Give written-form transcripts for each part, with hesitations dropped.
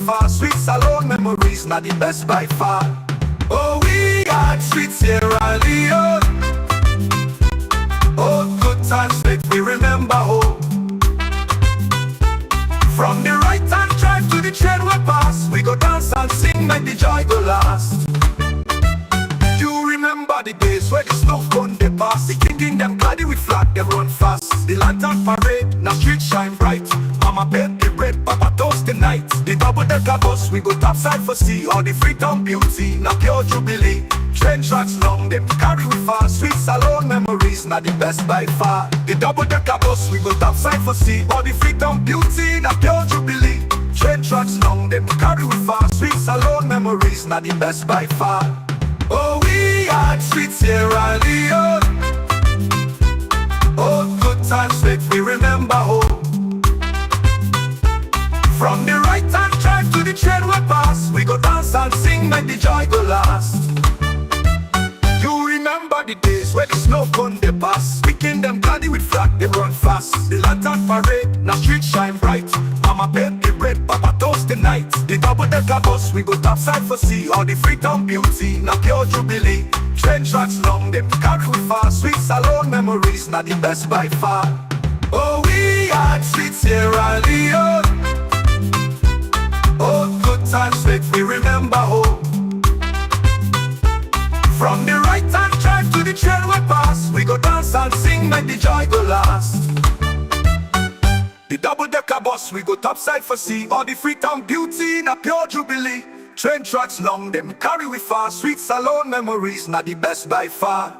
far. Streets alone, memories not the best by far. Oh, we got streets here and Leone. Oh, good times make we remember home. From the right hand drive to the train we pass, we go dance and sing, make the joy go last. You remember the days where the snow cone they pass, the king them gladdy with flag, they run fast. The lantern parade, now street shine bright. Mama bake the bread, Papa toast the night. The double-decker bus, we go topside for sea. All the freedom beauty, now pure jubilee. Train tracks long, them carry we fast. Streets alone, memories, not the best by far. The double-decker bus, we go topside for sea. All the freedom beauty, now pure jubilee. Train tracks long, them carry we fast. Streets alone, memories, not the best by far. Oh, we had streets here and Leone. Oh, good times make we remember home. From the right hand drive to the train we pass, we go dance and sing, make the joy go last. You remember the days where the snow cone they pass, picking them gladdy with flag, they run fast. The lantern parade, now street shine bright. Mama bake the bread, Papa toast the night. The double-decker bus, we go topside for sea. All the freedom beauty, now pure jubilee. Train tracks long, them carry we fast. Streets alone, memories, not the best by far. Oh, we had streets here and Leone. Oh, good times make we remember home. From the right hand drive to the train we pass, we go dance and sing, make the joy go last. The double-decker bus, we go topside for sea. All the freedom beauty, na pure jubilee. Train tracks long, them carry we fast. Streets alone, memories, not the best by far.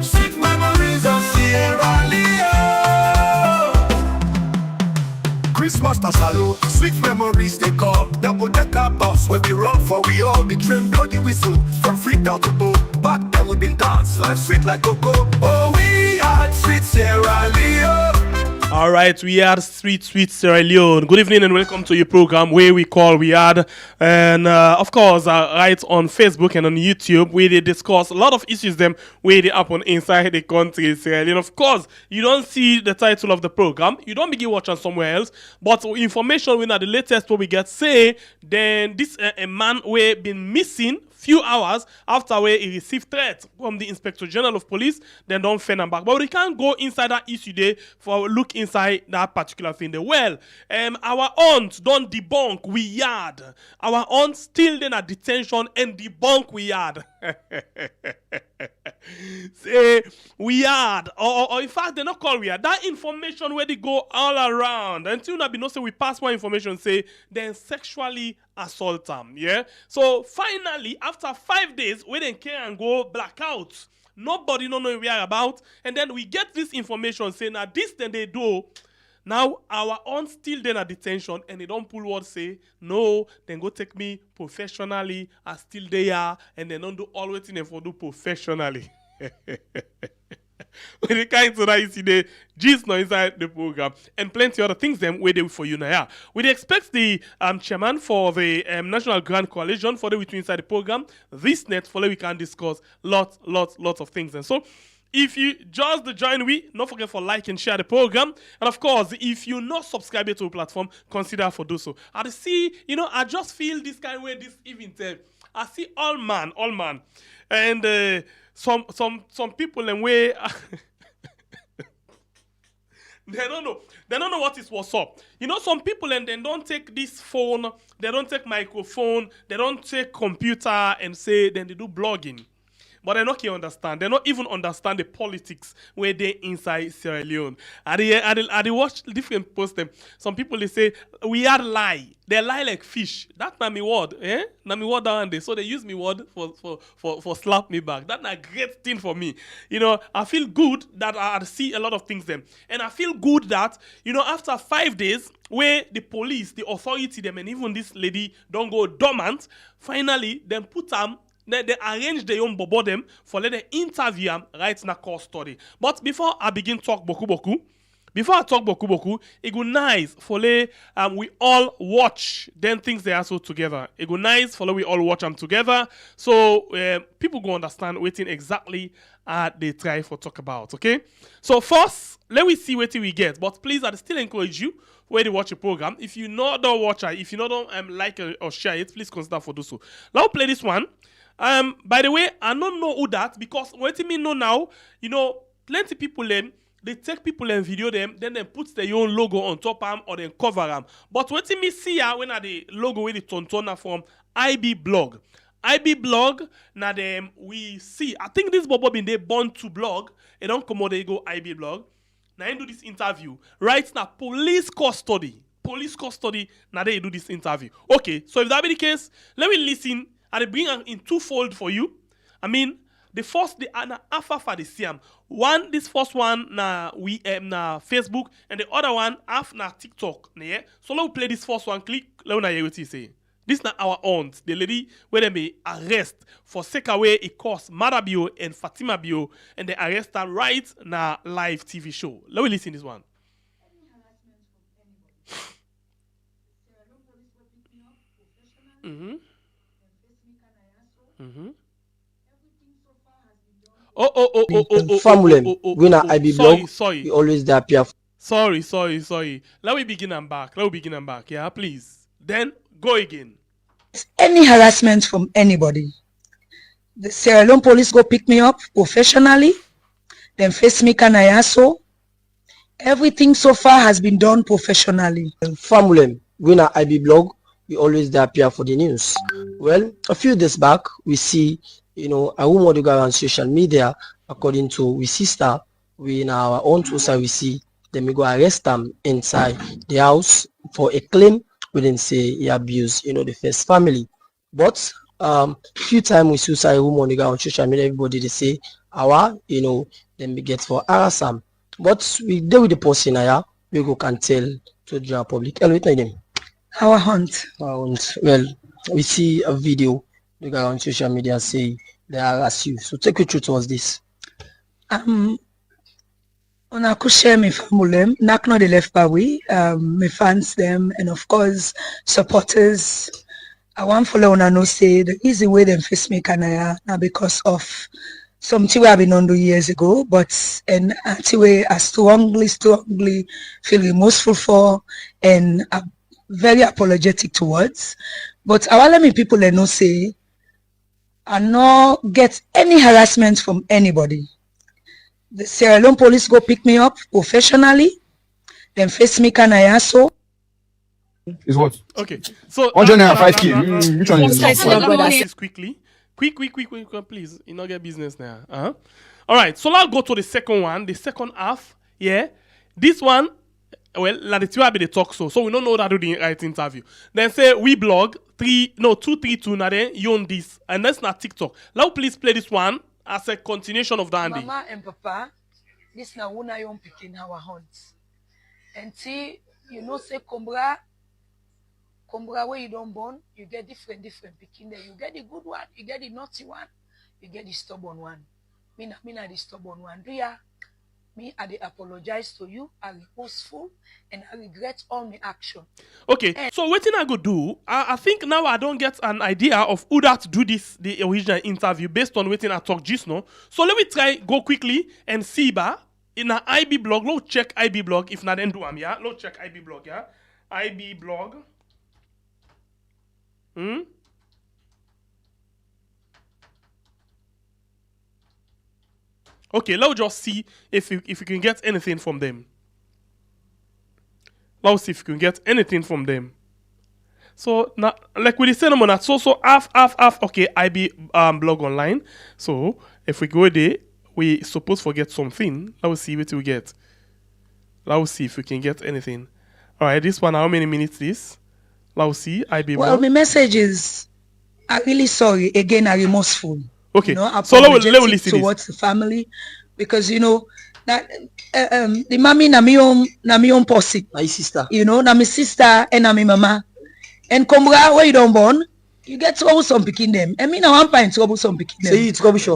Sweet memories of Sierra Leone. Christmas na salute, sweet memories they call. Double-decker bus where we run for we all. The train bloody whistle from Freetown to Bo. Back then we been dance, life sweet like cocoa. Oh, we had sweet Sierra Leone. All right, we are sweet Sierra Leone. Good evening and welcome to your program where we call We Are. And of course, right on Facebook and on YouTube, where they discuss a lot of issues them where they happen inside the country, Sierra Leone. Of course, you don't see the title of the program. You don't begin watching somewhere else. But information when the latest what we get say, then this a man where been missing few hours after where he received threat from the Inspector General of Police, then don't fend him back. But we can't go inside that issue there for look inside that particular thing there. Well, our aunt don't debunk we had. Our aunt still then at detention and debunk we had. Say we had, or in fact they not call we had. That information where they go all around until now be no say we pass more information say then sexually assault them. Yeah. So finally after 5 days we then care and go blackout. Nobody don't know where about, and then we get this information saying that this then they do. Now our aunt still then at detention and they don't pull word say no, then go take me professionally as still they are, and then don't do all waiting and for do professionally. When it comes to that, you see the gist now inside the program and plenty other things them waiting for you now. Yeah. We expect the chairman for the National Grand Coalition for the between inside the program this net for we can discuss lots of things. And so if you just join we, don't forget for like and share the program. And of course, if you not subscribe to the platform, consider for do so. I see, I just feel this kind of way this evening. I see all man, and some people and way they don't know what is what's up. Some people and they don't take this phone, they don't take microphone, they don't take computer and say then they do blogging. but they not can understand. They not even understand the politics where they inside Sierra Leone. I watch different posts them. Some people they say we are lie. They lie like fish. That's not me word, eh? Not me word down there. So they use me word for slap me back. That's a great thing for me. You know, I feel good that I see a lot of things them, and I feel good that after 5 days where the police, the authority, them, and even this lady don't go dormant, finally, them put them, they arrange their own bobo them for let them interview them right in a course study. But before I begin talk boku, it go nice for we all watch then things they are so together. It go nice for we all watch them together. So people go understand what exactly they try for talk about. Okay. So first, let me see what we get. But please, I still encourage you when you watch the program. If you don't watch it, if you don't like or share it, please consider for do so. Now play this one. By the way, I don't know who that because what me know now, plenty people they take people and video them, then they put their own logo on top them or then cover them. But what me see when the logo with the tontona from IB blog. IB blog, now them we see. I think this bobo been they born to blog. They don't come out they go IB blog. Now they do this interview. Right now, police custody. Now they do this interview. Okay, so if that be the case, let me listen. And they bring in twofold for you. I mean, the first the alpha for the Siam. This first one na Facebook, and the other one half na TikTok. Yeah? So let's play this first one. Click. Let me hear what you say. This na our aunt, the lady where they may arrest for sake away it cost Marabio and Fatima Bio, and they arrest her right na live TV show. Let me listen this one. Family, when I be blog, sorry. we always there appear. Sorry. Let me begin and back. Yeah, please. Then go again. Any harassment from anybody, the Sierra Leone police go pick me up professionally, then face me Kanayaso. Everything so far has been done professionally. Family, when I be blog, we always there appear for the news. Well, a few days back, we see, a woman who go on social media, according to we sister, we in our own side we see them we go arrest them inside the house for a claim. We didn't say he abused, the first family. But few times we see a woman who go on social media, everybody they say then we get for harassment. But we deal with the person here, we go can tell to the public. Our hunt. Well, we see a video they go on social media say they harass you. So take you through towards this. On a could share my family, not the left by we, my fans them, and of course supporters. I want follow on no say the easy way them face me Kanaya now because of something we have been on years ago, but and way I strongly feel remorseful for and very apologetic towards. But I want me people no say I not get any harassment from anybody. The Sierra Leone police go pick me up professionally, then face me Kanayaso. Is what? Okay. So 105K. Which one is this? Quickly, please. You not get business now. All right. So now go to the second one. The second half. Yeah. This one. Well, like the two will be the talk so we don't know that do the right interview. Then say we blog 232 now then you own this and that's not TikTok. Now please play this one as a continuation of Dandy. Mama and Papa, this na una young picking our hunt. And see, say Kombra where you don't born, you get different picking there. You get the good one, you get the naughty one, you get the stubborn one. Me na the stubborn one. Do ya? Me, I apologize to you. I remorseful and I regret all my action. Okay, so what thing I go do? I think now I don't get an idea of who that do the original interview based on what I talk just now. So let me try go quickly and see in a IB blog. Let's check IB blog if not then do yeah. Let's check IB blog yeah. IB blog. Okay, let's just see if you can get anything from them. Let's see if you can get anything from them. So now, like we say no more. So half. Okay, IB blog online. So if we go there, we suppose forget something. Let's see what we get. Let's see if we can get anything. All right, this one. How many minutes? This? Let's see. IB. Well, my message is, I'm really sorry. Again, I'm remorseful. Okay. You know, So let's apologetic listen towards the family, because you know that the mommy na mi own posse. My sister. You know, na my sister and na my mama. And Kombra, where you don't born, you get trouble some picking them. I mean, I want find trouble some picking them. Say it's rubbish.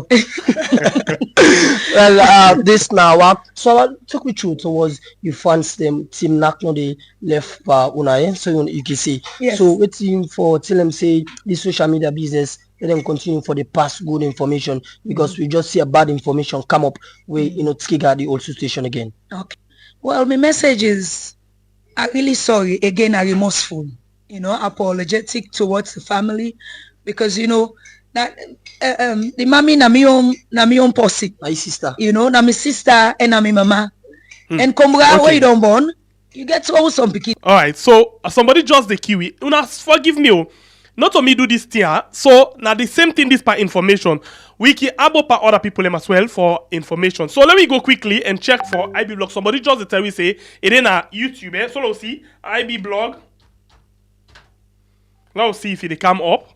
Well, this now, so I took me through towards you fans them team knock no they left by Unai, so you can see. Yes. So waiting for tell them say this social media business, let them continue for the past good information, because we just see a bad information come up where trigger the old situation again. Okay. Well, my message is, I'm really sorry. Again, I'm remorseful. You know, apologetic towards the family, because you know that the mommy na mi own posse. My sister. You know, na my sister and na my mama. And Kombra, where you don't born, you get trouble some picking. All right. So somebody just the kiwi. Una forgive me. Not to me do this thing. So now the same thing. This part information. We can abo per other people as well for information. So let me go quickly and check for IB blog. Somebody just tell me say it in a YouTube. So let's see IB blog. Let's see if it come up.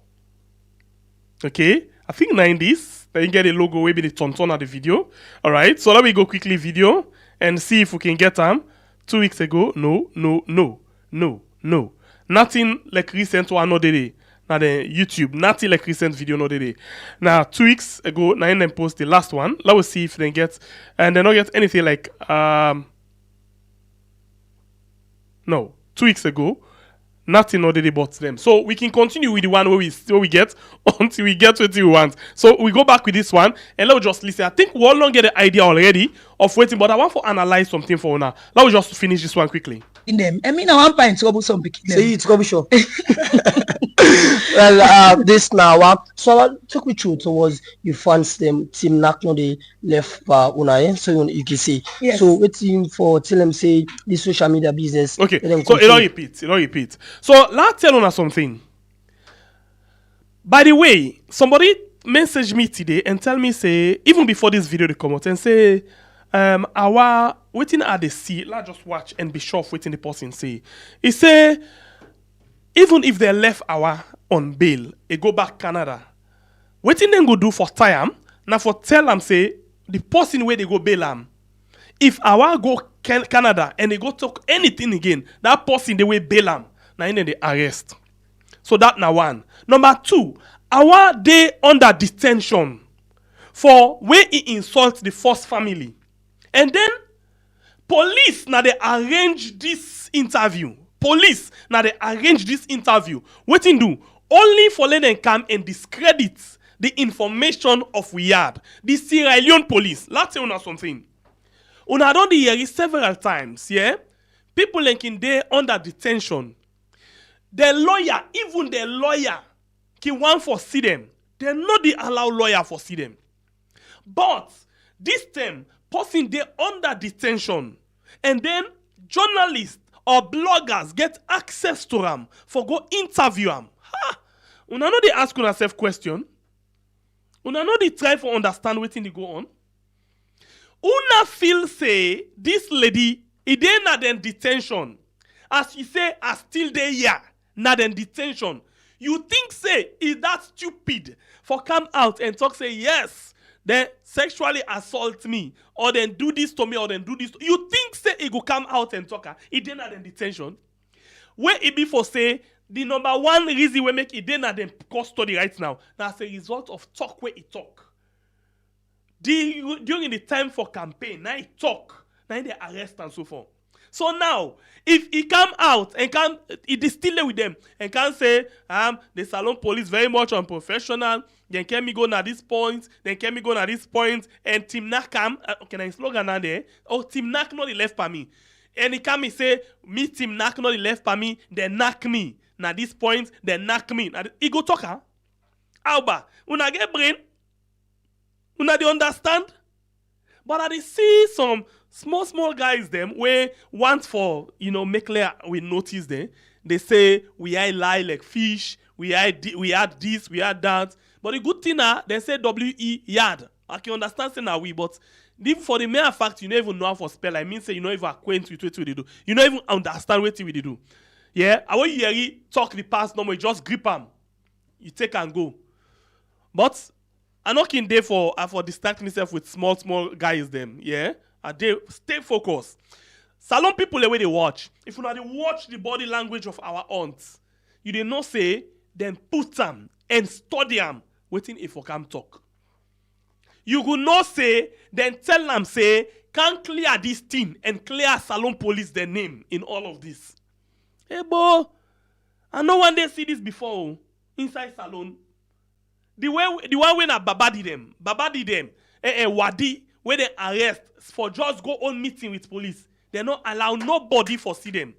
Okay, I think 90s. Then you get a logo, maybe the tonton of the video. All right, so let me go quickly video and see if we can get them. 2 weeks ago, no. Nothing like recent one, no day. Now the YouTube, nothing like recent video, no day. Now 2 weeks ago, 9 them post the last one. Let's see if they get, and they don't get anything like no, 2 weeks ago. Nothing already bought them. So we can continue with the one where we get until we get what we want. So we go back with this one and let's just listen. I think we all don't get the idea already of waiting, but I want to analyze something for now. Let's just finish this one quickly. In them. I mean, I want find trouble some picking them. Say it's rubbish. Well, this now, so I took me through towards you fans them team knock no they left by Unai, so you can see. Yes. So waiting for tell them say this social media business. Okay, let them so it don't repeat. So let's tell us something. By the way, somebody messaged me today and tell me say, even before this video they come out and say, our waiting at the sea, let's just watch and be sure of waiting the person say. He say, even if they left our on bail, they go back Canada. Waiting them go do for time, now for tell them say, the person where they go bail them. If our go Canada and they go talk anything again, that person they will bail them. Now in they arrest. So that now one. Number two, our day under detention for where he insults the first family. And then police now they arrange this interview. Police now they arrange this interview. What in do? Only for let them come and discredit the information of we had. The Sierra Leone police. Let's say una something. Una don hear it several times, yeah? People like in there under detention. The lawyer, even the lawyer, can want for see them. They not the allow lawyer for see them. But this time, person they under detention, and then journalists or bloggers get access to them for go interview them. Ha! Una know they ask una self question. Una know they try for understand wetin dey go on. Una feel say this lady, e dey na den detention. As she say, I still dey here, na den detention. You think say, is that stupid for come out and talk say, yes, they sexually assault me, or then do this to me, or then do this. You think say, he go come out and talk, e dey na den detention? Where it be for say, the number one reason we make it dey na den custody right now, that's a result of talk where he talk. During the time for campaign, now he talk, now they arrest and so forth. So now, if he come out and he is still there with them and can say, the Salon police very much unprofessional, then can me go na this point, then can me go na this point, and Team Nak come, okay, na slogan now there, oh, Team Nak not the left for me. And he come and say, me Team Nak not the left for me, then knock me. Na this point, then knock me. He go talk, huh? Alba, una get brain? Una dey understand? But I see some small guys them where want for make clear we notice them. They say we are lie like fish. We had this, we had that. But the good thing now, they say W-E yard. I can understand saying we, but for the mere fact you don't even know how to spell, I mean say you don't even acquaint with what they do. You don't even understand what they do. Yeah, I want you talk the past number, you just grip them. You take and go. But I'm not in there for distracting myself with small guys them. Yeah, they stay focused. Salon people the way they watch. If you know they watch the body language of our aunts, you did not say then put them and study them. Waiting if you come talk. You could not say then tell them say can't clear this thing and clear salon police their name in all of this. Hey boy, I know one day see this before inside salon. The one when Babadi them, Wadi, where they arrest for just go on meeting with police. They not allow nobody for see them.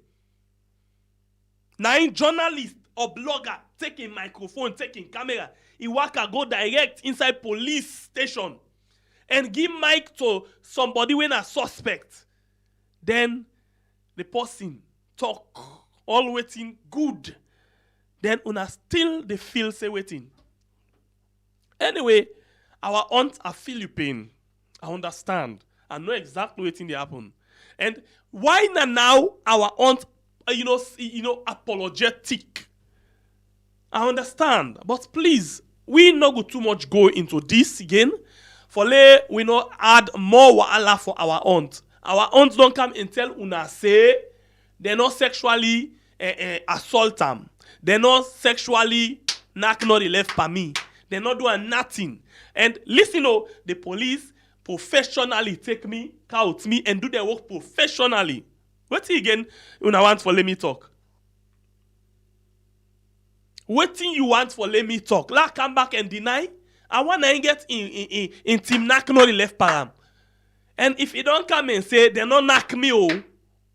Now in journalist or blogger taking microphone, taking camera, he waka go direct inside police station and give mic to somebody when a suspect. Then the person talk all waiting good. Then una still the feel say waiting. Anyway, our aunts are Philippine. I understand. I know exactly what they happen. And why now our aunt, apologetic? I understand. But please, we not go too much go into this again. For we not add more wahala for our aunt. Our aunts don't come and tell una say they not sexually assault them. They not sexually knock not the left for me. They not doing nothing. And listen, the police professionally take me, count me, and do their work professionally. What again you want for let me talk? What thing you want for let me talk? Like come back and deny? I want to get in team knock no the left param. And if you don't come and say they not knock me,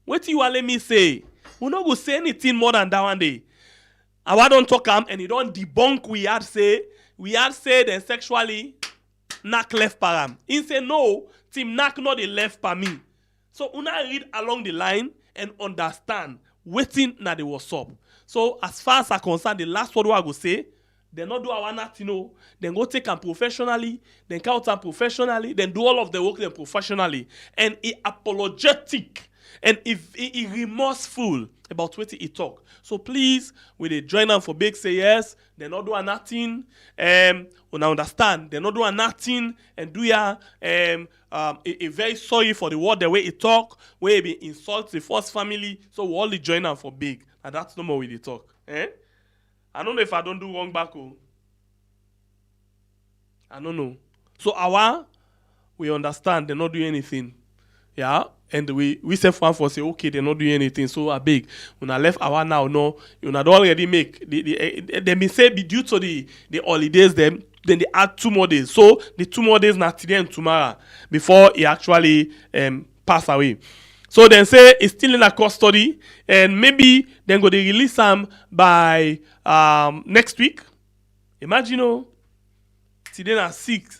what you want let me say? We not go say anything more than that one day. I don't talk and you don't debunk we had say then sexually knock left param. He say no, team knock not the left pa me. So una read along the line and understand waiting na the what's up. So as far as I concerned, the last word I go say, they not do our nothing, then go take them professionally, then count them professionally, then do all of the work them professionally. And he apologetic and he remorseful about what he talk. So please, when they join them for big say yes, they not do nothing. When I understand, they not do nothing and do a very sorry for the word the way he talk, where he be insult the first family. So we all join them for big, and that's no more with the talk. I don't know if I don't do wrong back. I don't know. So we understand they not do anything. Yeah. And we say for say okay, they're not doing anything. So I beg. When I left our now, no, you not already make they may say be due to the holidays then they add 2 more days. So the 2 more days not today and tomorrow before he actually pass away. So then say it's still in a custody and maybe then go they release him by next week. Imagine today na 6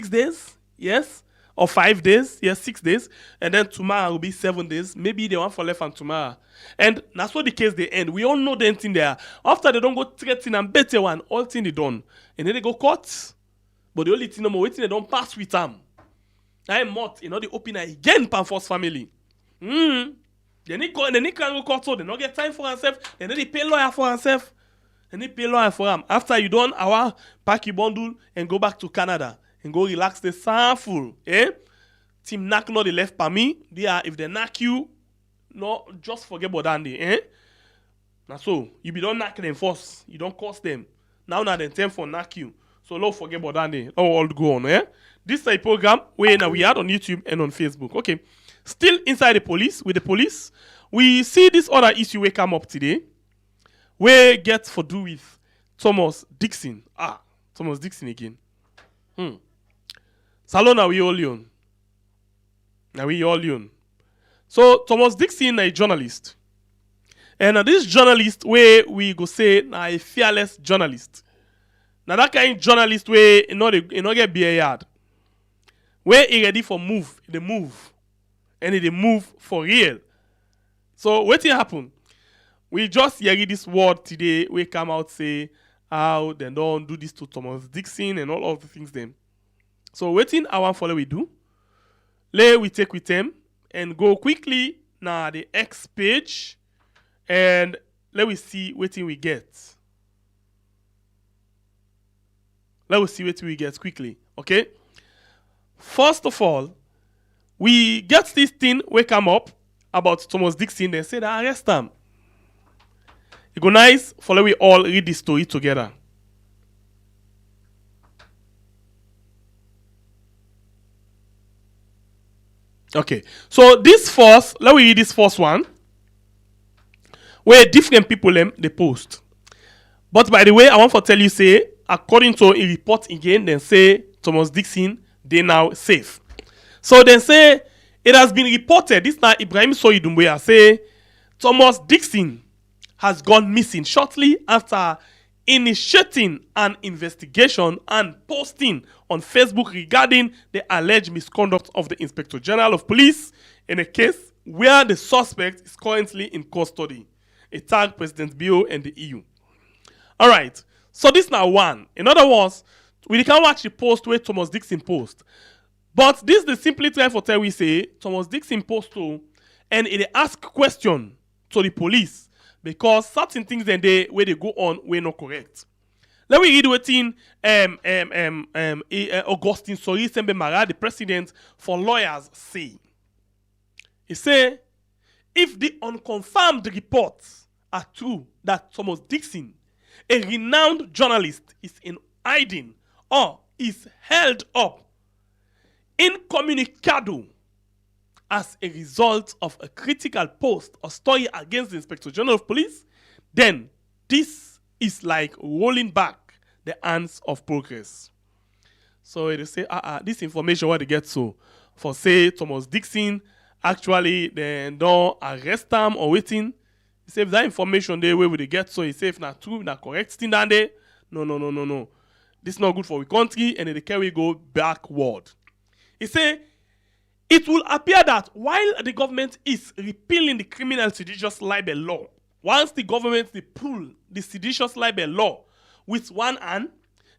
days, yes. Or 5 days, yes, 6 days, and then tomorrow will be 7 days. Maybe they want for left and tomorrow. And that's what the case they end. We all know the thing there. After they don't go threaten and better one, all thing they done. And then they go court. But the only thing no more waiting they don't pass with them. I'm not, they open again pan first family. Then they can't go court so they don't get time for themselves. And then they pay lawyer for themselves. And they pay lawyer for them. After you done, pack your bundle and go back to Canada. And go relax the sample. Team knock not the left by me. If they knock you, no, just forget about that. Now so you be don't knock them first. You don't cost them. Now they time for knock you. So don't forget about that. All go on. This is a program where now we had on YouTube and on Facebook. Okay. Still inside the police, with the police, we see this other issue we come up today. We get for do with Thomas Dixon. Thomas Dixon again. Salon na we all Leone. Now we all Leone. So Thomas Dixon a journalist. And this journalist where we go say a fearless journalist. Now that kind of journalist where you know get be a yard. where he ready for move, they move. And they move for real. So what happen? We just hear this word today. We come out say how they don't do this to Thomas Dixon and all of the things them. So waiting I want follow we do. We take with them and go quickly now the X page and let we see what we get. Let us see what we get quickly. Okay. First of all, we get this thing we come up about Thomas Dixon. They say that arrest him. It go nice. Follow we all read this story together. Okay. So this first, let me read this first one. Where different people they post. But by the way, I want to tell you say, according to a report again, then say Thomas Dixon they now safe. So then say it has been reported. This now Ibrahim Soyidumbuya say Thomas Dixon has gone missing shortly after initiating an investigation and posting on Facebook regarding the alleged misconduct of the Inspector General of Police in a case where the suspect is currently in custody. It tagged President Bio and the EU. All right. So this now one. In other words, we can watch the post where Thomas Dixon post. But this they simply try for tell we say Thomas Dixon post too, and it ask question to the police because certain things then they where they go on were not correct. Let me read what in Augustine Sori Sembe Mara, the president for lawyers, say. He say if the unconfirmed reports are true that Thomas Dixon, a renowned journalist, is in hiding or is held up incommunicado as a result of a critical post or story against the Inspector General of Police, then this is like rolling back the hands of progress. So they say, this information what they get so for say Thomas Dixon actually they don't arrest him or waiting. He say if that information they where would they get so he say if not true, not correct thing down there. No. This is not good for the country and then they carry go backward. He say it will appear that while the government is repealing the criminal seditious libel law, once the government they pull the seditious libel law with one hand,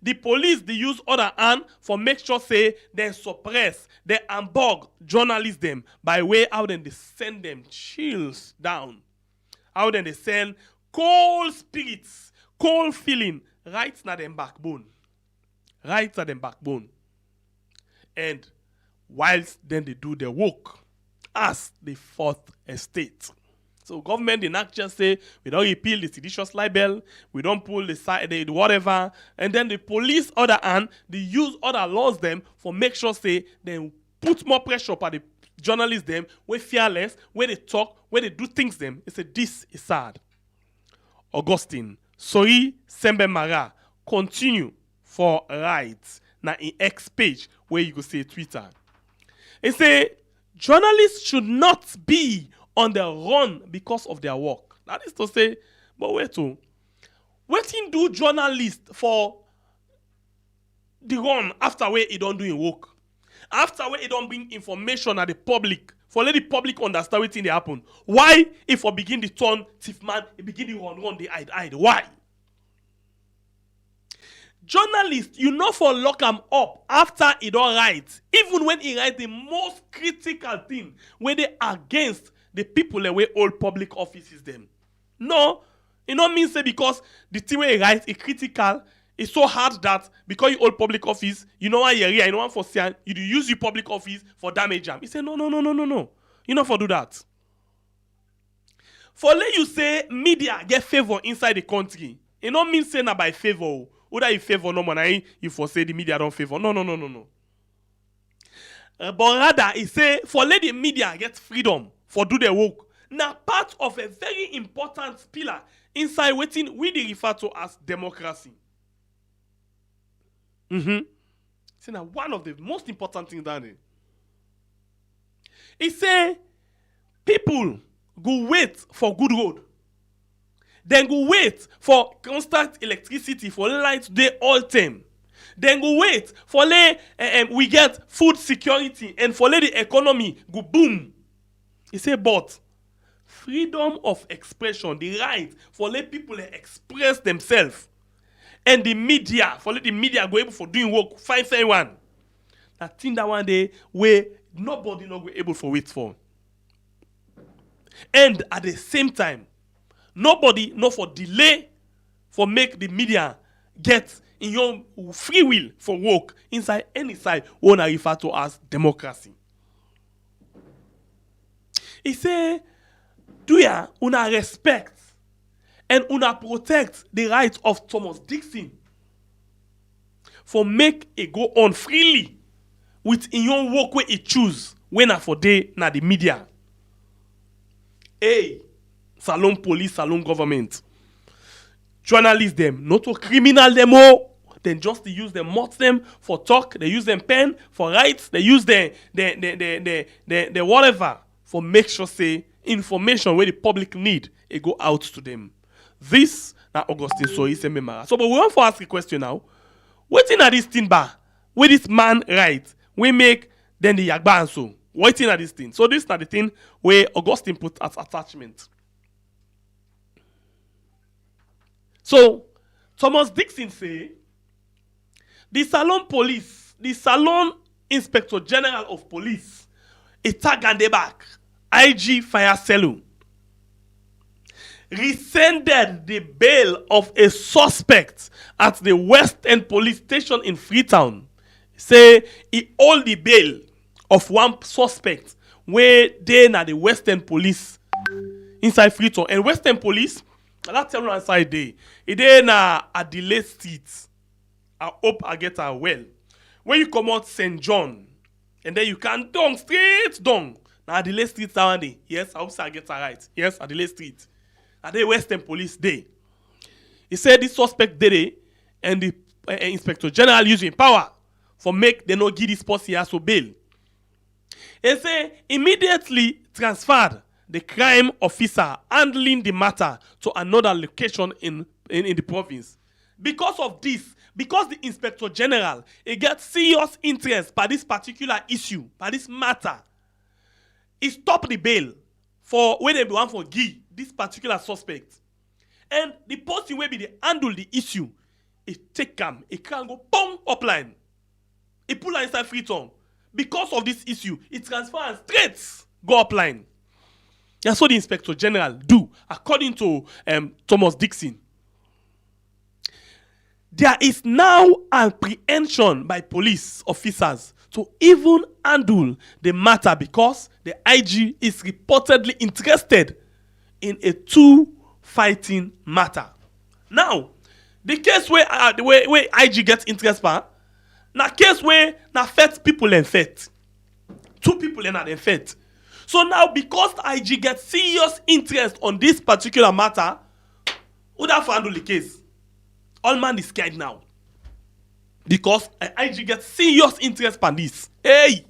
the police they use other hand for make sure say they suppress, they embargo journalists them by way how then they send them chills down. How then they send cold spirits, cold feeling right na them backbone. Right na them backbone. And whilst then they do their work as the fourth estate. So government did not just say we don't repeal the seditious libel, we don't pull the side whatever, and then the police other hand they use other laws them for make sure say they put more pressure upon the journalists them where fearless, where they talk, where they do things them. They say this is sad. Augustine Sori Sembe Mara continue for rights na in X page where you go say Twitter. He say journalists should not be on the run because of their work. That is to say, but wait to waiting do journalists for the run after where he don't do his work. After where he don't bring information at the public, for let the public understand what thing they happen. Why if we begin the turn thief man, he begin the run, they hide. Why? Journalists, you know for lock him up after he don't write, even when he write the most critical thing, when they against the people and where all public offices them. No, it don't mean say because the thing where he write is critical, it's so hard that because you hold public office, you know why you're here, you know what for saying, you do use your public office for damage jam. He say no. You know for do that. For let you say media get favor inside the country, it don't mean say na by favor. Whether you favor no money, you for say the media don't favor. No. But rather, he say for let the media get freedom for do their work. Now part of a very important pillar inside waiting we dey refer to as democracy. See now one of the most important things down there. He say people go wait for good road. Then go wait for constant electricity for light day all time. Then go wait for we get food security and for the economy go boom. He say, but freedom of expression, the right for let people express themselves, and the media, for let the media go able for doing work, find one. That thing that one day where nobody not go able for wait for. And at the same time, nobody not for delay for make the media get in your free will for work inside any side what I refer to as democracy. He say, do ya una respect and una protect the rights of Thomas Dixon for make it go on freely with in your work where it choose when for day na the media. Hey, salon police, salon government. Journalists them, not to criminal them all. Then just to use them, mock them for talk. They use them pen for rights. They use the whatever for make sure say information where the public need it go out to them. This na Augustine so he say memara. So but we want to ask a question now. What in this thing bar? Where this man right? We make then the yagba and so. What in this thing? So this is the thing where Augustine put as attachment. So Thomas Dixon say the Salon Police, the Salon Inspector General of Police, Itagandebak, IG Fire Saloon, rescinded the bail of a suspect at the West End Police Station in Freetown. Say he hold the bail of one suspect where they na the West End Police inside Freetown. And West End Police, that tell you inside there, it na Adelaide Street. I hope I get her well. When you come out St. John, and then you can down straight down. Now Adelaide Street down there. Yes, I hope I get her right. Yes, Adelaide Street. And the Western Police day. He said this suspect did it, and the Inspector General using power for make they not give this person as bail. He say immediately transferred the crime officer handling the matter to another location in the province. Because of this, because the Inspector General he gets serious interest by this particular issue, by this matter, he stopped the bail for when they want for give this particular suspect. And the person will be the handle the issue. He take him, he can go boom upline. He pull her inside Freetown. Because of this issue, he transfer straight go upline. That's what the Inspector General do, according to Thomas Dixon. There is now apprehension by police officers to even handle the matter because the IG is reportedly interested in a two-fighting matter. Now, the case where IG gets interest by, na case where na first people and first. Two people and na first. So now, because the IG gets serious interest on this particular matter, who that handle the case? All man is scared now. Because IG gets serious interest on this. Hey!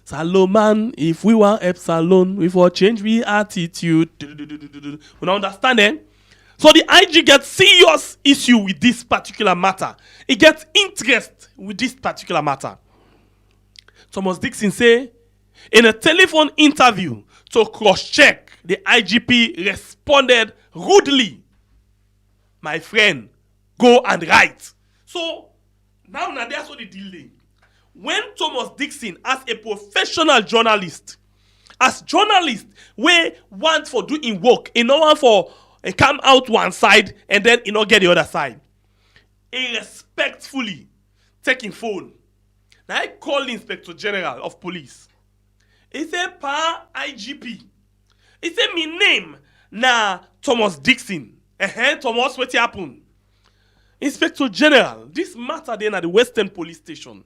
Salon, if we want Epsilon, we for change we attitude. You understand then? So the IG gets serious issue with this particular matter. It gets interest with this particular matter. Thomas Dixon say, in a telephone interview to cross-check, the IGP responded rudely. My friend, go and write. So, now that's what the deal is. When Thomas Dixon, as a professional journalist, as journalist, we want for doing work, in order for come out one side and then not get the other side. He respectfully taking phone. Now I call the Inspector General of Police. He said, Pa IGP. He said, me name na Thomas Dixon. Thomas, what happened? Inspector General, this matter then at the Western Police Station.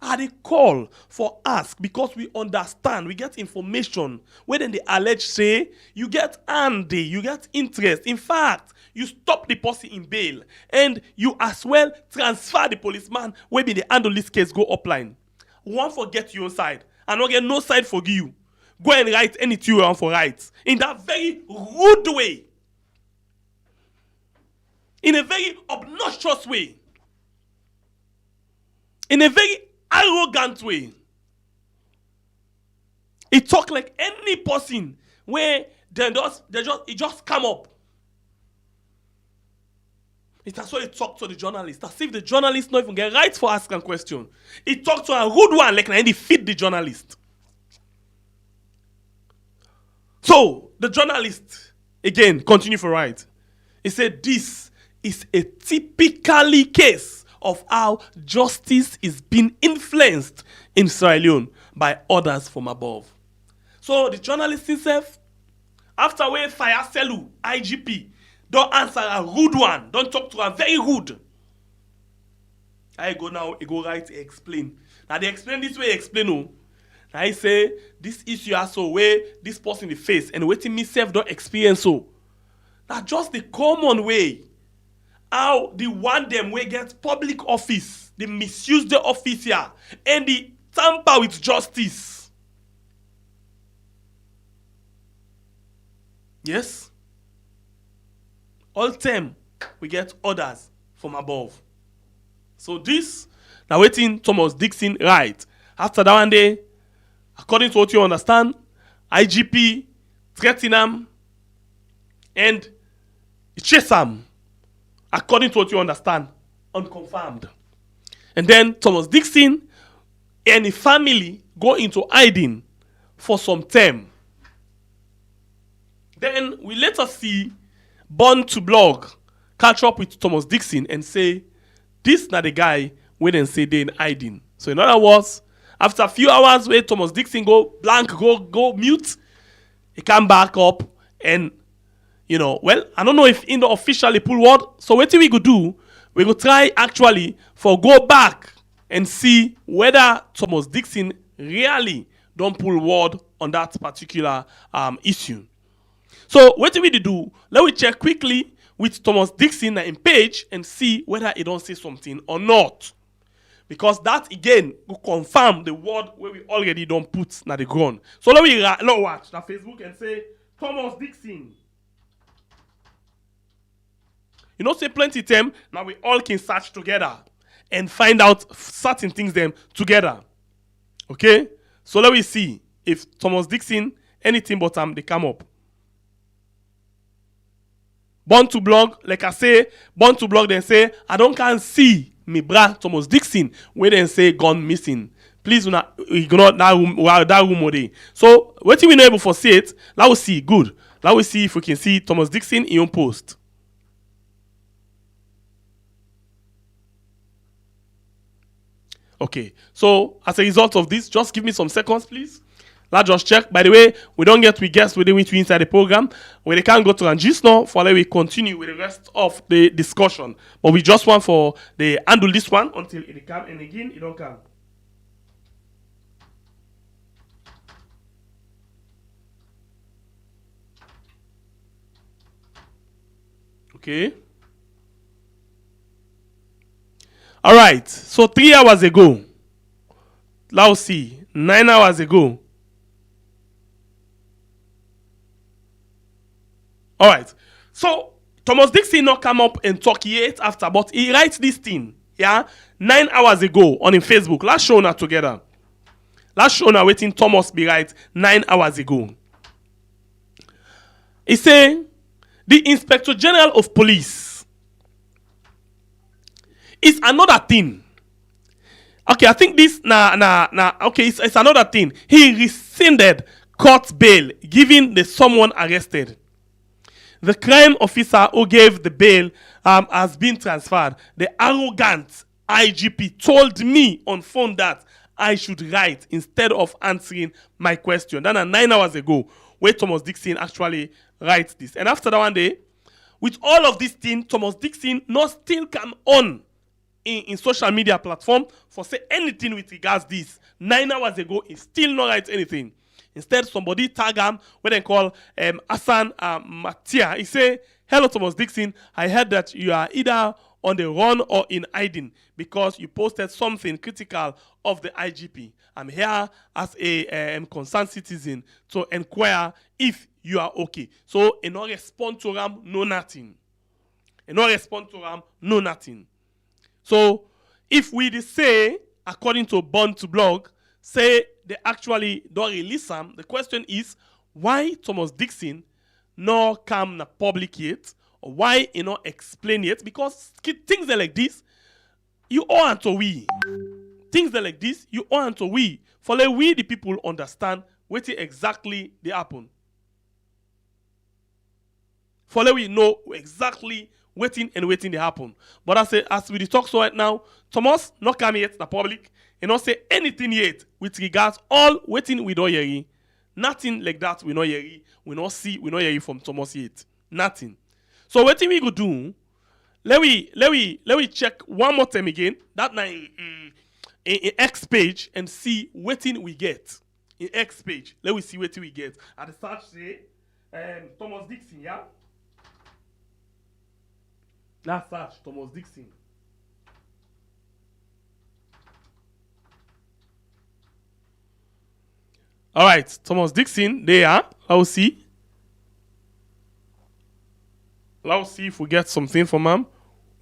I dey call for ask because we understand, we get information where then they allege say you get handy, you get interest. In fact, you stop the person in bail and you as well transfer the policeman where be the handle this case go upline. One forget your side and not get no side for you. Go and write anything you want for rights in that very rude way. In a very obnoxious way. in a very arrogant way. He talk like any person where it just come up. It's as well he talk to the journalist, as if the journalist not even get right for asking question. He talk to a rude one like he feed the journalist. So the journalist again continue for write. He said this is a typically case of how justice is being influenced in Sierra Leone by others from above. So the journalist himself, after we fire Selu, IGP, don't answer a rude one. Don't talk to a very rude. I go now, I go right, explain. Now they explain this way, explain no. Now I say, this issue also where this person in the face and waiting myself don't experience so. Now just the common way. How the one them way get public office, they misuse the office here, and they tamper with justice. Yes? All time, we get orders from above. So this, now waiting Thomas Dixon right. After that one day, according to what you understand, IGP threaten him and chase him. According to what you understand, unconfirmed. And then Thomas Dixon and his family go into hiding for some time. Then we later see Born to Blog catch up with Thomas Dixon and say, this not the guy where then say they in hiding. So in other words, after a few hours where Thomas Dixon go blank, go mute, he come back up and well, I don't know if in the officially pull word. So what we go do, we go try actually for go back and see whether Thomas Dixon really don't pull word on that particular issue. So what we do, let me check quickly with Thomas Dixon in page and see whether he don't say something or not. Because that again will confirm the word where we already don't put na the ground. So let me watch na Facebook and say Thomas Dixon. Say plenty time, now we all can search together and find out certain things them together. Okay? So let me see if Thomas Dixon, anything but they come up. Born to Blog, like I say, Born to Blog then say, I don't can see me bra Thomas Dixon, where then say gone missing. Please do not ignore that room or day. So, what we know able for see it, let us see, good. Let us see if we can see Thomas Dixon in your post. Okay, so as a result of this, just give me some seconds, please. Let's just check. By the way, we don't get we guests with which we inside the program. We can't go to Rangis now for let we continue with the rest of the discussion. But we just want for the handle this one until it come and again it don't come. Okay. All right, so 3 hours ago, let's see, 9 hours ago. All right, so Thomas Dixon not come up and talk yet after, but he writes this thing, 9 hours ago on his Facebook. Let's show now together. Let's show now waiting Thomas be right 9 hours ago. He say, the Inspector General of Police is another thing. Okay, I think this okay, it's another thing. He rescinded court bail, giving the someone arrested. The crime officer who gave the bail has been transferred. The arrogant IGP told me on phone that I should write instead of answering my question. That's 9 hours ago, where Thomas Dixon actually writes this. And after that one day, with all of this thing, Thomas Dixon not still come on in social media platform for say anything with regards this. 9 hours ago, he still not write anything. Instead, somebody tag him, what they call Hassan Matia. He say, hello, Thomas Dixon. I heard that you are either on the run or in hiding because you posted something critical of the IGP. I'm here as a concerned citizen to inquire if you are okay. So, in no response to him, no nothing. In no response to him, no nothing. So, if we say according to Born to Blog, say they actually don't release him. The question is, why Thomas Dixon no come na public yet, or why you not explain yet? Because things are like this, you owe unto we. Things are like this, you owe unto we. For let we the people understand what exactly they happen. For let we know exactly waiting they happen. But as we talk so right now, Thomas not come yet the public, and not say anything yet with regards all waiting we don't hear. Nothing like that we not hear. We not see, we not hear from Thomas yet. Nothing. So what we go do? Let we check one more time again. That na in X page and see waiting we get. In X page, let we see waiting we get. At the search say Thomas Dixon, yeah. Now search Thomas Dixon. All right, Thomas Dixon, there. Let's see. Let's see if we get something from him.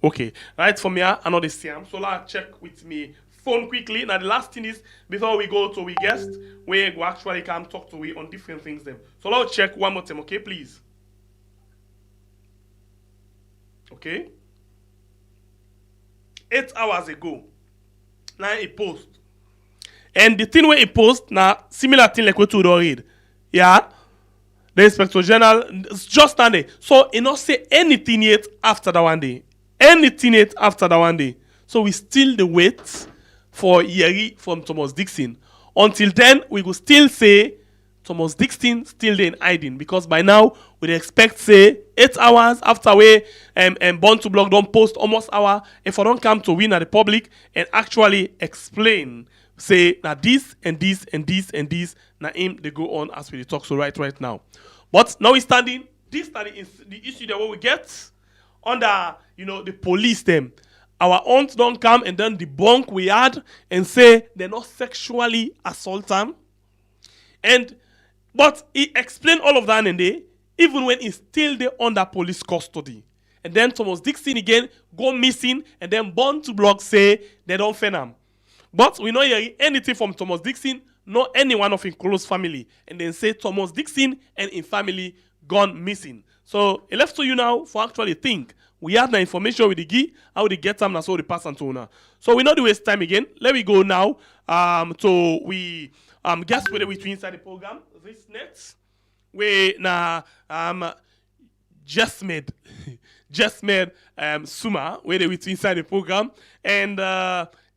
Okay, right from here, I know they see him. So let's check with me phone quickly. Now the last thing is, before we go to we guest, we go actually come talk to we on different things then. So let's check one more time, okay, please. Okay. 8 hours ago, now he post. And the thing where he post, now similar thing like what you don't read. Yeah. The Inspector General just stand there. So he not say anything yet after that one day. Anything yet after that one day. So we still the wait for Yeri from Thomas Dixon. Until then, we will still say Thomas Dixon still there in hiding, because by now we expect say 8 hours after we Born to Blog don't post almost hour. If I don't come to win at the public and actually explain, say now this and this and this and this, now him they go on as we talk so right now. But now we standing. This study is the issue that what we get under the police them. Our aunt don't come and then debunk we had and say they're not sexually assault them. But he explained all of that and they, even when he's still there under police custody. And then Thomas Dixon again go missing, and then Born to Blog say they don't find him. But we not hear anything from Thomas Dixon, nor any one of his close family. And then say Thomas Dixon and his family gone missing. So it left to you now for actually think. We have the information with the key, how they get them, and so the pass and to. So we not do waste time again. Let me go now to we guess whether we inside the program. This next we just made Suma where they with inside the program, and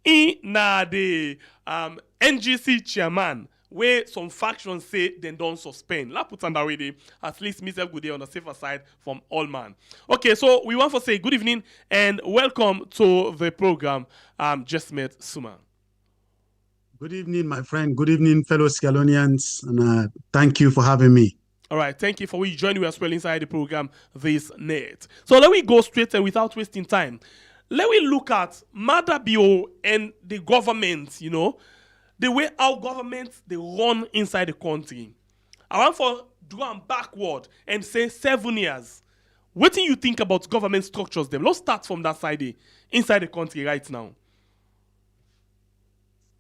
in the NGC Chairman where some factions say they don't suspend. La put on that way, at least myself good day on the safer side from all man. Okay, so we want to say good evening and welcome to the program. Just met Suma. Good evening, my friend. Good evening, fellow Scalonians, and thank you for having me. All right, thank you for joining us well inside the program this night. So let me go straight and without wasting time. Let me look at Madabio and the government, the way our governments they run inside the country. I want for go backward and say 7 years. What do you think about government structures them? Let's start from that side inside the country right now.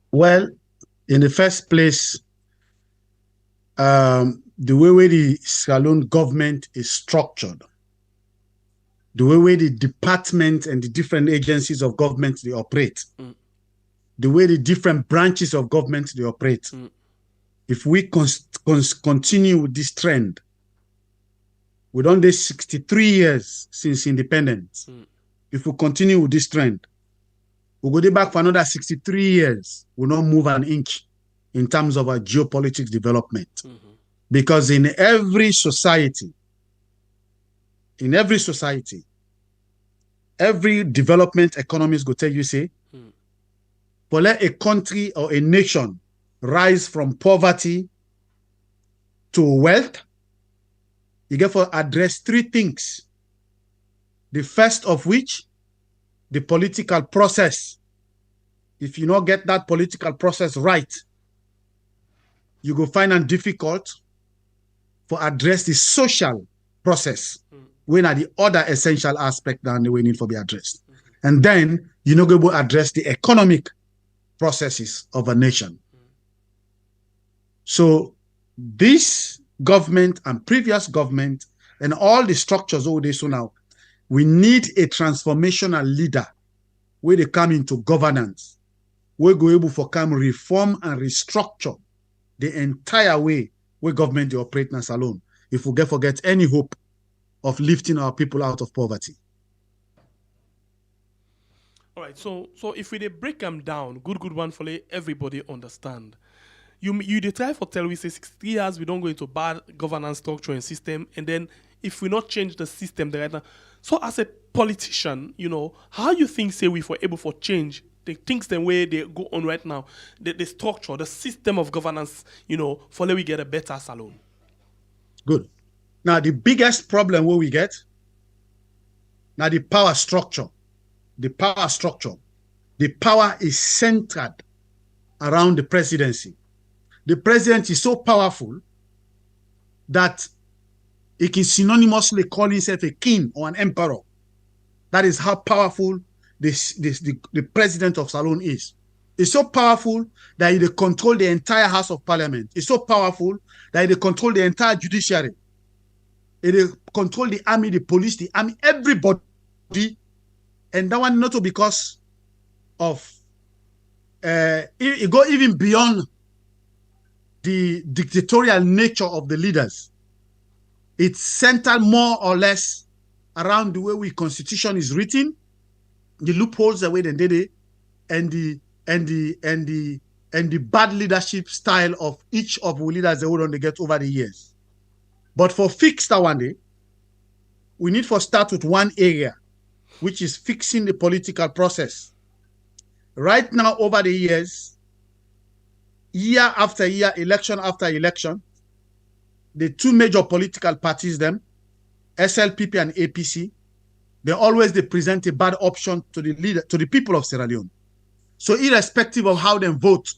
Well, in the first place, the way the Scalon government is structured, the way the department and the different agencies of government they operate, the way the different branches of government they operate. If we continue with this trend, we done this 63 years since independence. If we continue with this trend, we'll go back for another 63 years. We'll not move an inch in terms of our geopolitics development. Because in every society, every development economist go tell you, say, for let a country or a nation rise from poverty to wealth, you get to address 3 things. The first of which, the political process. If you not get that political process right, you go find it difficult for address the social process, when are the other essential aspect that we need to be addressed. And then you not go to address the economic processes of a nation. So this government and previous government and all the structures over there, so now we need a transformational leader where they come into governance, where go able for come reform and restructure the entire way where government they operate as alone. If we forget any hope of lifting our people out of poverty. All right, so if we dey break them down, good one for everybody understand. You dey try for tell we say 60 years we don't go into bad governance structure and system, and then if we not change the system right now. So as a politician, how you think say we for able for change the things the way they go on right now, the structure, the system of governance, for we get a better salon. Good. Now the biggest problem where we get now the power structure. The power structure. The power is centered around the presidency. The president is so powerful that he can synonymously call himself a king or an emperor. That is how powerful the president of Salone is. It's so powerful that he control the entire House of Parliament. It's so powerful that he control the entire judiciary. He control the army, the police, the army, everybody. And that one not because of it go even beyond the dictatorial nature of the leaders. It's centered more or less around the way we constitution is written, the loopholes the way they did it, and the bad leadership style of each of the leaders they would get over the years. But for fix that one day, we need to start with one area, which is fixing the political process. Right now, over the years, year after year, election after election, the two major political parties, them, SLPP and APC, they present a bad option to the people of Sierra Leone. So irrespective of how they vote,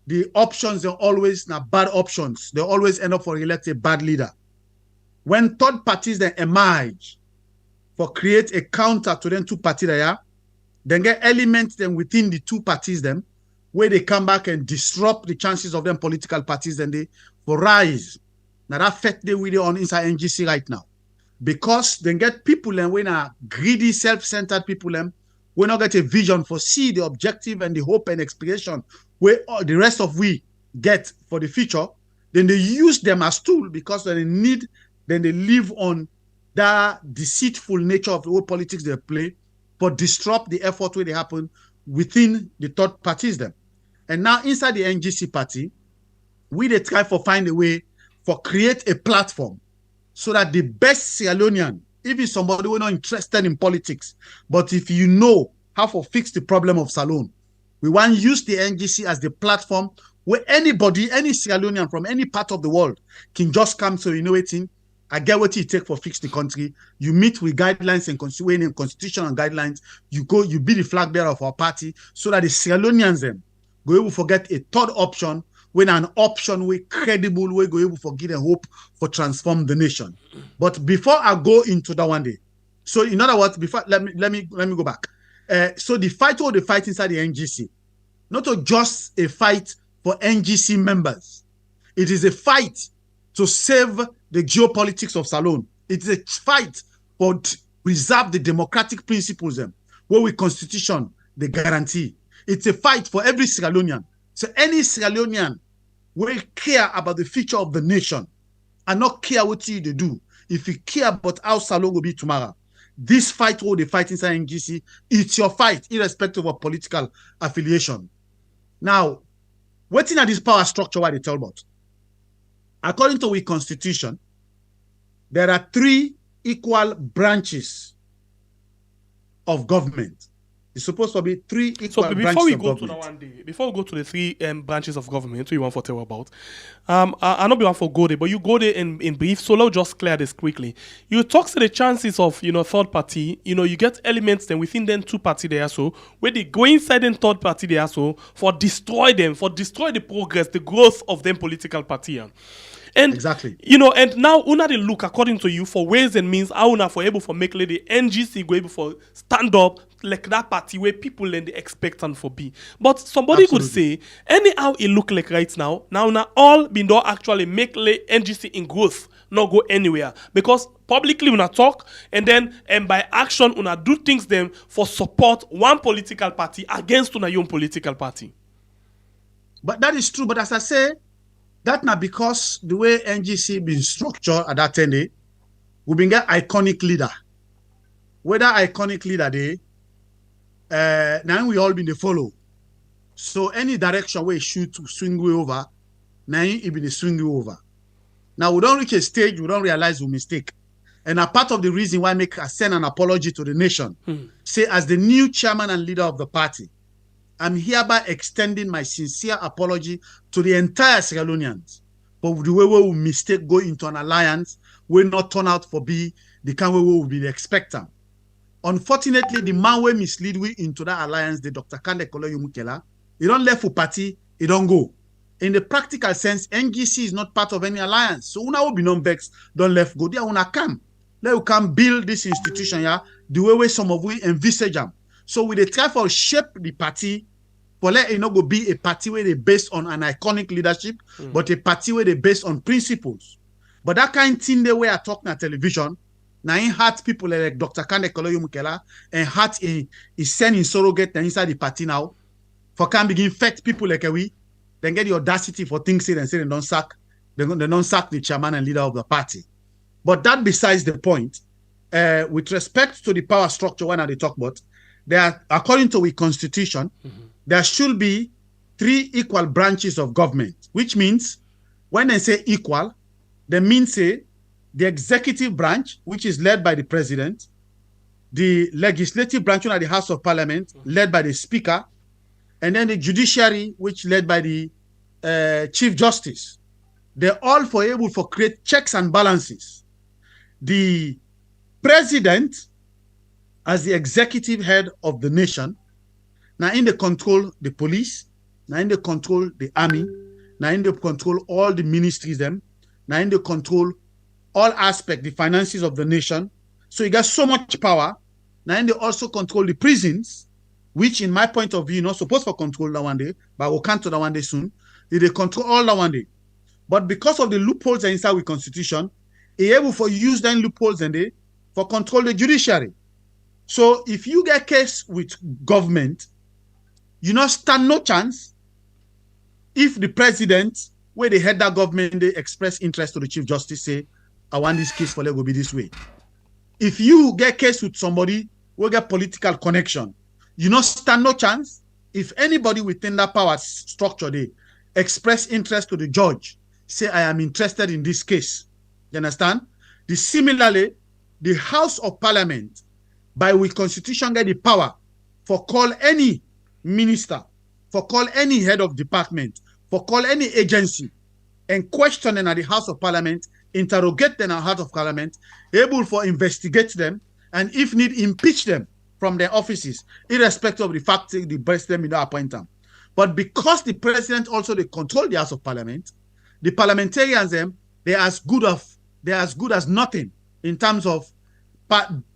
the options are always not bad options. They always end up for elect a bad leader. When third parties then emerge for create a counter to them two parties there, then get elements then within the two parties them, where they come back and disrupt the chances of them political parties then they for rise. Now that fact they really on inside NGC right now. Because they get people and when are greedy, self-centered people them, we not get a vision for see the objective and the hope and expiration where the rest of we get for the future, then they use them as tool because they live on that deceitful nature of the whole politics they play for disrupt the effort where they happen within the third parties them. And now inside the NGC party, they try for find a way for create a platform so that the best Sierra Leonean, if it's somebody who not interested in politics, but if you know how to fix the problem of Salone, we want to use the NGC as the platform where anybody, any Sierra Leonean from any part of the world can just come to innovating. I get what it takes for fix the country. You meet with guidelines and constitutional guidelines. You go, you be the flag bearer of our party so that the Sierra Leoneans them go able to forget a third option when an option way credible way go able to forget a hope for transform the nation. But before I go into that one day, so in other words, before let me go back. So the fight or the fight inside the NGC, not just a fight for NGC members. It is a fight to save the geopolitics of Salone. It is a fight for preserve the democratic principles where we constitution the guarantee. It's a fight for every Sierra Leonean. So any Sierra Leonean will care about the future of the nation and not care what you do. If you care about how Salone will be tomorrow, this fight or the fight inside NGC, it's your fight, irrespective of political affiliation. Now, what's in this power structure what they tell about? According to our constitution, there are 3 equal branches of government. It's supposed to be 3 equal branches of government. Before we go to the 3 branches of government, you want to tell about, I know you want to go there, but you go there in brief. So let's just clear this quickly. You talk to the chances of third party. You get elements then within them 2 party there so where they go inside them third party there so for destroy the progress, the growth of them political party. And exactly. you know, and now una dey look according to you for ways and means how una for able for make the NGC go able for stand up like that party where people and they expect and for be. But somebody Absolutely. could say anyhow it look like right now all been done actually make the NGC in growth not go anywhere because publicly una talk and then by action una do things them for support one political party against una own political party. But that is true. But as I say, that not because the way NGC been structured at that time, we been get iconic leader. Whether iconic leader now we all been the follow. So any direction where shoot to swing way over, now it been the swing way over. Now we don't reach a stage, we don't realize we mistake. And a part of the reason why I send an apology to the nation, say as the new chairman and leader of the party, I'm hereby extending my sincere apology to the entire Sierra Leoneans for the way we mistake go into an alliance will not turn out for be the kind way we will be expecting. Unfortunately, the man we mislead we into that alliance, the Dr. Kande Koloyo Mukela, he don't left for party, he don't go. In the practical sense, NGC is not part of any alliance. So una will be non-vex, don't left go there, una come. Let you come build this institution here, the way some of we envisage them. So we try for shape the party, but let it not go be a party where they based on an iconic leadership, but a party where they based on principles. But that kind of thing the way I talk on television, now in heart people like Dr. Kande Koloyo Mukela and heart is sending surrogate inside the party now, for can begin fact people like we, then get the audacity for things said and say they don't sack the chairman and leader of the party. But that besides the point, with respect to the power structure when they talk about, there, according to the constitution, there should be 3 equal branches of government, which means when they say equal, they mean say the executive branch, which is led by the president, the legislative branch at the House of Parliament, led by the speaker, and then the judiciary, which led by the Chief Justice. They're all able to create checks and balances. The president, as the executive head of the nation, now in the control the police, now in the control the army, now in the control all the ministries them, now in the control all aspects, the finances of the nation. So he got so much power. Now in they also control the prisons, which in my point of view, not supposed to control that one day, but we'll come to that one day soon. They control all that one day. But because of the loopholes inside the constitution, he able for use them loopholes and they for control the judiciary. So if you get case with government, you not stand no chance if the president, where they head that government, they express interest to the Chief Justice, say, I want this case for let go be this way. If you get case with somebody who get political connection, you not stand no chance if anybody within that power structure they express interest to the judge, say I am interested in this case. You understand? Similarly, the House of Parliament, by which constitution get the power for call any minister, for call any head of department, for call any agency, and question them at the House of Parliament, interrogate them at the House of Parliament, able for investigate them, and if need, impeach them from their offices, irrespective of the fact that the president may not appoint them. But because the president also they control the House of Parliament, the parliamentarians they're as good as nothing in terms of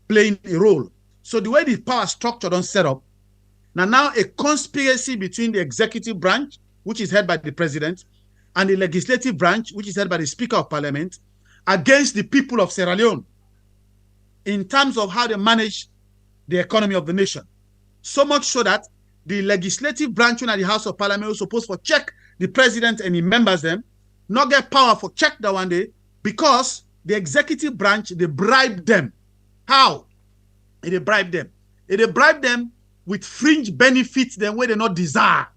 playing a role. So the way the power structure don't set up, now a conspiracy between the executive branch, which is headed by the president, and the legislative branch, which is headed by the Speaker of Parliament, against the people of Sierra Leone in terms of how they manage the economy of the nation. So much so that the legislative branch at the House of Parliament was supposed to check the president and the members them, not get power for check that one day, because the executive branch, they bribe them. How? They bribe them. They bribe them with fringe benefits them where they not desire.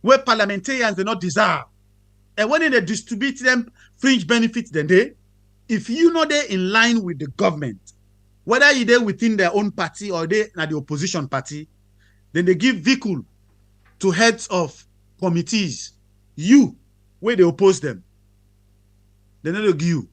Where parliamentarians they not desire. And when they distribute them fringe benefits, then if you know they're in line with the government, whether they're within their own party or they are the opposition party, then they give vehicle to heads of committees. You, where they oppose them, they never give you.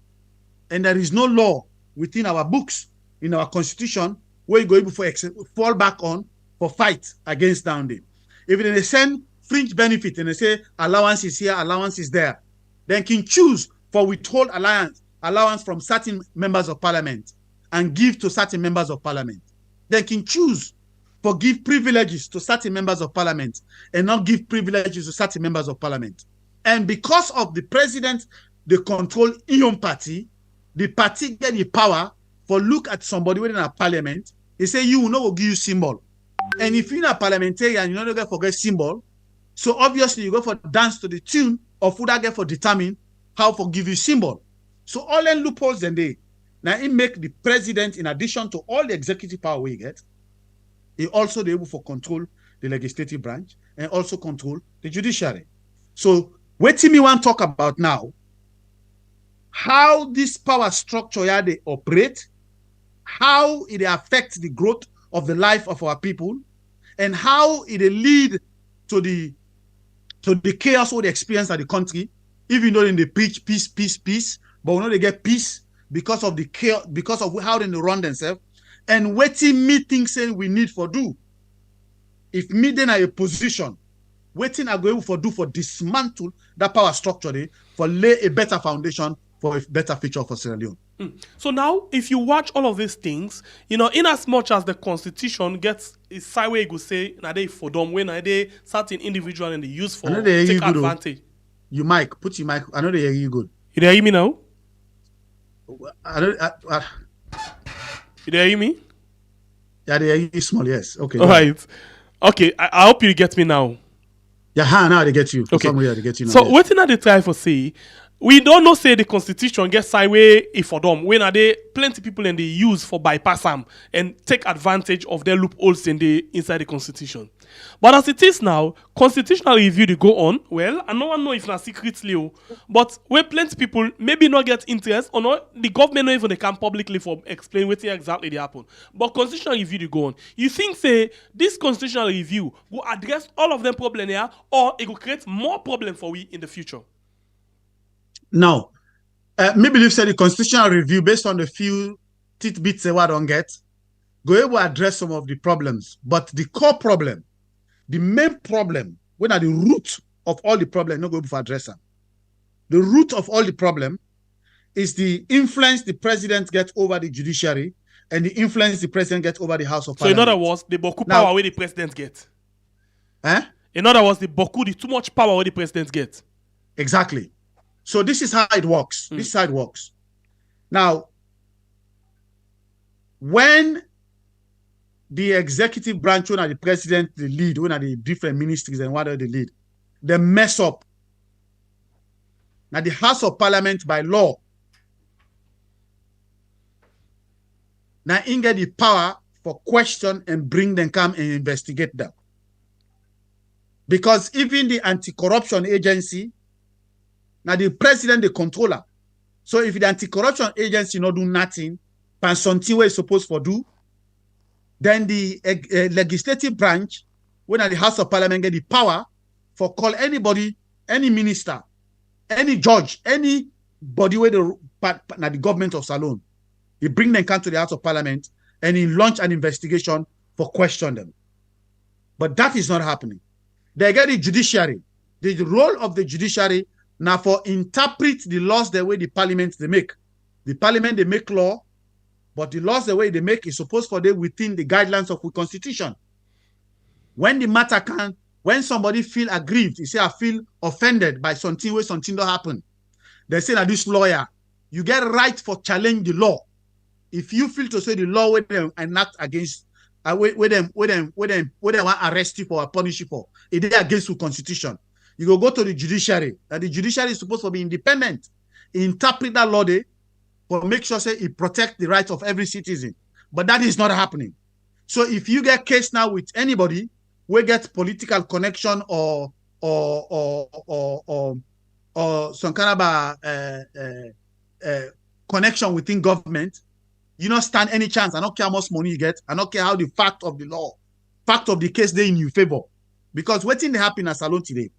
And there is no law within our books, in our constitution, where you go able to fall back on for fight against down there. If they send fringe benefit and they say allowance is here, allowance is there, They can choose for withhold allowance from certain members of parliament and give to certain members of parliament. They can choose for give privileges to certain members of parliament and not give privileges to certain members of parliament. And because of the president, they control his own party, the party get the power for look at somebody within a parliament, they say, you will not give you symbol. And if you're a parliamentarian, you don't get forget symbol. So obviously you go for dance to the tune of who that get for determine how for give you symbol. So all them loopholes then they now it make the president, in addition to all the executive power we get, he also be able to control the legislative branch and also control the judiciary. So what me want to talk about now, how this power structure here they operate, how it affects the growth of the life of our people, and how it lead to the chaos or the experience of the country, even though they preach peace, peace, peace, but we know they get peace because of the chaos, because of how they run themselves, and waiting me think saying we need for do. If me then are a position, waiting are going for do for dismantle that power structure there, for lay a better foundation for a better future for Sierra Leone. So now, if you watch all of these things, you know, in as much as the constitution gets a side way, you say, now they for them, when they certain individual and they use for take advantage. You mic, put your mic. I know they hear you good. You hear me now? You hear me? Yeah, they hear you small. Yes. Okay. All right. Okay. I hope you get me now. Yeah, now they get you. Okay. Somewhere they get you now. So what did they try for say? We don't know say the constitution gets sideway if for them. When are they plenty people and they use for bypass them and take advantage of their loopholes inside the constitution. But as it is now, constitutional review they go on. Well, and no one know if not secretly, but where plenty people maybe not get interest or not, the government not even they can publicly for explain what exactly they happen. But constitutional review they go on. You think say this constitutional review will address all of them problem here, or it will create more problem for we in the future? Now, me believe say the constitutional review, based on the few tidbits they don't get, go able to address some of the problems. But the core problem, the main problem, when are the root of all the problem, not go able to address them. The root of all the problem is the influence the president gets over the judiciary and the influence the president gets over the House of Parliament. So in other words, the Boku power where the president get. In other words, the too much power where the president get. Exactly. So this is how it works. This is how it works. Now, when the executive branch, when the president, the lead, when the different ministries and what are the lead, they mess up. Now, the House of Parliament by law, now in get the power for question and bring them come and investigate them. Because even the anti-corruption agency, now the president, the controller. So if the anti-corruption agency not do nothing, and something what is supposed to do, then the legislative branch, when the House of Parliament get the power for call anybody, any minister, any judge, anybody where the government of Salone, he bring them come to the House of Parliament and he launch an investigation for question them. But that is not happening. They get the judiciary. The role of the judiciary now for interpret the laws the way the parliament they make. The parliament they make law, but the laws the way they make is supposed for them within the guidelines of the constitution. When the matter can, when somebody feel aggrieved, he say I feel offended by something where something don't happen. They say that this lawyer, you get right for challenge the law. If you feel to say the law with them and not against, with them want arrest you for or punish you for, it is against the constitution. You go to the judiciary. And the judiciary is supposed to be independent. Interpret that law there for make sure say it protect the rights of every citizen. But that is not happening. So if you get case now with anybody who get political connection or some kind of connection within government, you don't stand any chance. I don't care how much money you get. I don't care how the fact of the law, fact of the case they in your favor. Because what's in the happen at Salone today,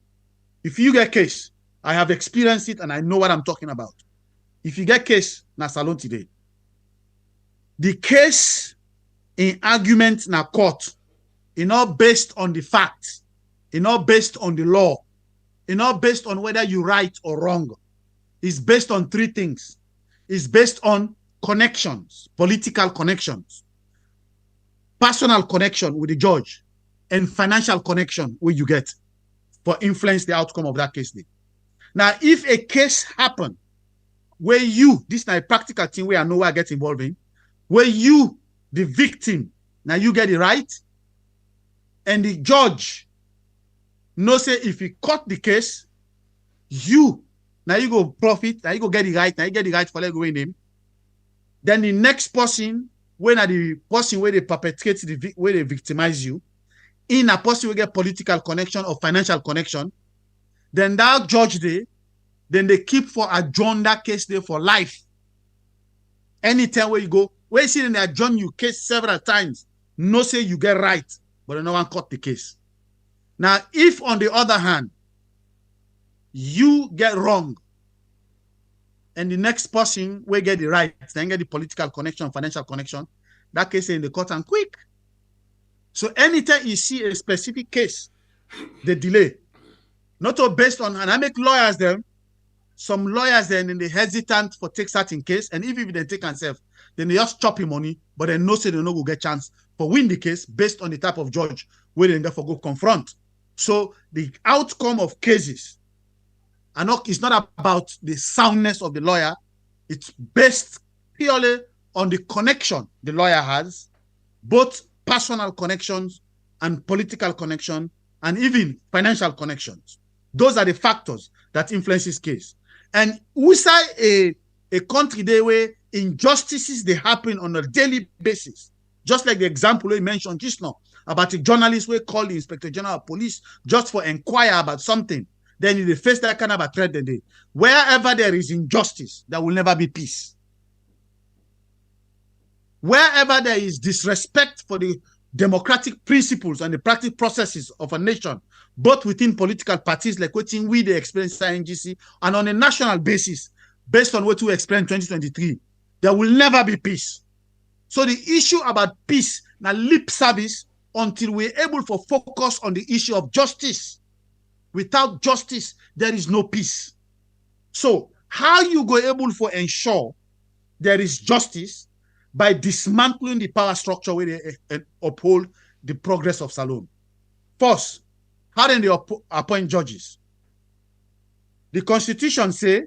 if you get case, I have experienced it and I know what I'm talking about. If you get case na Salone today, the case in argument na court, it's not based on the facts, it's not based on the law, it's not based on whether you right or wrong. is based on three things. It's based on connections, political connections, personal connection with the judge, and financial connection where you get for influence the outcome of that case. Now, if a case happen where you, this is a practical thing where I know where I get involved in, where you, the victim, now you get it right, and the judge no say if he cut the case, you, now you go profit, now you go get it right, now you get it right for like going name. Then the next person, when are the person where they perpetrate the where they victimize you, in a person will get political connection or financial connection, then that judge day, then they keep for adjourn that case there for life. Anytime where you go, where you see them, they adjourn you case several times, no say you get right, but no one cut the case. Now, if on the other hand, you get wrong, and the next person will get the right, then get the political connection, financial connection, that case is in the court and quick. So anytime you see a specific case, they delay. Not all based on, and I make lawyers them, some lawyers then they hesitant for take certain case, and if they take themselves, then they just chop him money, but they know say they no go get chance for win the case based on the type of judge where they therefore go confront. So the outcome of cases are not, it's not about the soundness of the lawyer, it's based purely on the connection the lawyer has, both personal connections and political connection, and even financial connections. Those are the factors that influence this case. And we say a country there where injustices they happen on a daily basis, just like the example we mentioned just now about a journalist who called the Inspector General of Police just for inquire about something. Then they face that kind of a threat that day. Wherever there is injustice, there will never be peace. Wherever there is disrespect for the democratic principles and the practical processes of a nation, both within political parties like what we they experience at NGC and on a national basis, based on what we experienced in 2023, there will never be peace. So the issue about peace, now lip service, until we're able to focus on the issue of justice. Without justice, there is no peace. So how you go able to ensure there is justice? By dismantling the power structure where they uphold the progress of Salone. First, how then they appoint judges? The Constitution say,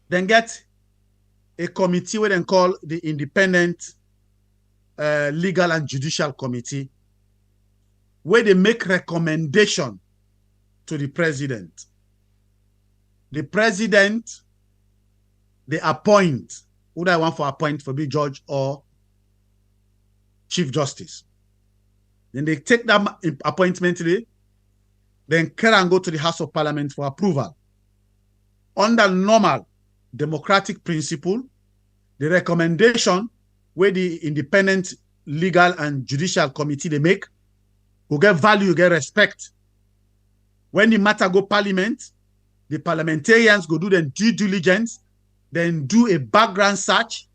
then get a committee where they call the Independent Legal and Judicial Committee, where they make recommendation to the president. The president, they appoint who I want for appoint for big judge or chief justice. Then they take that appointment today, then carry and go to the House of Parliament for approval. Under normal democratic principle, the recommendation where the Independent Legal and Judicial Committee they make will get value, get respect. When the matter go Parliament, the parliamentarians go do their due diligence, then do a background search,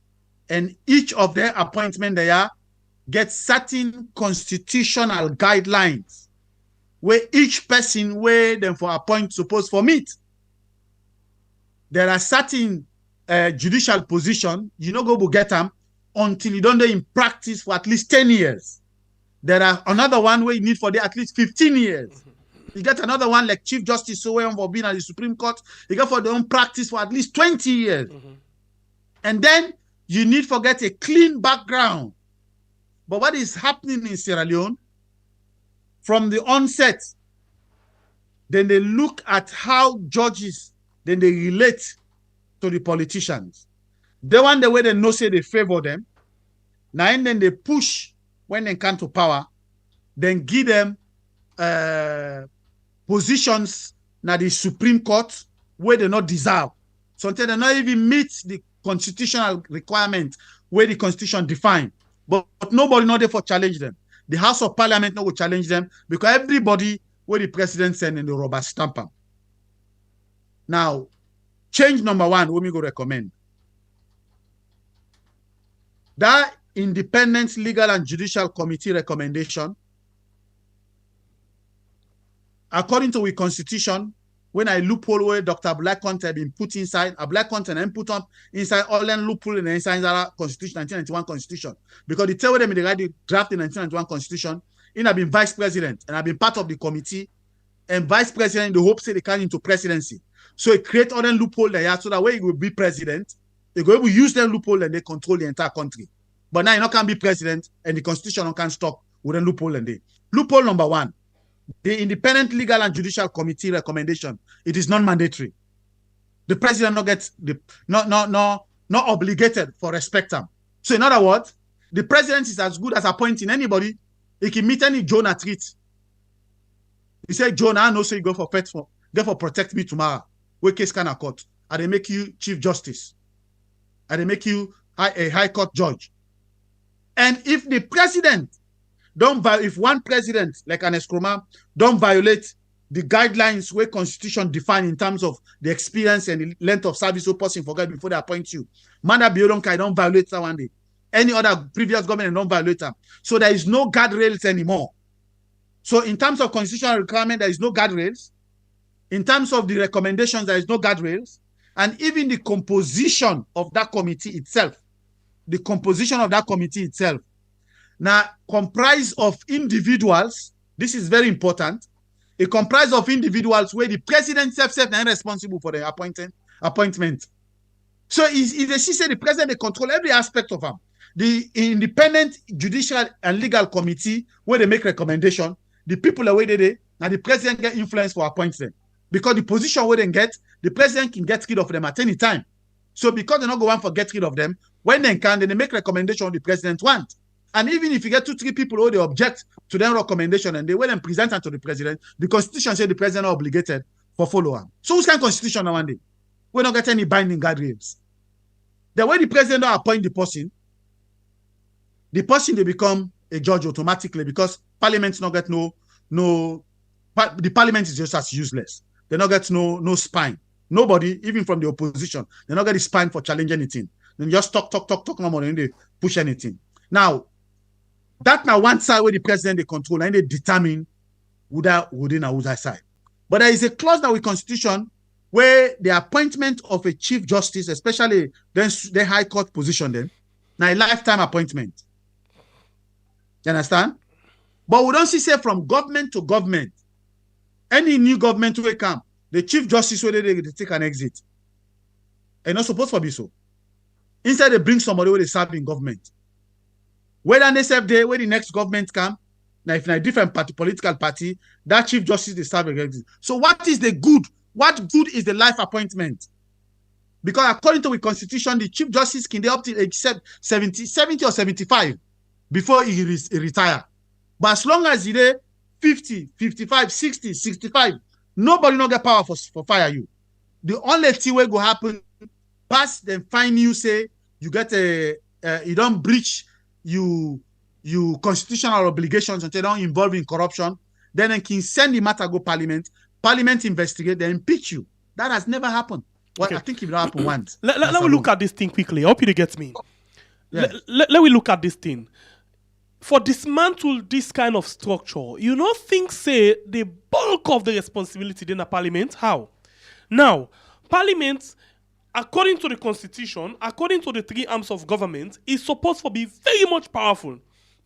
and each of their appointment they are get certain constitutional guidelines where each person where them for appoint supposed for meet. There are certain judicial position, you no go get them until you don't do in practice for at least 10 years. There are another one where you need for the at least 15 years. You get another one like Chief Justice so for being at the Supreme Court, you get for their own practice for at least 20 years. And then you need to get a clean background. But what is happening in Sierra Leone, from the onset, then they look at how judges, then they relate to the politicians. They want the way they know say they favor them. Now and then they push when they come to power, then give them positions now the Supreme Court where they not deserve. So until they not even meet the constitutional requirement where the Constitution define. But nobody not there for challenge them. The House of Parliament not will challenge them because everybody where the president send in the rubber stamp. Now, change number one, what we go recommend. That Independent Legal and Judicial Committee recommendation, according to the Constitution, when I loophole where Dr. Black content been put inside, a black content and put up inside all them loophole in the inside the Constitution, 1991 Constitution. Because they tell them in the right draft in 1991 Constitution, I've been vice president and I've been part of the committee, and vice president, the hope say they can into presidency. So it create all them loophole there, so that way he will be president, they go able to use them loophole and they control the entire country. But now you not can be president and the constitution can't stop with a loophole and they. Loophole number one, the Independent Legal and Judicial Committee recommendation, it is non-mandatory. The president not gets not obligated for respect them. So in other words, the president is as good as appointing anybody. He can meet any Jonah treat. He said, Jonah, I know so you go for pet for therefore protect me tomorrow. What case can I court? And they make you Chief Justice. And they make you a High Court judge. And if the president if one president, like an Eskroma, don't violate the guidelines where Constitution define in terms of the experience and the length of service of person forget before they appoint you, Manda Biolonka don't violate that one day. Any other previous government don't violate them. So there is no guardrails anymore. So in terms of constitutional requirement, there is no guardrails. In terms of the recommendations, there is no guardrails. And even the composition of that committee itself, now comprised of individuals, this is very important, it comprises of individuals where the president self is responsible for the appointment. So they say the president they control every aspect of them. The Independent Judicial and Legal Committee, where they make recommendation, the people are where they and the president get influence for appointing them. Because the position where they get, the president can get rid of them at any time. So because they're not going for get rid of them, when they can, then they make recommendation the president want. And even if you get 2-3 people who they object to their recommendation and they will then present it to the president, the constitution says the president are obligated for follow-up. So who's kind of constitution now one day? We don't get any binding guardrails. The way the president don't appoint the person they become a judge automatically because parliament not get the parliament is just as useless. They not get no spine. Nobody, even from the opposition, they not get the spine for challenging anything. Then just talk no more, and they push anything. Now, that now one side where the president they control and they determine within a other side. But there is a clause now with Constitution where the appointment of a Chief Justice, especially then the High Court position then, now a lifetime appointment. You understand? But we don't see say from government to government, any new government will come, the Chief Justice where they take an exit. And not supposed to be so. Instead, they bring somebody where they serve in government. Whether they serve there, where the next government come, now if a different political party, that Chief Justice they serve against. So what is the good? What good is the life appointment? Because according to the Constitution, the Chief Justice can be up to age 70 or 75 before he retire. But as long as he's 50, 55, 60, 65, nobody no get power for fire you. The only thing will go happen, pass then fine you say you get you don't breach you constitutional obligations until don't involve in corruption, then they can send the matter go parliament investigate, then impeach you. That has never happened. Well, okay. I think it will happen once. Let me look at this thing quickly. I hope you get me. Yeah. Let me look at this thing. For dismantle this kind of structure, you don't think say the bulk of the responsibility in a parliament? How? Now, parliament, according to the Constitution, according to the 3 arms of government, is supposed to be very much powerful.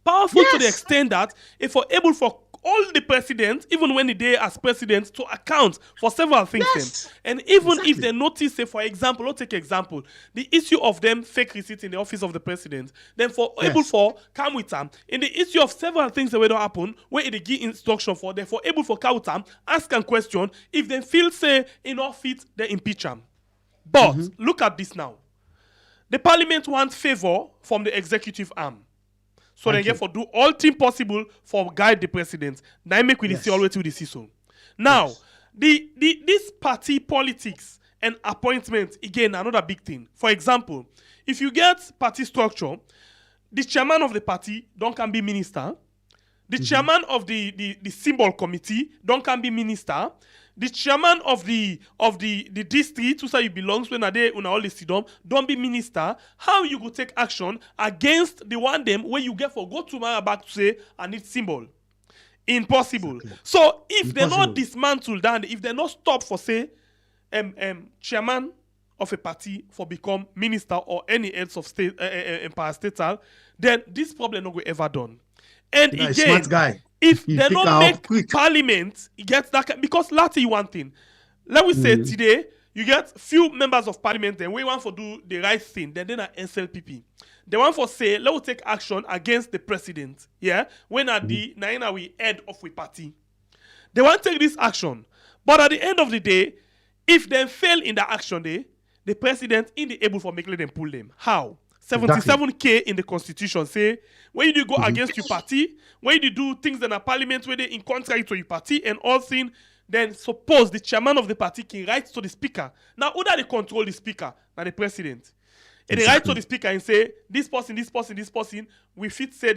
Powerful to the extent that if we're able for all the presidents, even when they as presidents, to account for several things. Then. And even if they notice, say, for example, let's take example, the issue of them fake receipts in the office of the president, then for able for come with them, in the issue of several things that will happen, where they give instruction for, therefore able for come with them, ask and question, if they feel, say, enough fit, they impeach them. But look at this now. The parliament wants favor from the executive arm. So they therefore do all things possible for guide the president. Now make we see always to the CISO. Now, this party politics and appointment, again, another big thing. For example, if you get party structure, the chairman of the party can be minister. The chairman of the symbol committee can be minister. The chairman of the district, who say you belongs when they all sit down, don't be minister. How you go take action against the one them where you get for go tomorrow back to say I need symbol. Impossible. So if they're not dismantled and if they're not stopped for say chairman of a party for become minister or any else of state parastatal, then this problem not go ever done. And again, smart guy. If they don't make parliament, it gets that because Lati one thing. Let me say today, you get few members of parliament and we want to do the right thing, then are SLPP. They want for say, let us take action against the president. Yeah, when at the Naina we head of we party. They want to take this action. But at the end of the day, if they fail in the action day, the president ain't able for making them pull them. How? 77K in the constitution say when you do go against your party, when you do things in a parliament where they in contrary to your party and all things, then suppose the chairman of the party can write to the speaker. Now, who do they control the speaker? Now the president. And they write to the speaker and say, this person, we fit say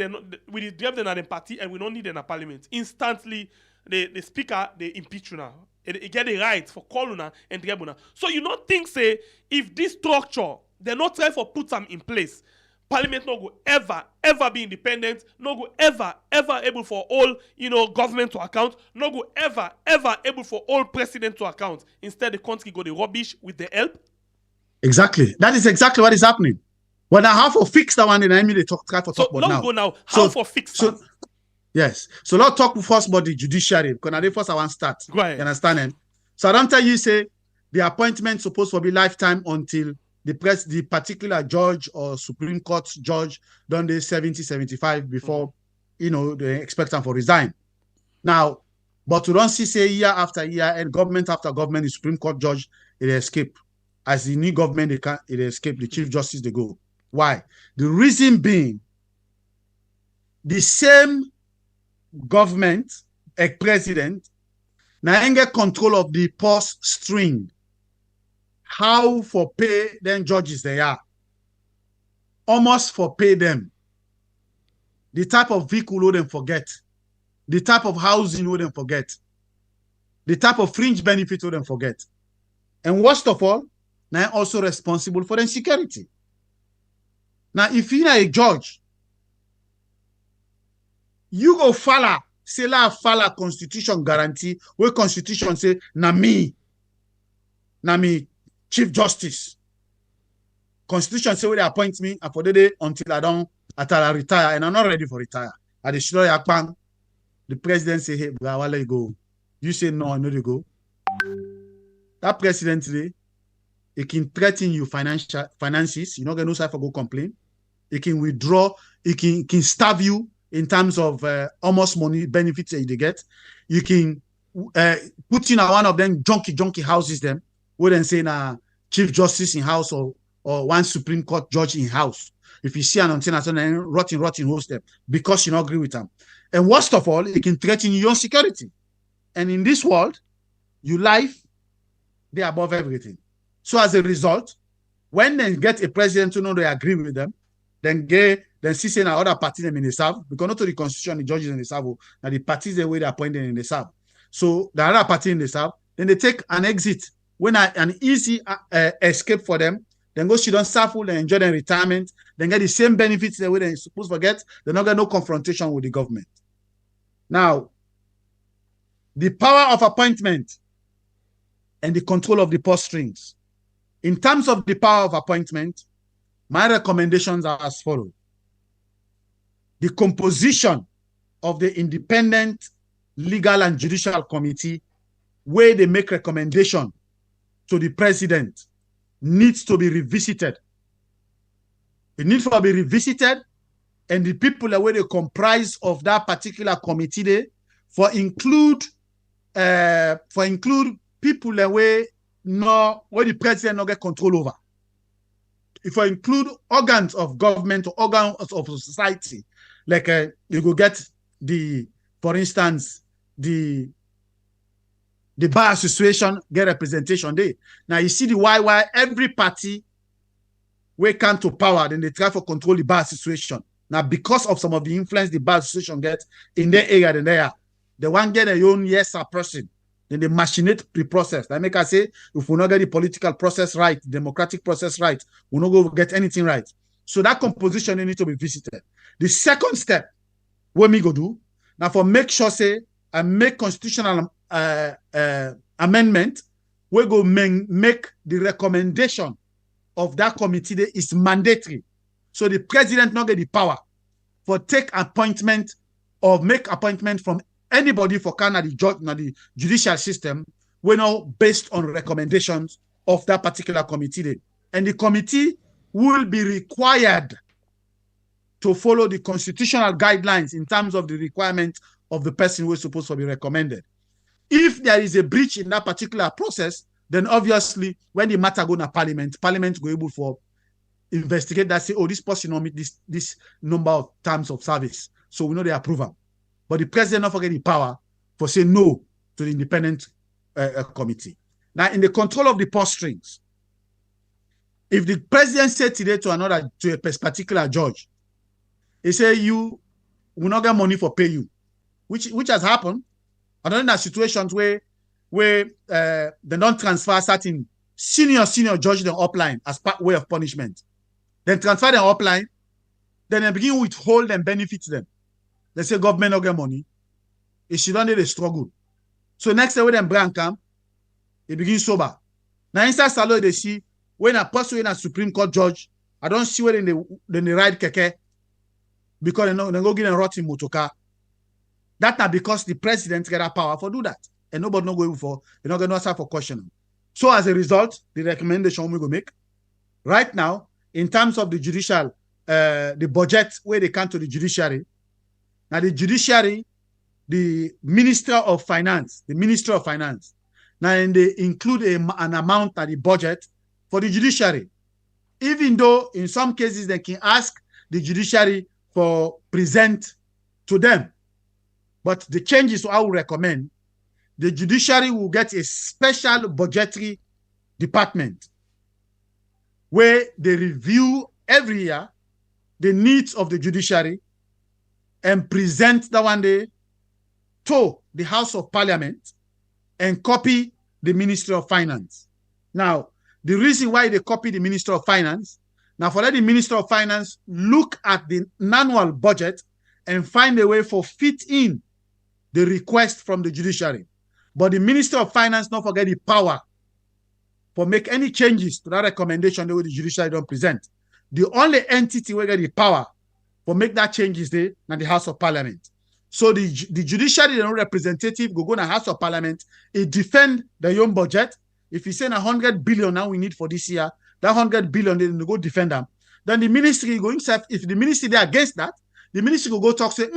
we drive them at the party and we don't need them at parliament. Instantly, the speaker, they impeach you now. They get the right for calling and tribunal. So you don't think, say, if this structure, they're not trying for put them in place, parliament no go ever be independent, no go ever able for all, government to account, no go ever able for all president to account. Instead, the country go the rubbish with the help. Exactly. That is exactly what is happening. When I have to fix that one, then I immediately try for talk about now. So let's go now. How for fix that? Yes. So let's talk first about the judiciary, because now first I want to start. Right. You understand? So I don't tell you, say, the appointment supposed to be lifetime until the particular judge or Supreme Court judge done the 70, 75 before, they expect them for resign. Now, but we don't see, say, year after year, and government after government, the Supreme Court judge, it escape. As the new government, it escape, the Chief Justice, they go. Why? The reason being, the same government, a president, now get control of the purse string. How for pay them judges they are. Almost for pay them. The type of vehicle who them forget. The type of housing who them forget. The type of fringe benefit who them forget. And worst of all, now also responsible for their security. Now, if you're a judge, you go follow, say la follow constitution guarantee, where constitution say, na me, Chief Justice. Constitution say where they appoint me, and for the day until I retire, and I'm not ready for retire. At the Shiro Yakpan, the president say, hey, bro, where you go? You say, no, I know you go. That president today, it can threaten you finances. You're not going to know if I go complain. It can withdraw. It can starve you in terms of almost money benefits that you get. You can put in one of them junky houses them. Where then say Chief Justice in house or one Supreme Court judge in house. If you see an antenna, rotten host them because you don't agree with them. And worst of all, it can threaten your security. And in this world, your life, they're above everything. So as a result, when they get a president who know they agree with them, then see say now other parties them in the South, because not to the constitution, the judges in the South, now the parties the way they appoint them in the South. So the other party in the South, then they take an exit. When an easy escape for them, then go sit down, suffer, they enjoy their retirement, then get the same benefits the way they're supposed to get, they're not get no confrontation with the government. Now, the power of appointment and the control of the purse strings. In terms of the power of appointment, my recommendations are as follows. The composition of the independent legal and judicial committee, where they make recommendation to the president, needs to be revisited. It needs to be revisited, and the people that where they comprise of that particular committee there, for include people that where the president not get control over. If I include organs of government or organs of society, like you go get for instance, the bar association get representation there. Now you see the why every party we come to power, then they try to control the bar association. Now because of some of the influence the bar association get in their area, then they want get their own person. Then they machinate the process. That make us say, if we not get the political process right, democratic process right, we not go get anything right. So that composition needs to be visited. The second step, what me go do, Now for make sure say and make constitutional amendment, we go make the recommendation of that committee there is mandatory. So the president not get the power for take appointment or make appointment from anybody for Canada the judicial system, we know based on recommendations of that particular committee there. And the committee will be required to follow the constitutional guidelines in terms of the requirement of the person who is supposed to be recommended. If there is a breach in that particular process, then obviously when the matter go to Parliament go able for investigate that, say, oh, this person don't meet this number of terms of service. So we know they approve them. But the president not forget the power for say no to the independent committee. Now, in the control of the purse strings, if the president said today to a particular judge, he say you will not get money for pay you, which has happened. I don't know situations where they don't transfer certain senior judge them upline as part way of punishment. Then transfer them upline, then they begin withhold and benefit them. They say government not get money. If she don't need a struggle. So next day when them brand come, they begin sober. Now inside salary they see when a person in a Supreme Court judge, I don't see where they ride keke because they go get a rotting motorcar. That's not because the president get that power for do that. And nobody not going for, they're not going to answer for questioning. So as a result, the recommendation we go make right now, in terms of the judicial, the budget where they come to the judiciary. Now the judiciary, the Minister of Finance, now and they include an amount at the budget for the judiciary. Even though in some cases they can ask the judiciary for present to them. But the changes I will recommend, the judiciary will get a special budgetary department where they review every year the needs of the judiciary and present that one day to the House of Parliament and copy the Ministry of Finance. Now, the reason why they copy the Minister of Finance, now for that the Minister of Finance look at the annual budget and find a way for fit in the request from the judiciary. But the Minister of Finance not forget the power for make any changes to that recommendation the way the judiciary don't present. The only entity will get the power for make that changes there in the House of Parliament. So the judiciary, the representative, go to the House of Parliament, it defend the own budget. If you say 100 billion now we need for this year, that 100 billion, they go defend them. Then the ministry going if the ministry they against that, the ministry will go talk, say,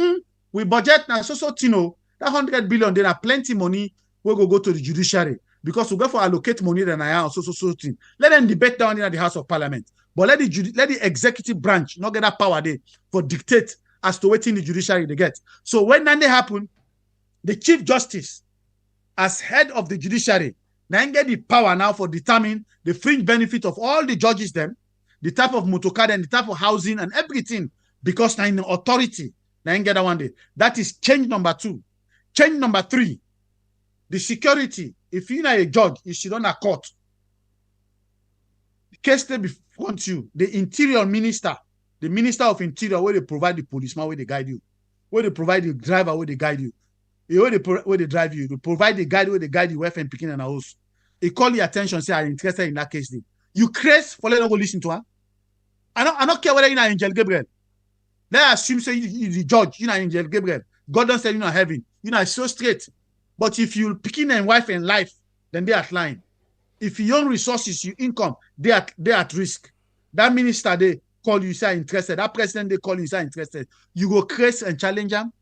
we budget now, so Tino, that 100 billion, then are plenty money, we'll go to the judiciary. Because we go for allocate money than I am, so thing. Let them debate down in the House of Parliament. But let the executive branch not get that power there for dictate as to what in the judiciary they get. So when that happen, the Chief Justice, as head of the judiciary, then get the power now for determine the fringe benefit of all the judges them, the type of motorcar and the type of housing and everything, because now in the authority, then get that one day. That is change number 2. Change number 3, the security. If you're not a judge, you should not a court. The case they front you, the interior minister, the minister of interior, where they provide the policeman, where they guide you, where they provide the driver, where they guide you, where they drive you, they provide the guide, where they guide you, wife and picking and a house. They call your attention, say, I'm interested in that case. You crazy for letting go listen to her. I don't care whether you're not Angel Gabriel. They assume say you're the judge, you're not Angel Gabriel. God don't say you're not heaven. You're not so straight. But if you picking and wife and life, then they're at line. If your own resources, your income, they're at risk. That minister, they call you, say interested. That president, they call you, say interested. You go crazy and challenge them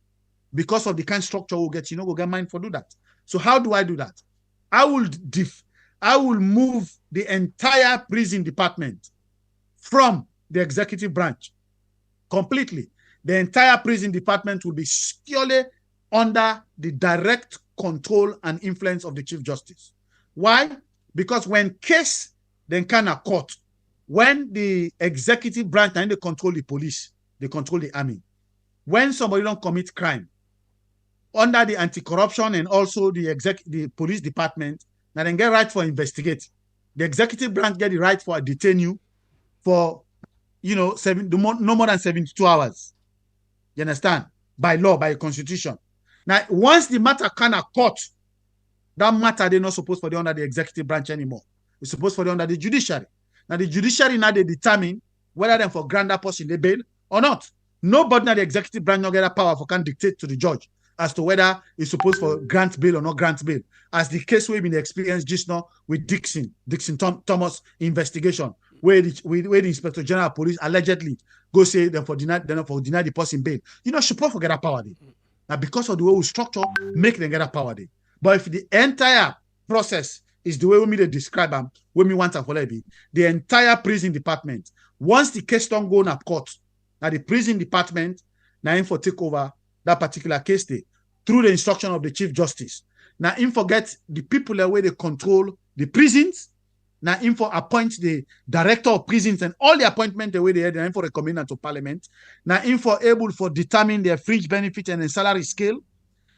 because of the kind of structure we'll get. You know, we'll get mind for do that. So how do I do that? I will move the entire prison department from the executive branch completely. The entire prison department will be purely under the direct control and influence of the Chief Justice. Why? Because when case then can a court, when the executive branch and they control the police, they control the army. When somebody don't commit crime, under the anti-corruption and also the police department, now then get right for investigate. The executive branch get the right for detain you for, no more than 72 hours. You understand? By law, by constitution. Now, once the matter kind of caught, that matter they're not supposed for the under the executive branch anymore. It's supposed for the under the judiciary. Now, the judiciary now they determine whether them for grant that person they bail or not. Nobody in the executive branch not get that power for can dictate to the judge as to whether it's supposed for grant bail or not grant bail. As the case we've been experienced just now with Dixon Thomas investigation, where the Inspector General of Police allegedly go say them for deny the person bail. You know, supposed to get that power there. Now, because of the way we structure, make them get that power there. But if the entire process is the way we may describe them, when we want to follow it, the entire prison department, once the case don't go in court, now the prison department now for take over that particular case day through the instruction of the Chief Justice. Now in forget the people that way they control the prisons. Now in for appoint the director of prisons and all the appointment the way they had in for recommend to Parliament. Now in for able for determine their fringe benefit and salary scale.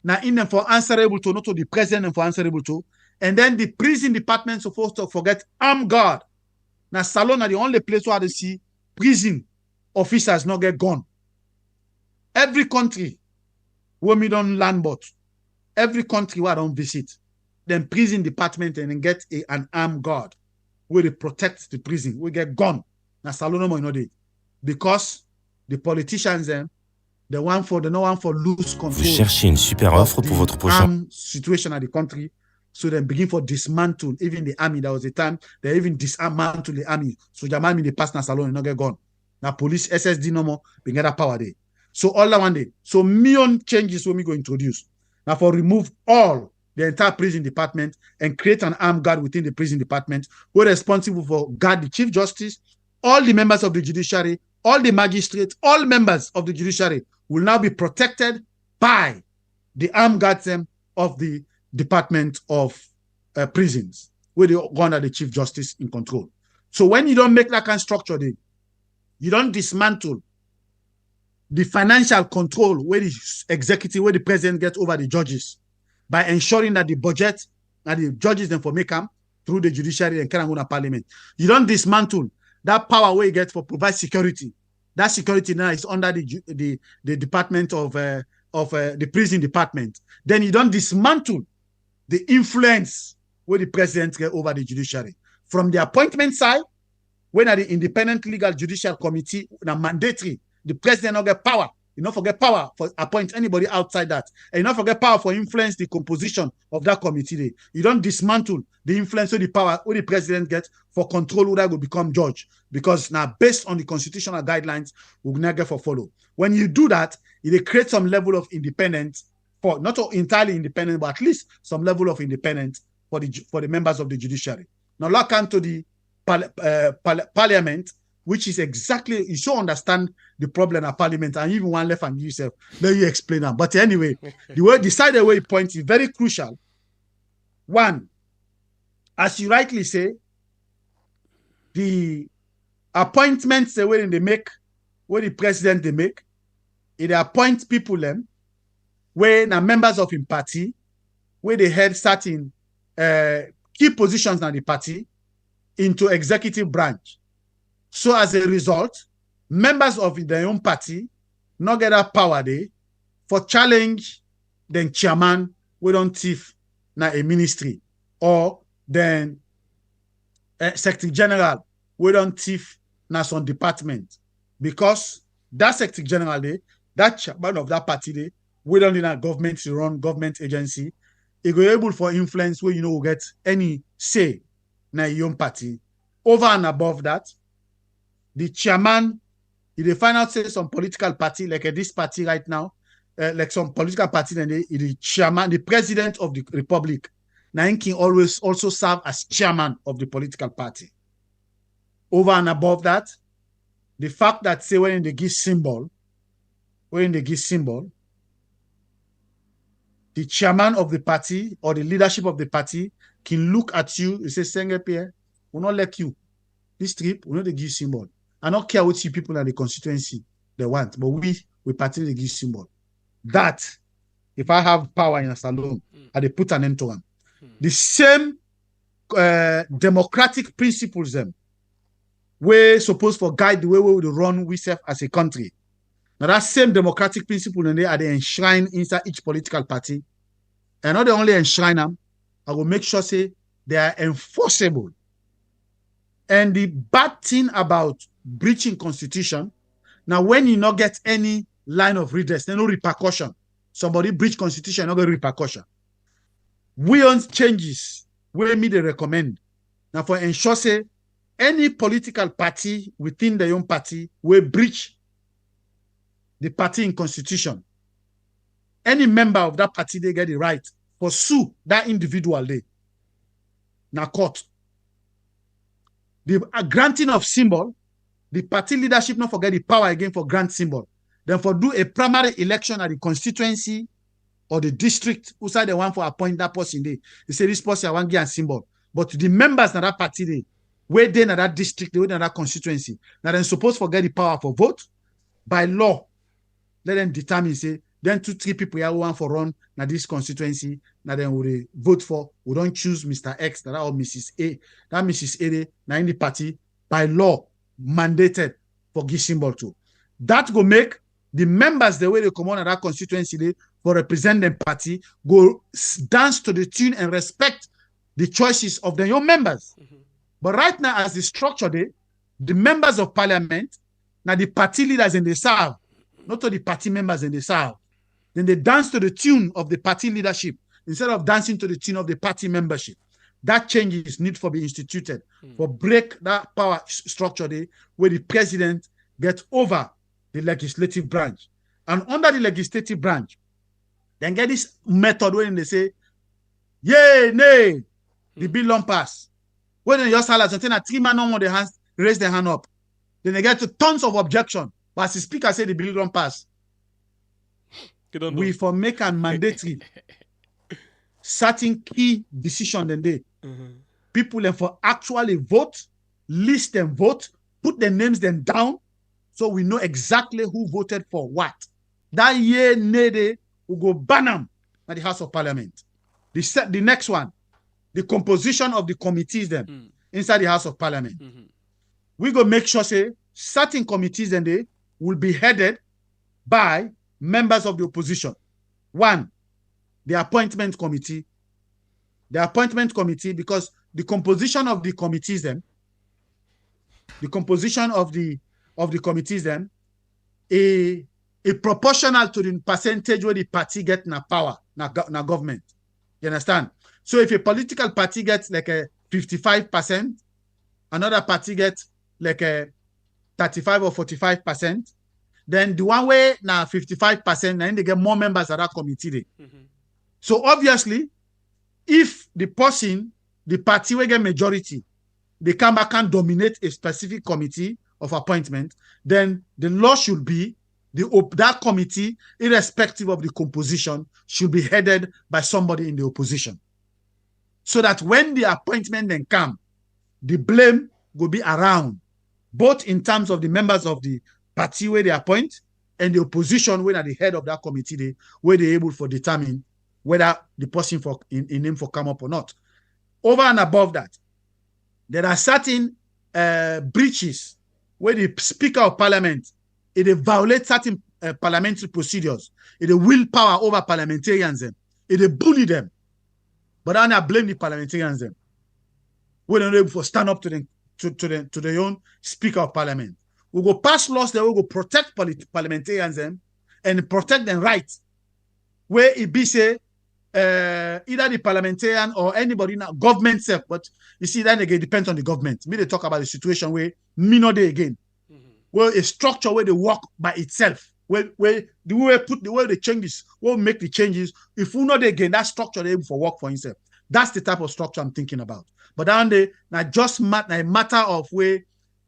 Now in them for answerable to not to the president and for answerable to. And then the prison department supposed to forget armed guard. Now Salon are the only place where they see prison officers not get gone. Every country where me don't land but every country where I don't visit, then prison department and then get an armed guard where they protect the prison. We get gone. Now Salon no more because the politicians them the one for lose control. Vous cherchez une super offre pour votre prochain situation at the country. So then begin for dismantle even the army. There was a time they even dismantle the army. So the army they pass na Salon and not get gone. Now police SSD no more, we get that power there. So all that one day. So million changes when we go introduce. Now for remove all the entire prison department and create an armed guard within the prison department who are responsible for guard the Chief Justice, all the members of the judiciary, all the magistrates, all members of the judiciary will now be protected by the armed guards of the Department of Prisons, where they go under the Chief Justice in control. So when you don't make that kind of structure, then you don't dismantle the financial control where the executive, where the president gets over the judges by ensuring that the budget and the judges then for make them through the judiciary and can go to Parliament. You don't dismantle that power where you get for provide security. That security now is under the Department of the Prison Department. Then you don't dismantle the influence where the president get over the judiciary. From the appointment side, when at the Independent Legal Judicial Committee, now mandatory, the president not get power. You don't forget power for appoint anybody outside that. And you don't forget power for influence the composition of that committee. There. You don't dismantle the influence of the power where the president gets for control who that will become judge. Because now based on the constitutional guidelines, we will not get for follow. When you do that, it creates some level of independence for not entirely independent, but at least some level of independence for the members of the judiciary. Now look into the Parliament, which is exactly, you should understand the problem at Parliament, and even one left and yourself, let you explain that. But anyway, the side way you point is very crucial. One, as you rightly say, the appointments the way they make, where the president they make, it appoints people them, where now members of his party, where they had certain key positions in the party into executive branch. So as a result, members of their own party not get that power there for challenge then chairman we don't thief na a ministry or then secretary general we don't thief na some department because that secretary general there, that chairman of that party there, we don't need a government to run government agency. It go able for influence where you know will get any say na your own party. Over and above that, the chairman, if they find out say some political party like this party right now, like some political party, then the chairman, the president of the republic, now he can always also serve as chairman of the political party. Over and above that, the fact that say when they give symbol, the chairman of the party or the leadership of the party can look at you and say, Senge Pierre, we'll not let you. This trip, we'll not give symbol. I don't care what you people in the constituency they want, but we party they give symbol. That, if I have power in a salon, I they put an end to them. The same democratic principles them we're supposed to guide the way we will run we serve as a country. Now that same democratic principle and they are enshrined inside each political party. And not only enshrine them, I will make sure say they are enforceable. And the bad thing about breaching constitution, now when you not get any line of redress, there's no repercussion. Somebody breach constitution, not get repercussion. We want changes where me they recommend. Now for ensure say any political party within their own party will breach the party in constitution. Any member of that party, they get the right for sue that individual day. Now court. The granting of symbol, the party leadership not forget the power again for grant symbol. Then for do a primary election at the constituency or the district, who say they want for appoint that person day. They say this person I want give a symbol. But the members of that party day, where they in that district, they in that constituency. Now they're supposed to forget the power for vote. By law, let them determine, say, then 2-3 people here who want for run now this constituency, now then we vote for, we don't choose Mr. X that or Mrs. A. That Mrs. A now in the party by law mandated for give symbol to. That go make the members the way they come on at that constituency day for represent them party go dance to the tune and respect the choices of their own members. But right now, as the structure day, the members of parliament, now the party leaders in the serve, not to the party members in the serve. Then they dance to the tune of the party leadership instead of dancing to the tune of the party membership. That change is need for be instituted for break that power structure day where the president gets over the legislative branch. And under the legislative branch, then get this method when they say, yay, nay, the bill don't pass. When they just highlight something, 3 men on the hands, raise their hand up. Then they get to tons of objection. But as the speaker said, the bill don't pass. We for make and mandatory certain key decision then they people then for actually vote, list and vote, put their names then down, so we know exactly who voted for what. That year, nay, we go ban them at the House of Parliament. The next one, the composition of the committees then inside the House of Parliament. We go make sure say certain committees then they will be headed by members of the opposition. One, the appointment committee. The appointment committee, because the composition of the committees then, a proportional to the percentage where the party get na power, na government. You understand? So if a political party gets like a 55%, another party gets like a 35 or 45%, then the one way now 55%, then they get more members of that committee. So obviously, if the party will get majority, they come back and dominate a specific committee of appointment, then the law should be that committee, irrespective of the composition, should be headed by somebody in the opposition. So that when the appointment then come, the blame will be around, both in terms of the members of the party where they appoint and the opposition when at the head of that committee where they're able to determine whether the person in name for come up or not. Over and above that, there are certain breaches where the Speaker of Parliament, it violates certain parliamentary procedures. It will power over parliamentarians. It bully them. But I blame the parliamentarians. We don't able to stand up to their own Speaker of Parliament. We go pass laws that will go protect parliamentarians and protect their rights. Where it be say either the parliamentarian or anybody in government self, but you see that again depends on the government. Me they talk about the situation where me not there again. Well, a structure where they work by itself, where the way they changes, will make the changes. If we not there again, that structure they able for work for himself. That's the type of structure I'm thinking about. But down there, now just a matter of where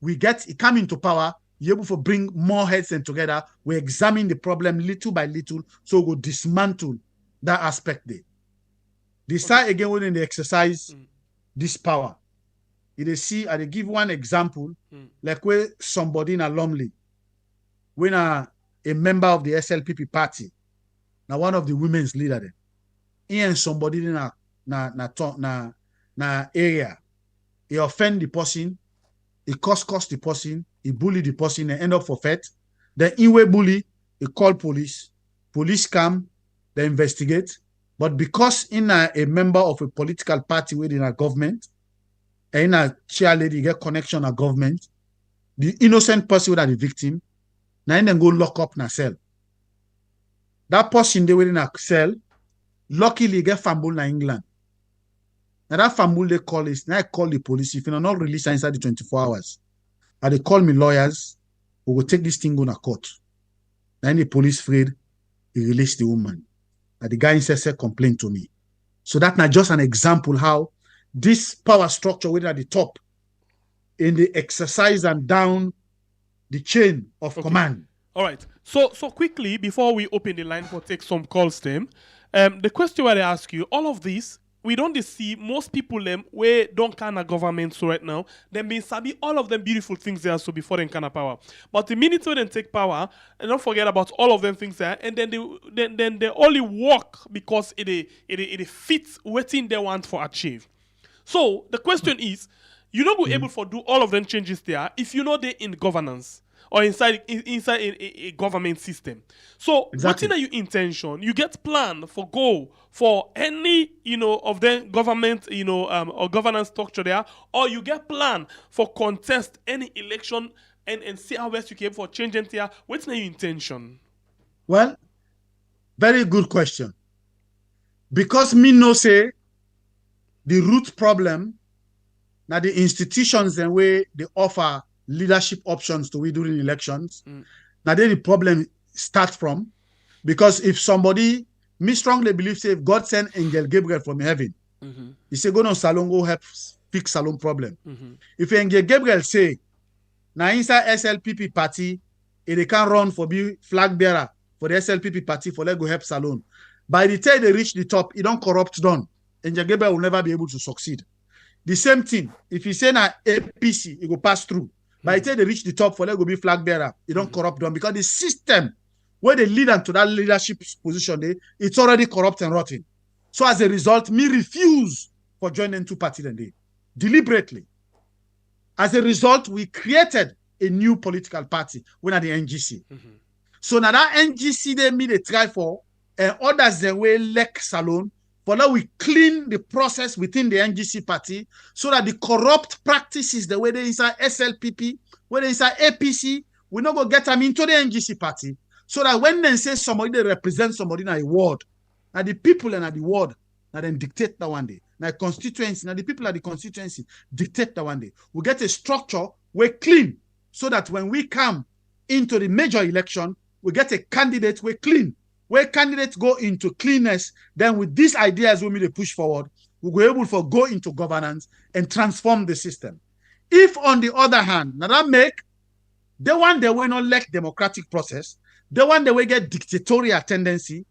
we get it come into power, you're able to bring more heads in together. We examine the problem little by little, so we'll dismantle that aspect there. Decide again when they exercise this power. You see, I give one example, like where somebody in a Lumley, when a member of the SLPP party, now one of the women's leader there, he and somebody in a area, he offend the person, he cost the person, he bully the person, and end up for fete. Then he will bully, he call police come, they investigate. But because in a member of a political party within a government, and in a chair lady get connection a government, the innocent person that the victim, now then go lock up in a cell. That person they within a cell, luckily get fumble in England. Now that fumble they call is, now I call the police, if you're not released inside the 24 hours, and they call me lawyers, who will take this thing on a court. Then the police afraid, he released the woman. And the guy in complained to me. So that's not just an example how this power structure within at the top, in the exercise and down the chain of command. All right. So quickly, before we open the line for take some calls, them, the question where I ask you, all of this, we don't see most people them where don't kind of government so right now, them being sabi all of them beautiful things there so before they kind of power. But the minute when they take power, and don't forget about all of them things there, and then they only work because it fits what they want for achieve. So the question is, you not be able to do all of them changes there if you know they're in governance or inside a government system. So Exactly. what in your intention? You get plan for go for any of the government or governance structure there, or you get plan for contest any election and see how best you can for changing there. What's your intention? Well, very good question. Because me no say the root problem now the institutions and way they offer leadership options to we during elections. Now then the problem starts from, because if somebody, me strongly believe say if God sent Angel Gabriel from heaven, he say go on Salon, go help fix Salon problem. If Angel Gabriel say, now inside SLPP party, if they can run for be flag bearer for the SLPP party for let go help Salon. By the time they reach the top, it don't corrupt done. Angel Gabriel will never be able to succeed. The same thing, if he say na APC, it will pass through. By the time they reach the top, for let go be flag bearer, it don't corrupt them because the system where they lead them to that leadership position, it's already corrupt and rotten. So as a result, me refuse for joining two parties then deliberately. As a result, we created a new political party, we are the NGC. So now that NGC they try for, and others they will elect Salon. For now, we clean the process within the NGC party so that the corrupt practices, the way they inside SLPP, whether inside APC, we not go get them into the NGC party. So that when they say somebody, they represent somebody in a ward. Now the people in the ward, now then dictate that one day. Now constituency, now the people at the constituency dictate that one day. We get a structure, we're clean, so that when we come into the major election, we get a candidate, we're clean. Where candidates go into cleanness, then with these ideas we push forward, we'll be able to go into governance and transform the system. If on the other hand, now that make the one they will not like democratic process, the one they will get dictatorial tendency,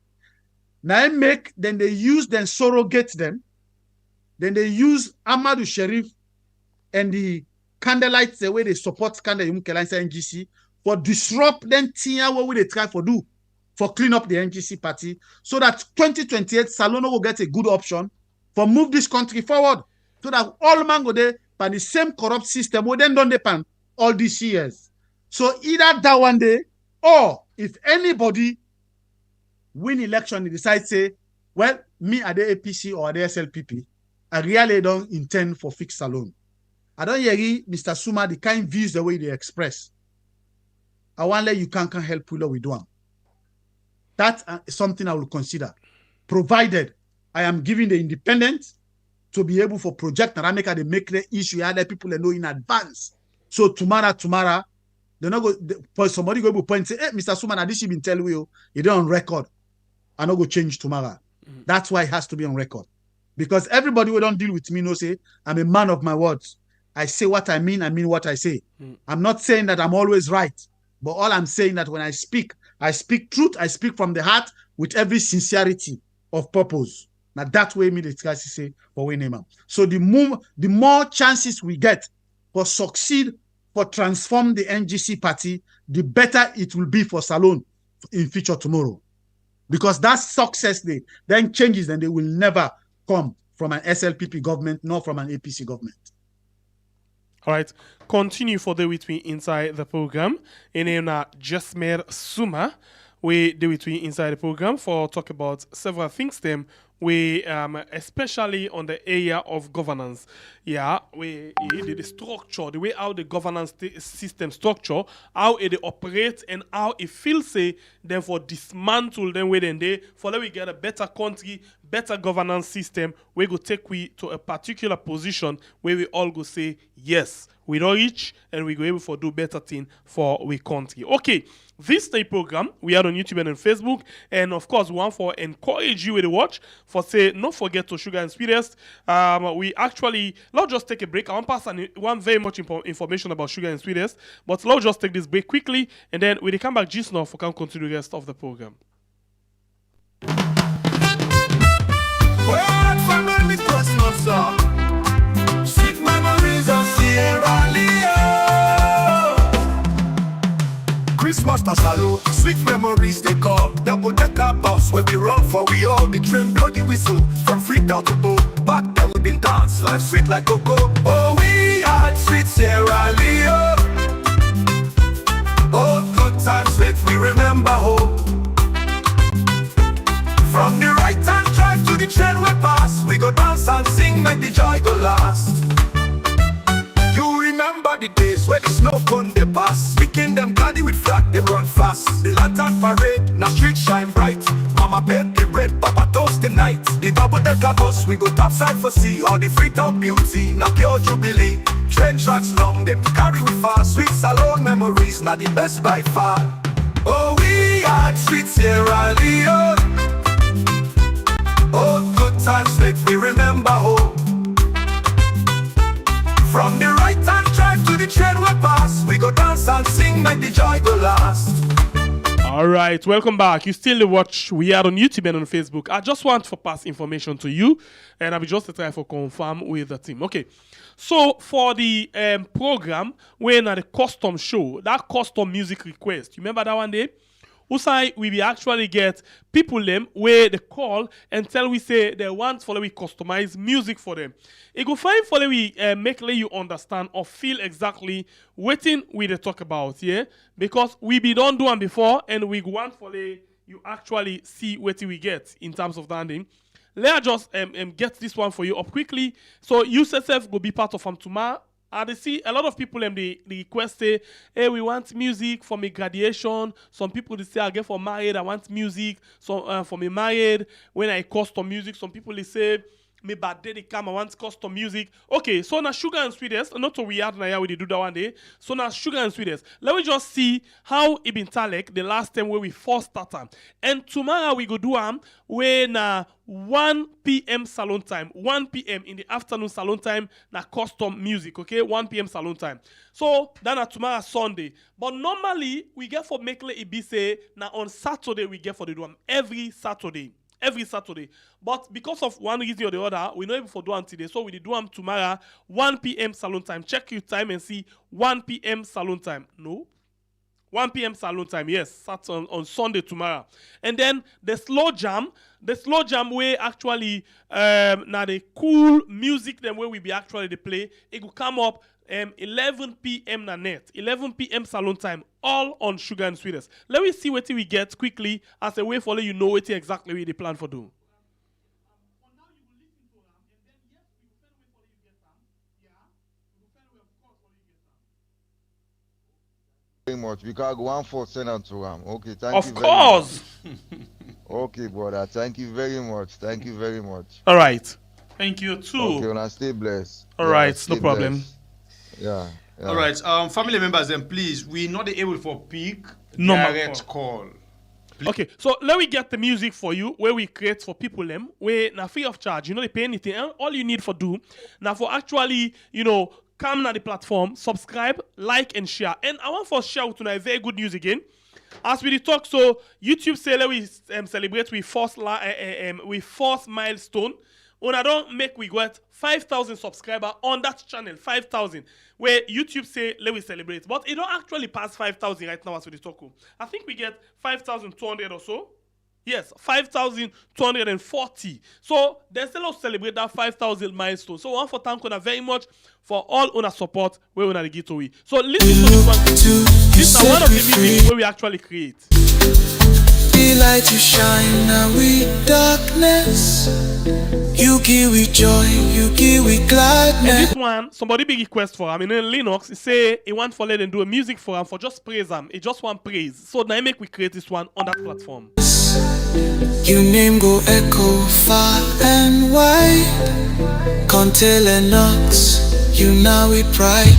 now make then they use then surrogate them, then they use Amadou Sharif and the candlelights the way they support Kanda Yumkelansa NGC for disrupt then tia what they try for do. For clean up the NGC party, so that 2028 Salon will get a good option for move this country forward, so that all man go there by the same corrupt system we then don't depend all these years. So either that one day, or if anybody win election, they decide say, well, me at the APC or at the SLPP, I really don't intend for fix Salon. I don't hear Mr. Suma the kind views the way they express. I want to let you can help with what we do. That's something I will consider, provided I am giving the independence to be able for project and they make the issue other people know in advance. So tomorrow, they're not go somebody go to point say, hey, Mr. Suman, this should been telling you, it on record. I not go change tomorrow. That's why it has to be on record. Because everybody who don't deal with me know say I'm a man of my words. I say what I mean what I say. I'm not saying that I'm always right, but all I'm saying that when I speak truth, I speak from the heart with every sincerity of purpose. Now that way me the guys say for we name them. So the more chances we get for succeed, for transform the NGC party, the better it will be for Salon in future tomorrow. Because that success then changes, then they will never come from an SLPP government, nor from an APC government. All right, continue for the with me inside the program. In Jasmer Suma, we do it inside the program for talk about several things them we especially on the area of governance. Yeah, we the structure, the way how the governance system structure, how it operates and how it feels say therefore dismantle them within they for that we get a better country, better governance system, we go take we to a particular position where we all go say yes, we don't reach and we go able to do better thing for we country. Okay. This day program we are on YouTube and on Facebook, and of course we want for encourage you to watch for say not forget to sugar and sweetest. We actually let's just take a break. I want to pass one very much information about sugar and sweetest, but let's just take this break quickly and then we come back just now for can continue the rest of the program. Well, family Christmas song, sweet memories of Sierra Leone. Christmas na salute, sweet memories they call. Double-decker bus where we run for we all. The train bloody whistle from Freetown to Bo. Back then we been dance, life sweet like cocoa. Oh, we had sweet Sierra Leone. Oh, good times make we remember home. From the right hand drive to the train we pass, we go dance and sing, make the joy go last. You remember the days where the snow cone they pass, picking them gladdy with flag, they run fast. The lantern parade, now street shine bright. Mama bake the bread, Papa toast the night. The double-decker bus, we go topside for sea. All the Freetown beauty, now pure jubilee. Train tracks long, them carry we fast. Sweet salon memories, now the best by far. Oh, we had sweet Sierra Leone. Oh, good times make me remember home. From the right hand drive to the train we pass, we go dance and sing, make the joy go last. Alright, welcome back. You still watch we are on YouTube and on Facebook. I just want to pass information to you and I'll be just try for confirm with the team. Okay. So for the program, we're at the custom show, that custom music request. You remember that one day? Usai, we be actually get people them where they call and tell we say they want for we customize music for them. It go fine for we make let you understand or feel exactly what we they talk about, yeah? Because we be done do one before and we want for you actually see what we get in terms of landing. Let us just get this one for you up quickly. So you yourself go be part of tomorrow. And they see a lot of people they request say, hey, we want music for my graduation. Some people they say I get for married, I want music. So for me married, when I custom music, some people they say me birthday they come, I want custom music. Okay, so now sugar and sweetest, not so weird now we do that one day. So now sugar and sweetest. Let me just see how it been talek the last time where we first started. And tomorrow we go do when 1 p.m. salon time, 1 p.m. in the afternoon salon time, na custom music, okay? 1 p.m. salon time. So, then tomorrow Sunday. But normally, we get for make it be say, na on Saturday, we get for the do every Saturday. Every Saturday. But because of one reason or the other, we're not able to do them today. So, we do them tomorrow, 1 p.m. salon time. Check your time and see 1 p.m. salon time. No? 1 p.m. salon time, yes, that's on Sunday tomorrow. And then the slow jam way actually now the cool music them way we be actually they play, it will come up 11 p.m. na net, 11 p.m. salon time, all on sugar and sweetest. Let me see what we get quickly as a way for let you know what exactly we they plan for do. Very much because go for send on to okay, thank of you. Of course. Okay, brother. Thank you very much. Thank you very much. All right. Thank you too. Okay, well, stay blessed. All right, no problem. Blessed. Yeah. All right. Family members, then please, we're not able for pick direct call. Okay, so let me get the music for you where we create for people them where now free of charge. You know they pay anything. All you need for do now for actually come on the platform, subscribe, like, and share. And I want for share tonight very good news again. As we talk, so YouTube say let we celebrate with first milestone. When I don't make we get 5,000 subscribers on that channel, 5,000. Where YouTube say let we celebrate, but it don't actually pass 5,000 right now as we talk. I think we get 5,200 or so. Yes, 5,240. So they still celebrate that 5,000 milestone. So one for thank you very much for all our support where we are get away. So listen to this one. This is one of the music where we actually create. the light you shine, now we darkness. You give we joy, you give we gladness. And this one, somebody big request for him. In Linux, he say he want for let them do a music for him for just praise him. He just want praise. So now make we create this one on that platform. Your name go echo far and wide. Can't tell and knocks, you now with pride.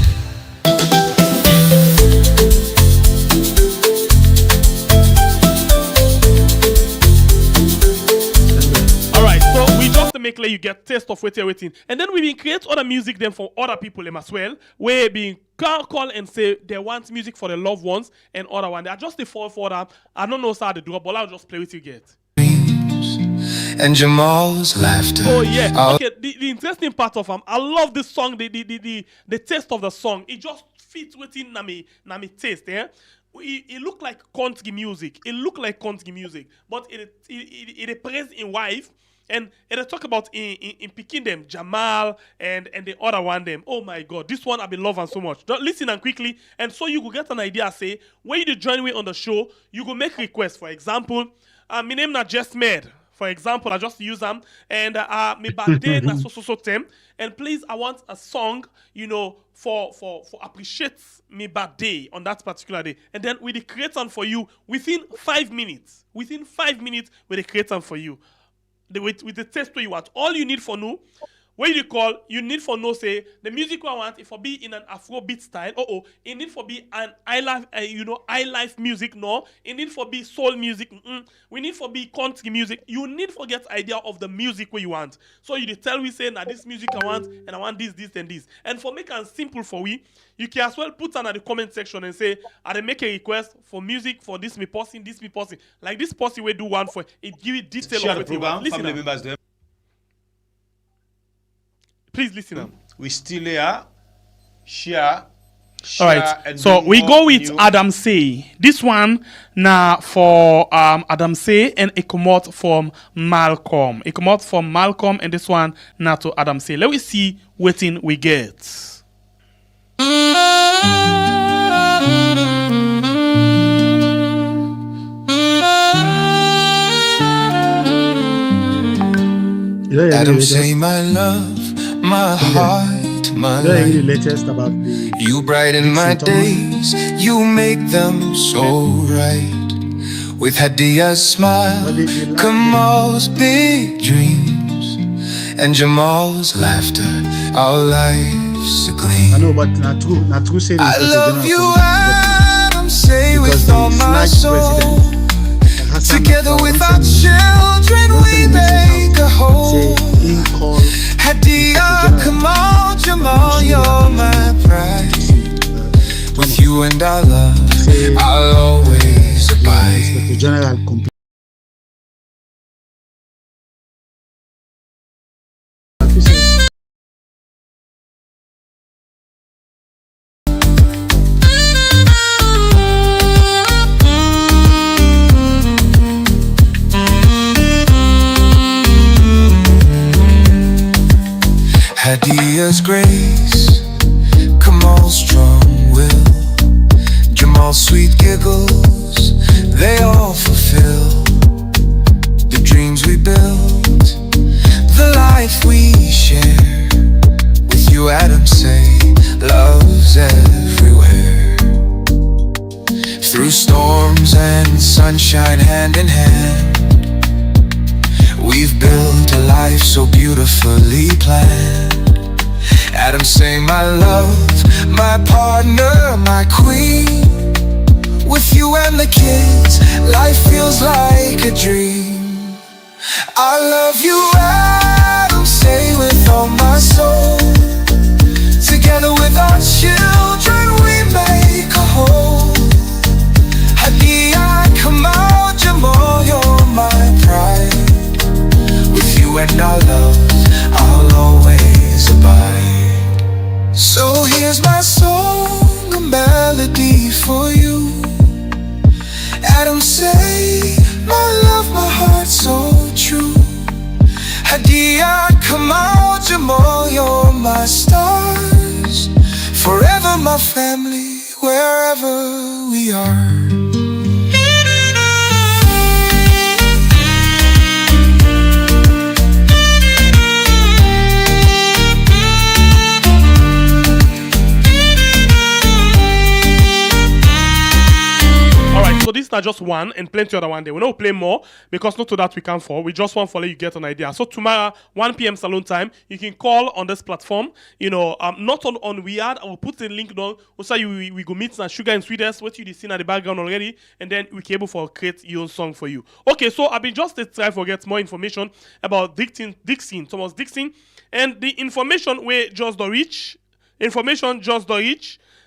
Alright, so we just make let you get taste of waiting. And then we been create other music then for other people them as well. Where being call and say they want music for the loved ones and other one. They are just the fall for them. I don't know how they do it, but I'll just play with you get. And Jamal's laughter. Oh yeah. Okay, the interesting part of I love this song, the taste of the song. It just fits within Nami taste, yeah. It look like country music. It look like country music, but it praise in wife. And they talk about in picking them, Jamal and the other one them. Oh my God, this one I've been loving so much. Just listen and quickly, and so you will get an idea. Say when you join me on the show, you go make requests. For example, my name na just made. For example, I just use them, and my birthday na so them. And please, I want a song, you know, for appreciate my birthday on that particular day. And then we create them for you within 5 minutes. Within 5 minutes, we create them for you. With the taste you want. All you need for no, when you call, you need for no say the music I want. If for be in an Afrobeat style, it need for be an I life music. No, it need for be soul music. We need for be country music. You need for get idea of the music where you want. So you tell we say now this music I want and I want this and this. And for make it simple for we, you can as well put on the comment section and say I make a request for music for this me posting. Like this posting we do one for it give you detail Share of the what you program, want. Listen family now. members them. Please listen up. We still here. Share. All right, and so do we more go with new- Adam Say. This one now for Adam Say, and it come out from Malcolm. It come out from Malcolm, and this one now to Adam Say. Let me see what we get. Adam say my love, my heart, my life. The latest about the You brighten my days, you make them so right. With Hadia's smile, Kamal's big dreams, and Jamal's laughter, our lives a I gleam. know, but not true saying I this was a love general you, complaint. Adam, say Because with all the my snatch soul. president, Hassan Together Nasrallah, with once our said- children, once we said make a whole. say he called Hadia, Kamal, Jamal, you're my pride. With you and our love, say I'll always abide. Inspector General complaint. Hadia's grace, Kamal's strong will, Jamal's sweet giggles, they all fulfill the dreams we build, the life we share. With you, Adam, say love's everywhere. Through storms and sunshine, hand in hand, we've built a life so beautifully planned. Adam, say my love, my partner, my queen. With you and the kids, life feels like a dream. I love you, Adam, say with all my soul. Together with our children, we make a whole. Hadia, Kamal, Jamal, you're my pride. With you and our love, I'll always abide. So here's my song, a melody for you. Adam, say, my love, my heart so true. Hadia, Kamal, Jamal, you're my stars. Forever my family, wherever we are. this is not just one and plenty other one day. We don't play more because not to that we can for. We just want for let you get an idea. So tomorrow, 1 p.m. salon time, you can call on this platform. Not on Weird. I will put the link down. Also, we go meet and Sugar and Sweetest. What you see in the background already, and then we can able for create your own song for you. Okay, so I've been just try to get more information about Dixon, Thomas Dixon, and the information we just don't reach.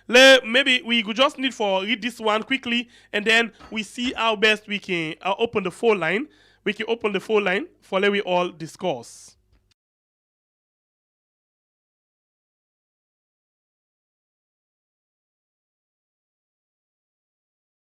Maybe we could just need for read this one quickly, and then we see how best we can open the phone line. We can open the phone line for let we all discuss.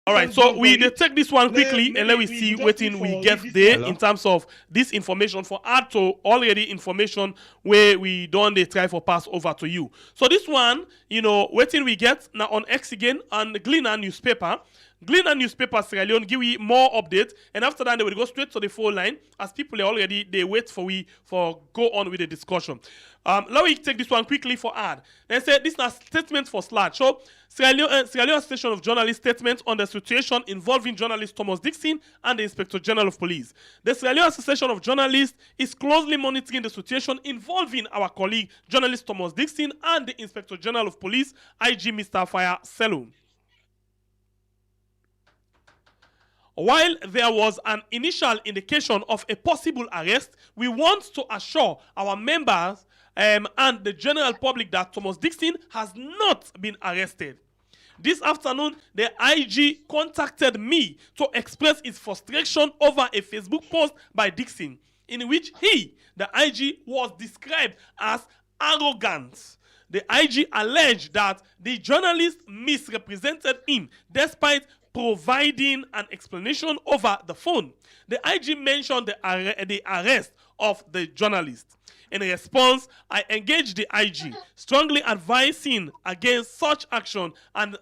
All right, so we take this one quickly and let we see what we get there in terms of this information for add to already information where we don't they try for pass over to you. So this one, waiting we get now on X again on the Gleaner newspaper. Gleaner newspaper Sierra Leone give we more updates, and after that they will go straight to the phone line as people already they wait for go on with the discussion. Let me take this one quickly for ad. They say this is a statement for Sludge. So Sierra Leone Association of Journalists statement on the situation involving journalist Thomas Dixon and the Inspector General of Police. The Sierra Leone Association of Journalists is closely monitoring the situation involving our colleague journalist Thomas Dixon and the Inspector General of Police, IG Mr. Fire Selum. While there was an initial indication of a possible arrest, we want to assure our members and the general public that Thomas Dixon has not been arrested. This afternoon, the IG contacted me to express his frustration over a Facebook post by Dixon, in which he, the IG, was described as arrogant. The IG alleged that the journalist misrepresented him despite providing an explanation over the phone. The IG mentioned the arrest of the journalist. In response, I engaged the IG, strongly advising against such action and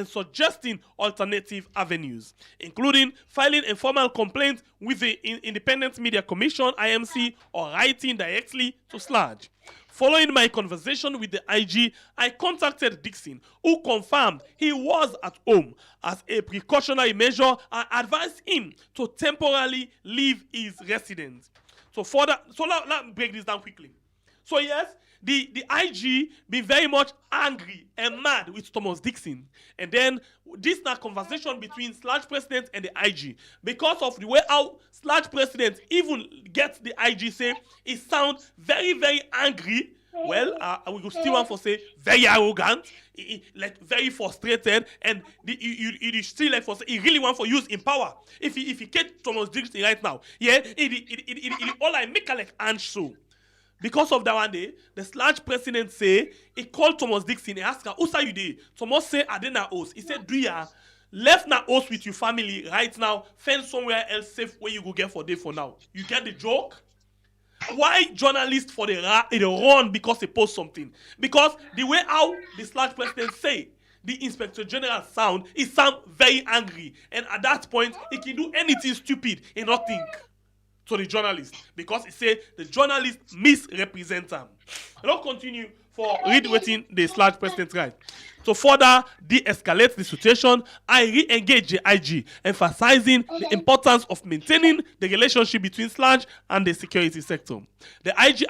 suggesting alternative avenues, including filing a formal complaint with the Independent Media Commission, IMC, or writing directly to Sludge. Following my conversation with the IG, I contacted Dixon, who confirmed he was at home. As a precautionary measure, I advised him to temporarily leave his residence. So let's break this down quickly. So yes, the IG be very much angry and mad with Thomas Dixon. And then this is a conversation between Sludge President and the IG. Because of the way how Sludge President even gets the IG say, he sounds very, very angry. Well, we could still want to say very arrogant, like very frustrated, and he still like for say he really want to use in power. If he get Thomas Dixon right now, yeah, it all I make a like answer. Because of that one day, the Sludge President say he called Thomas Dixon and asked her, "Who are you there?" Thomas say, "I didn't host." He said, "Do ya left na host with your family right now? Find somewhere else safe where you go get for day for now." You get the joke? Why journalists for the run because they post something? Because the way how the Sludge President say the Inspector General sound very angry, and at that point he can do anything stupid and not think to the journalist because he say the journalist misrepresent him. I'll continue for read waiting the Sludge President right. To further de-escalate the situation, I re-engage the IG, emphasizing the importance of maintaining the relationship between Sludge and the security sector. The IG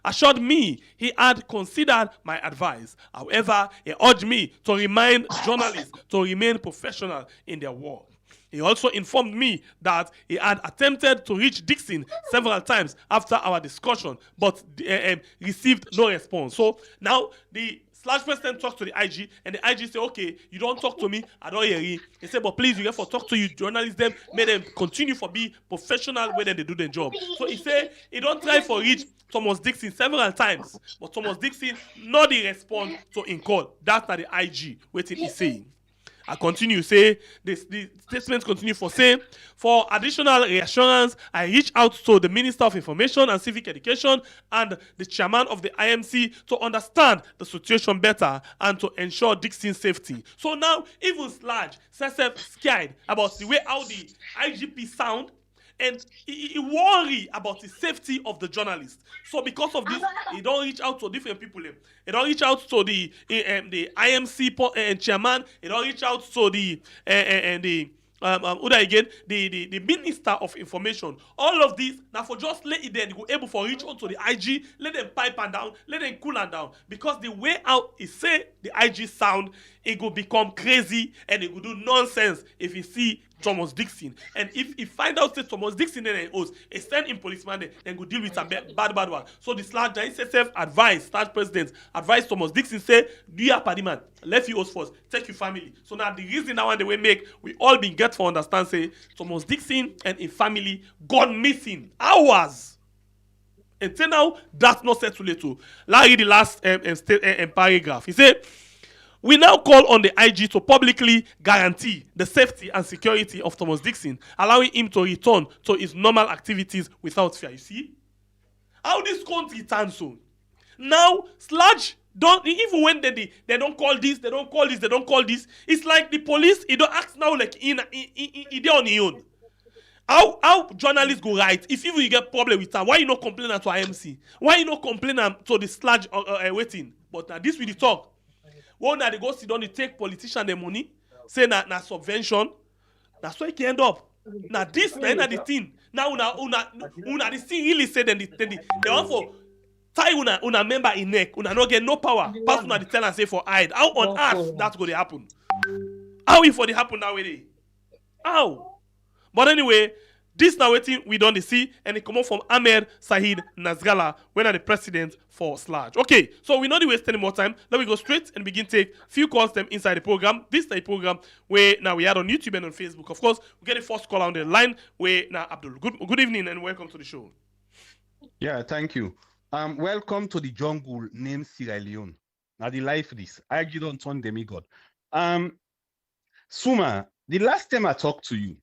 assured me he had considered my advice. However, he urged me to remind journalists to remain professional in their work. He also informed me that he had attempted to reach Dixon several times after our discussion, but received no response. So now the Sludge President talked to the IG, and the IG said, "Okay, you don't talk to me, I don't hear you." He said, "But please, you have to talk to you journalists, them, make them continue for be professional when they do their job." So he said he don't try for reach Thomas Dixon several times, but Thomas Dixon not the respond to in call. That's not the IG waiting he's saying. I continue, say, the statement continue for say, for additional reassurance, I reach out to the Minister of Information and Civic Education and the chairman of the IMC to understand the situation better and to ensure Dixon's safety. So now, even Sludge says scared about the way how the IGP sound, and he worry about the safety of the journalist. So because of this, he don't reach out to different people. He don't reach out to the IMC chairman. He don't reach out to the who that again, the Minister of Information. All of these, now for just let it then go able for reach out to the IG, let them pipe and down, let them cool and down. Because the way out is say the IG sound, it will become crazy and it will do nonsense if you see Thomas Dixon. And if he find out that Thomas Dixon then host, a send in policeman then go deal with some bad one. So the slash SSF advice, start president, advise Thomas Dixon say, do your party man, left you host first, take your family. So now the reason that one they will make, we all been get for understand say Thomas Dixon and his family gone missing hours. Until now, that's not settled too. Let's read the last paragraph. He said, we now call on the IG to publicly guarantee the safety and security of Thomas Dixon, allowing him to return to his normal activities without fear. You see? How this country turns so? Now, Sludge, don't, even when they don't call this, they don't call this, they don't call this, it's like the police, it don't act now like in on his own. How journalists go right? If even you get problem with them, why you not complain to IMC? Why you not complain to the Sludge waiting? But this will the talk. One that they go sit down, they take politician their money, say na subvention. That's why it can end up. Now this na the thing. Now una this thing really say then they want for tie una member in neck, una not get no power. Pass una the tell and say for hide. How on earth that's going to happen? How if for the happen that way? How? But anyway, this now waiting we don't see, and it come up from Ahmed Sahid Nazgala, when are the president for Sludge. Okay, so we not waste any more time. Let me go straight and begin take few calls them inside the program. This is a program where now we are on YouTube and on Facebook. Of course, we get the first call on the line where now Abdul. Good evening and welcome to the show. Yeah, thank you. Welcome to the jungle named Sierra Leone. Now the life this. I don't turn demigod. Suma, the last time I talked to you,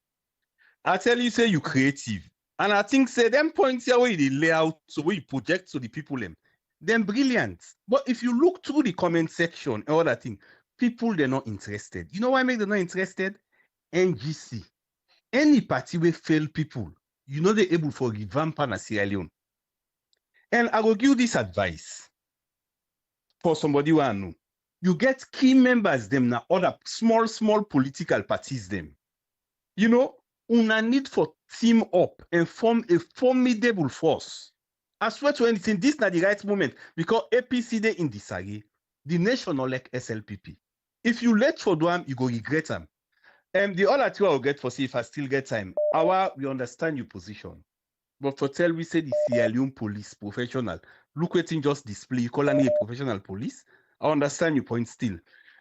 I tell you, say you creative. And I think, say, them points here where they lay out, so where you project to the people, them brilliant. But if you look through the comment section and all that thing, people, they're not interested. You know why make them not interested? NGC. Any party will fail people, you know they're able for revamp and Sierra Leone. And I will give this advice for somebody who I know. You get key members, them now, other small political parties, them. You know, una need for team up and form a formidable force. I swear to anything, this is not the right moment because APC they in disarray. The nation not like SLPP. If you let for them, you go regret them. And the other two I will get for see if I still get time. We understand your position. But for tell we say the Sierra Leone police professional. Look what in just display. You call any a professional police. I understand your point still.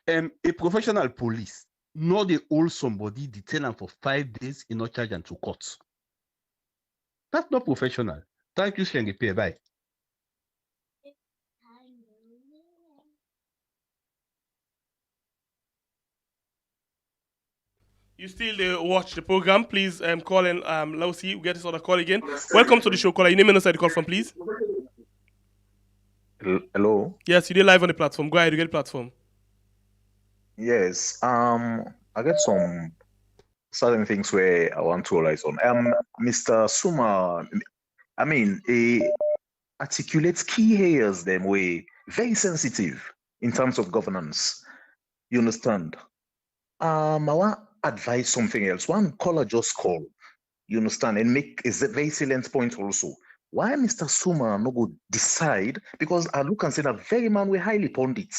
A professional police. No, they hold somebody, detain them for 5 days in no charge and to court. That's not professional. Thank you, Shengepe. Bye. You still watch the program? Please call and let's see. We get this other call again. Welcome to the show, caller. Your name and inside the call from, please. Hello. Yes, you did live on the platform. Go ahead, you get the platform. Yes. I got some certain things where I want to realize on. Mr. Suma, I mean, he articulates key areas them way very sensitive in terms of governance. You understand? I want to advise something else. One caller just call. You understand? And make is a very salient point also. Why Mr. Suma no go decide? Because I look and say that very man we highly pundit.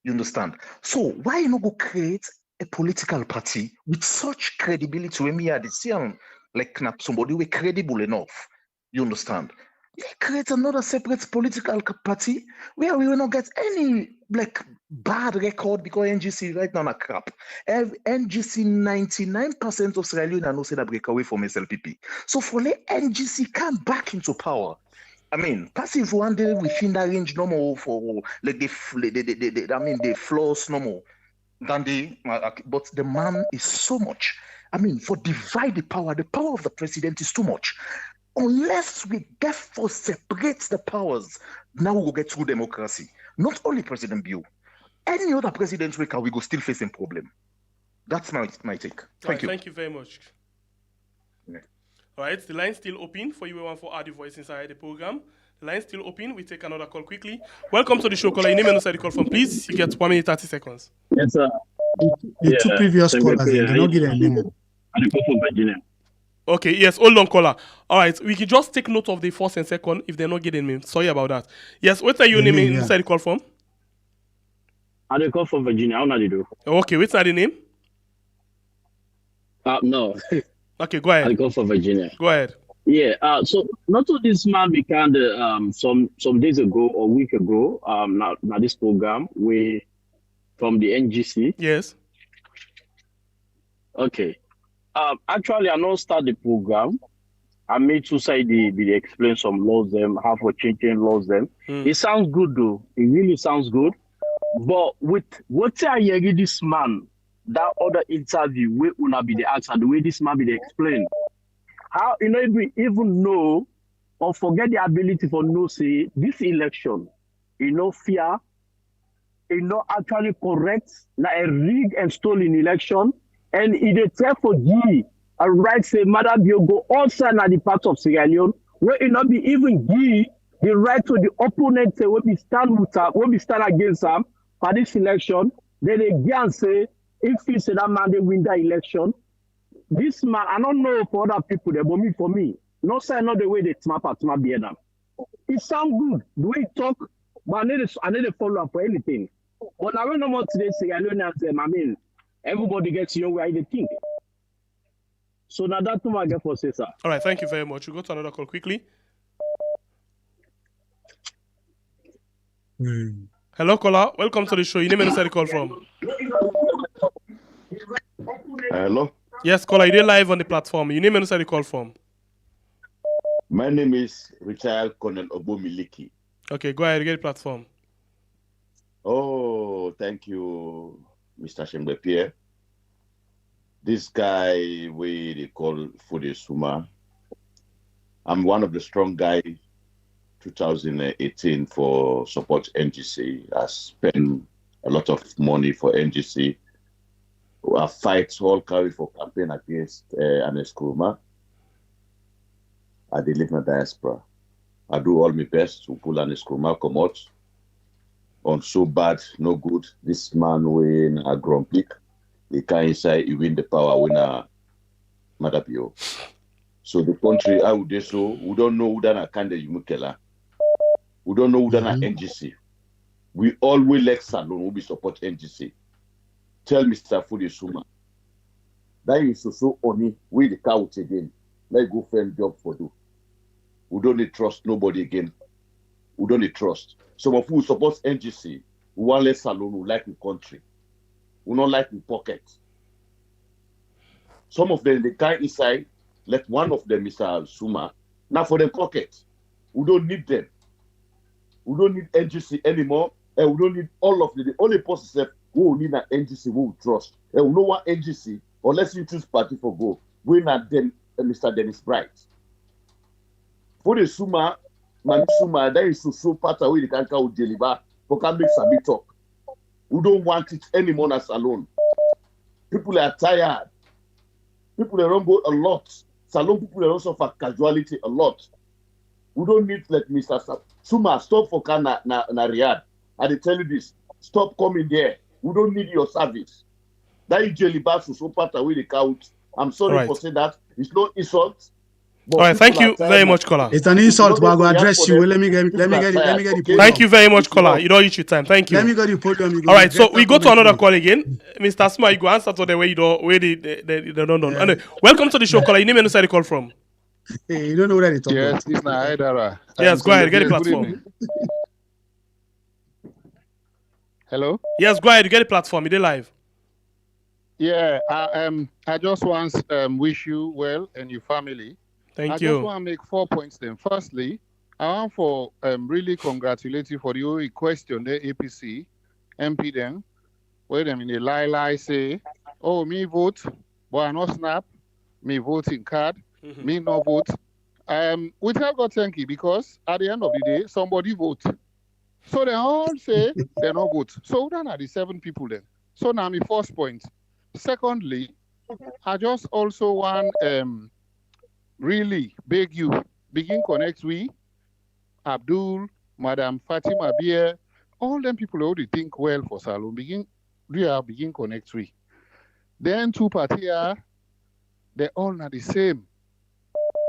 You understand? So why you not go create a political party with such credibility when we are the same, like somebody we credible enough? You understand? You create another separate political party where we will not get any like bad record because NGC right now na crap. NGC 99% of Sierra Leone no say that break away from SLPP. So for the NGC come back into power. I mean, passive one day within that range no more for like the flaws no more than but the man is so much. I mean, for divide the power of the president is too much. Unless we therefore separate the powers, now we will get through democracy. Not only President Biu, any other president we go still facing problem. That's my take. Thank you. Thank you very much. Yeah. All right, the line's still open for you want for add your voice inside the program. The line's still open. We take another call quickly. Welcome to the show, caller. Your name and inside the call from, please. You get 1 minute 30 seconds. Yes, sir. The two previous callers, they did not get a name. I dey call from Virginia. Okay, yes, hold on, caller. All right, we can just take note of the first and second if they're not getting me. Sorry about that. Yes, what are your name inside the call from? I dey call from Virginia. How na dey do? Okay, what's the name? No. Okay, go ahead. I dey call from Virginia. Go ahead. Yeah. So not to this man began some days ago or week ago. Now this program we from the NGC. Yes. Okay. Actually, I not start the program. I made to say they explain some laws them, how for changing laws them. It sounds good though. It really sounds good. But with what I hear this man, that other interview, we will be the answer, the way this man be the explain. How if we even know or forget the ability for no say this election, fear, actually correct, like a rigged and stolen election. And it is therefore G a right say Madam you go outside at the part of Sierra Leone, where it not be even G the right to the opponent say will be stand against them for this election. Then they can say if he say that man they win that election. This man, I don't know for other people there, but for me, no say not the way they smap behind them. It sounds good, the way he talk, but I need to follow up for anything. But now we no more today Sierra Leone and say, I mean, everybody gets your way they think. So now that's what I get for say, sir. All right, thank you very much. We'll go to another call quickly. Hello, caller. Welcome to the show. Your name and inside the call from. Hello. Yes, caller. You're live on the platform. Your name and inside the call from. My name is Richard Colonel Obomiliki. Okay, go ahead. Get the platform. Oh, thank you, Mr. Shembe Pierre. This guy they call Fude Suma. I'm one of the strong guys 2018 for support NGC. I spent a lot of money for NGC. I fight all carry for campaign against Anes Kuruma. I live in the diaspora. I do all my best to pull Anes Kuruma come out. On so bad, no good. This man win a Grand Prix. He can inside, he win the power winner, Madapio. So the country, I would say so. We don't know who done a candidate Yumukela. We don't know who done an NGC. We always like Salon, we support NGC. Tell Mr. Fude Suma. That is so only we the couch again. Let go find job for you. We don't need trust nobody again. We don't need trust. Some of who support NGC, we want less Salon, who like the country. We don't like the pocket. Some of them, they can't inside, let one of them, Mr. Suma, now for the pocket. We don't need them. We don't need NGC anymore, and we don't need all of them. The only person who will need an NGC who will trust. And we don't want NGC, unless you choose party for go. We're not then Mr. Dennis Bright. For the Suma, Suma, that is so part away the can't count deliver, for can make Sabi talk. We don't want it anymore as alone. People are tired. People are go a lot. Salon people are also for casualty a lot. We don't need like Mr. Suma stop for na Riyadh. I tell you this. Stop coming there. We don't need your service. That is jelly bass so part away the count. I'm sorry for saying that. It's no insult. All right, thank you very much, caller. It's an insult, but I will address you. Let me get the podium. Thank you very much, caller. You don't eat your time. Thank you. Let me get the podium. All right, so we go to another call again. Mr. Suma, you go answer to the way you don't, where they don't know. Anyway, welcome to the show, caller. Your name and inside the call from. Hey, you don't know what they're talking about. Yes, it's Naidara. Yes, go ahead. Get the platform. Hello? Yes, go ahead. Get the platform. You're live. Yeah, I just want to wish you well and your family. Thank you. I just want to make 4 points then. Firstly, I want for really congratulate you for the only question the APC MP then, where them in the lie say, oh, me vote, but I no snap, me voting card, me no vote. Which I got thank you because at the end of the day, somebody vote. So they all say they no vote. So then are the 7 people then. So now my first point. Secondly, I just also want really beg you, begin connect with Abdul, Madam Fatima Bier, all them people who they think well for Salon, begin connect with. Then 2 parties They're all not the same.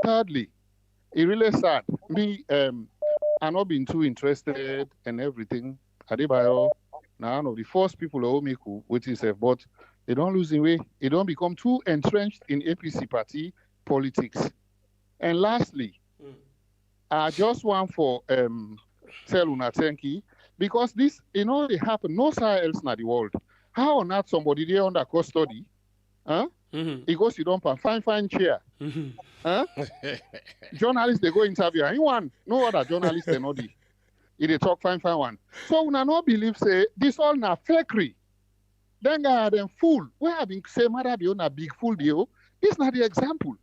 Thirdly, it really sad. Me, I'm not been too interested in everything. Adebayo, now one of the first people who make with himself, but they don't lose the way. They don't become too entrenched in APC party politics. And lastly, I just want for tell una thank you, because this, they happen nowhere else in the world. How on earth somebody there under custody, he goes, you don't fine chair. Journalists, they go interview anyone, no other journalist they know the. They talk fine one. So we not believe say this all na fakery. Then them fool. We have been say mother be on a big fool deal. This not the example.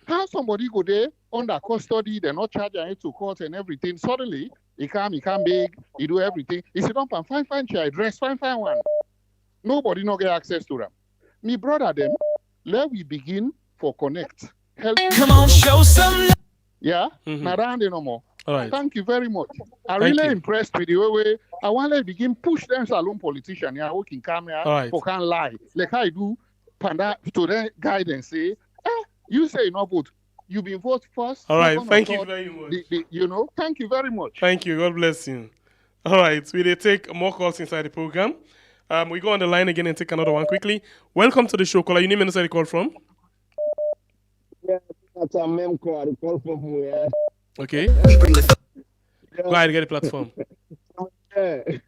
How somebody go there under custody, they're not charging it to court and everything. Suddenly he come big, he do everything. He sit up and fine chair, dress fine one. Nobody no get access to them. Me brother them, let we begin for connect. Help. Come on, show some love. Yeah, not no more. All right. Thank you very much. I'm really impressed with the way I want to begin push them salon politician. Yeah, working camera for can lie. Like I do panda to their guidance say, you say no vote. You been vote first. All right, thank you very much. Thank you very much. Thank you. God bless you. All right, we take more calls inside the program. We go on the line again and take another one quickly. Welcome to the show, caller. Your name and inside the call from? Yeah, that's a mem call. The call from where? Okay. Go ahead, get the platform. The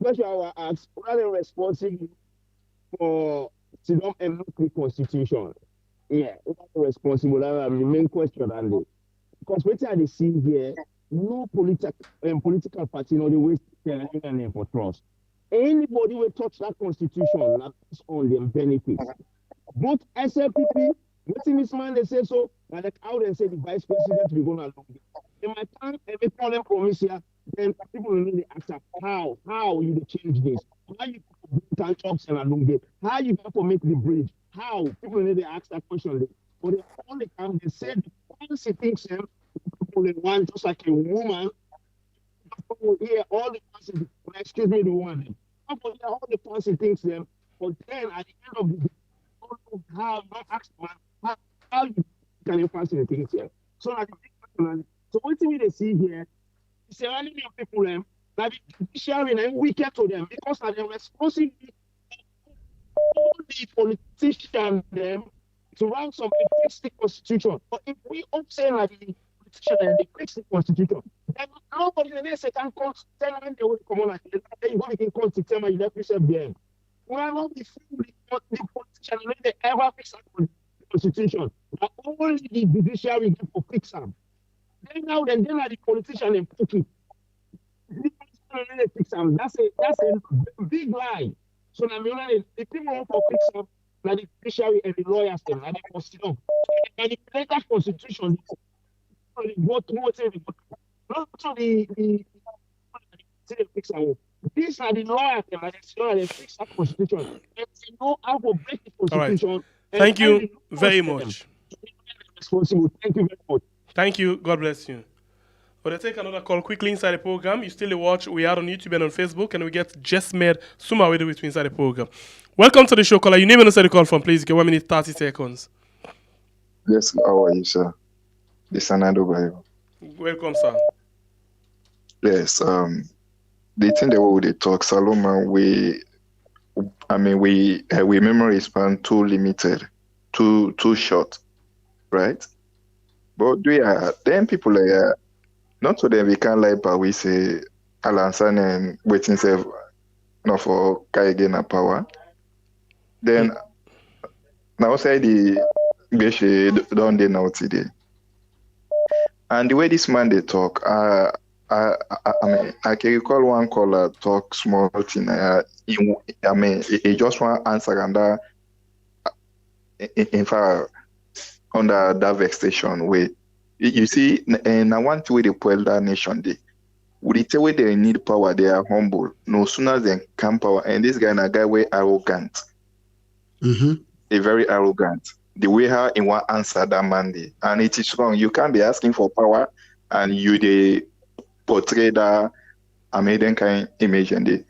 question I was asked, what are they responsible for Sidon and the Constitution? Yeah, what are they responsible? That's the main question. Because what I see here, no political party, no the way to name for trust. Anybody will touch that Constitution, that's on them benefits. Both SLPP, what's this man they say so, and like how they say the vice president will go along. In my time, every problem promise here, then people will really ask how you change this, how you put jobs and along there, how you have to make the bridge, how people need to ask that question. But they only come, they say the fancy things people want, just like a woman. Here, all the fancy, excuse me, the woman. People hear all the fancy things them, but then at the end of the day, don't have no ask man how you can you fancy the things here. So like so what we see here is a rally of people them that the judiciary and wicked to them because of the responsibility all the politicians them to run some fix the constitution. But if we all say like the politician and they fix the constitution, then nobody in this can come tell them they will come on like that. You can come to tell me you left yourself there. We are not the politician when they ever fix the constitution. But only the judiciary get for fix them. Then are the politician and put it. The politician they fix them. That's a big lie. So now the people want to fix them, like the judiciary and the lawyers them, like the constitution. And the latest constitution, go through whatever. Not to the fix them. These are the lawyers them, like they fix that constitution. And they know how to break the constitution. All right. Thank you very much. Responsible. Thank you very much. Thank you. God bless you. But I take another call quickly inside the program. You still watch. We are on YouTube and on Facebook, and we get just made Suma with it inside the program. Welcome to the show, caller. Your name and inside the call from, please. Get 1 minute 30 seconds. Yes, how are you, sir? This is Anando Bayo. Welcome, sir. Yes, the thing that we talk, Saloma, we memory span too limited, too short, right? But then people not so that we can't lie, but we say Alansan and waiting self not for Kaigena power. Then now say the Beshe don't they know today. And the way this man they talk, I can recall one caller talk small thing. He just want answer and that in fact under that vexation way. You see, and I want to repel that nation day. Would it tell where they need power, they are humble. No sooner than come power, and this guy a guy way arrogant. A very arrogant. The way how in one answer that Monday. And it is wrong. You can't be asking for power and you they portray that American kind image and the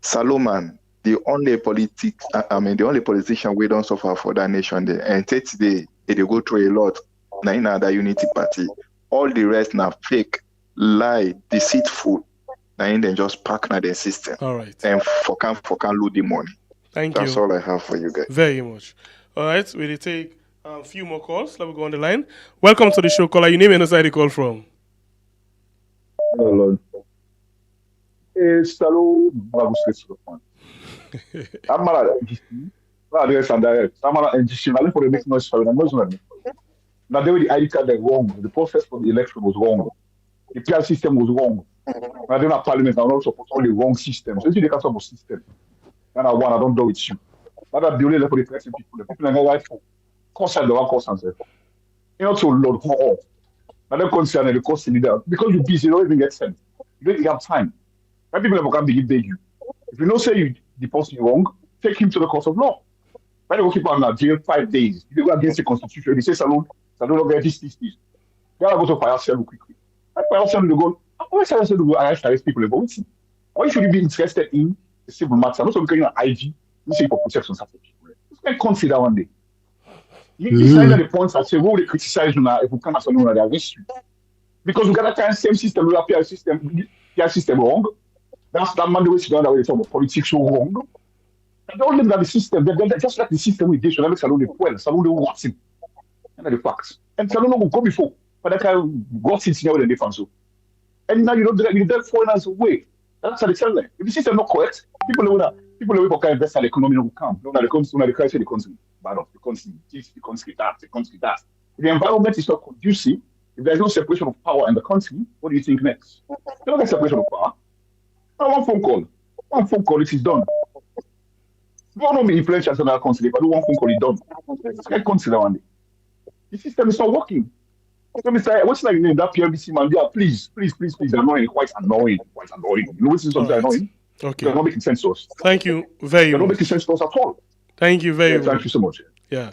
Solomon, the only politician we don't suffer for that nation there. And today they go through a lot. Now in other unity party, all the rest now fake, lie, deceitful. Now in then just pack na their system. All right. And for can lose the money. That's all I have for you guys. Very much. All right, we'll take a few more calls. Let me go on the line. Welcome to the show, caller. Your name and where you call from? Hello. Salut, I'm not NGC. I'm not NGC. I'm for the next noise. Now, the way the ID card is wrong. The process for the election was wrong. The PR system was wrong. Now, then, Parliament are not supposed all the wrong systems. So, if you can't solve a system, and I don't do with you. Now, that the only level for the pressing people. The people are not right for. Concern the one concern. You know, to load more off. Now, then, concern the cost leader. Because you're busy, you don't even get sent. You don't even have time. When people can beg you. If you know say you deposit wrong, take him to the court of law. When you keep on jail 5 days, if you go against the constitution, you say salon don't get this. You gotta go to fire cell quickly. At fire cell you go, why fire cell go arrest people about it? Why should you be interested in the civil matter? Not so because you're IG, you say for protection of people. You can consider one day. You decide the points and say, well, they criticize you now if we can't answer no they arrest you. Because we got that kind of same system, we have PR system wrong. That's that man the way she done that way from politics so wrong. They don't live that the system. They're just like the system with this. Salon the well, Salon the what's in. And the facts. And Salon will go before. But that kind of got it now with the difference. And now you don't foreigners away. That's how they tell them. If the system not correct, people will can invest in the economy will come. No, the crisis the country. Bad off the country. The country that. If the environment is not conducive, if there's no separation of power in the country, what do you think next? You don't get separation of power. One phone call, it is done. You don't know me influential in our country, but one phone call, it's done. I consider one day. The system is not working. So, Mr. What's like name that PLBC man? Yeah, please, annoying, quite annoying. You know, this is something annoying. Okay. They're not making sense to us. Thank you very much. They're not making sense to us at all. Thank you very much. Thank you so much. Yeah.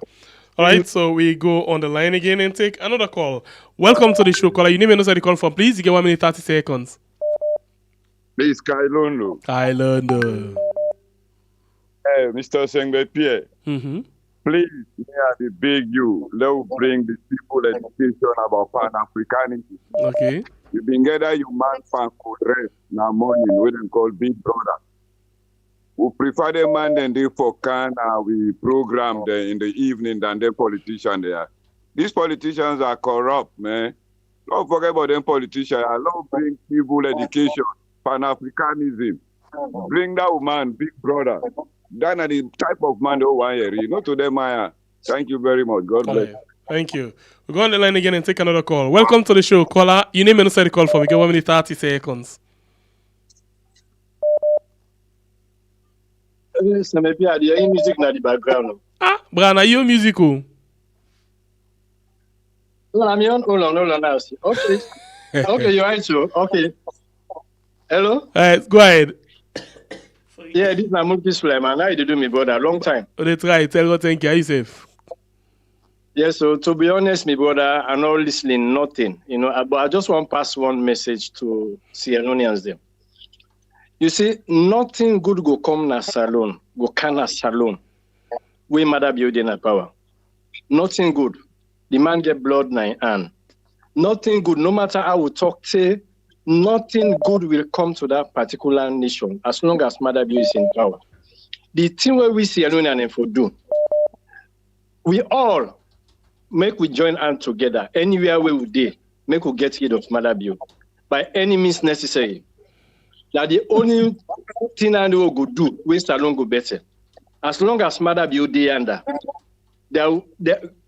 All right, so we go on the line again and take another call. Welcome to the show, caller. Your name and where you call from, please. You get 1 minute 30 seconds. Please, Kailondo. Hey, Mr. Sengbe Pierre. Please, may I beg you, let's bring the people education about Pan-Africanism. Okay. You been gather you man fan could rest now morning, we don't call Big Brother. We prefer the man than they for can we program them in the evening than the politician there. These politicians are corrupt, man. Don't forget about them politicians. I love bring people education. Pan-Africanism. Bring that woman, Big Brother. That are the type of man who want here. Not to them, Maya. Thank you very much. God bless. Thank you. We'll go on the line again and take another call. Welcome to the show, caller. Your name and the call for. We get 1 minute 30 seconds. Maybe I hear music in the background. Brian, are you musical? No, I'm on. Hold on now. Okay. Okay, you're right, so. Okay. Hello? Go ahead. Yeah, this is Multi Suleiman. How you do me, brother? Long time. Oh, that's right. Tell God, thank you. Are you safe? Yeah, so to be honest, my brother, I'm not listening nothing. You know, but I just want to pass one message to Sierra Leoneans there. You see, nothing good go come na salon, go can na salon. We mother building a power. Nothing good. The man get blood na hand. Nothing good. No matter how we talk, say, nothing good will come to that particular nation as long as Mother Bill is in power. The thing where we see alone and for do, we all make we join hands together anywhere where we did, make we get rid of Mother Bill by any means necessary. That the only thing I know go do, we salon go better. As long as Mother Bill dey under, they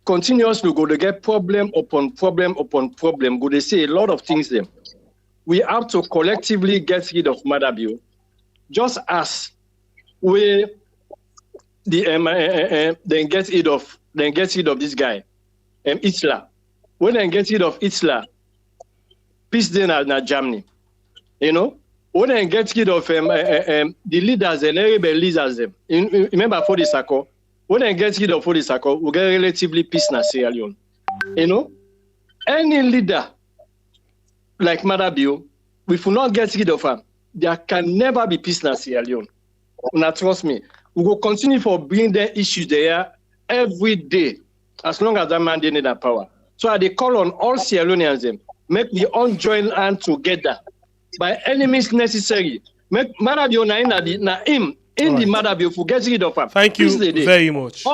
continuously go to get problem upon problem upon problem. Go they say a lot of things them. We have to collectively get rid of Mother Bill, just as we then get rid of this guy, Hitler. When they get rid of Hitler, peace then na Germany, you know. When they get rid of the leaders and everybody leaders them. Remember for the Sako, when they get rid of for the Sako, we get relatively peace na Sierra Leone. You know, any leader like Mother Bill, if we not get rid of her, there can never be peace in Sierra Leone. Now trust me, we will continue for bring the issues there every day, as long as that man didn't have power. So they call on all Sierra Leoneans them, make we all join hands together by any means necessary. Make Madabio na him in the Madabio for get rid of him. Thank you very much.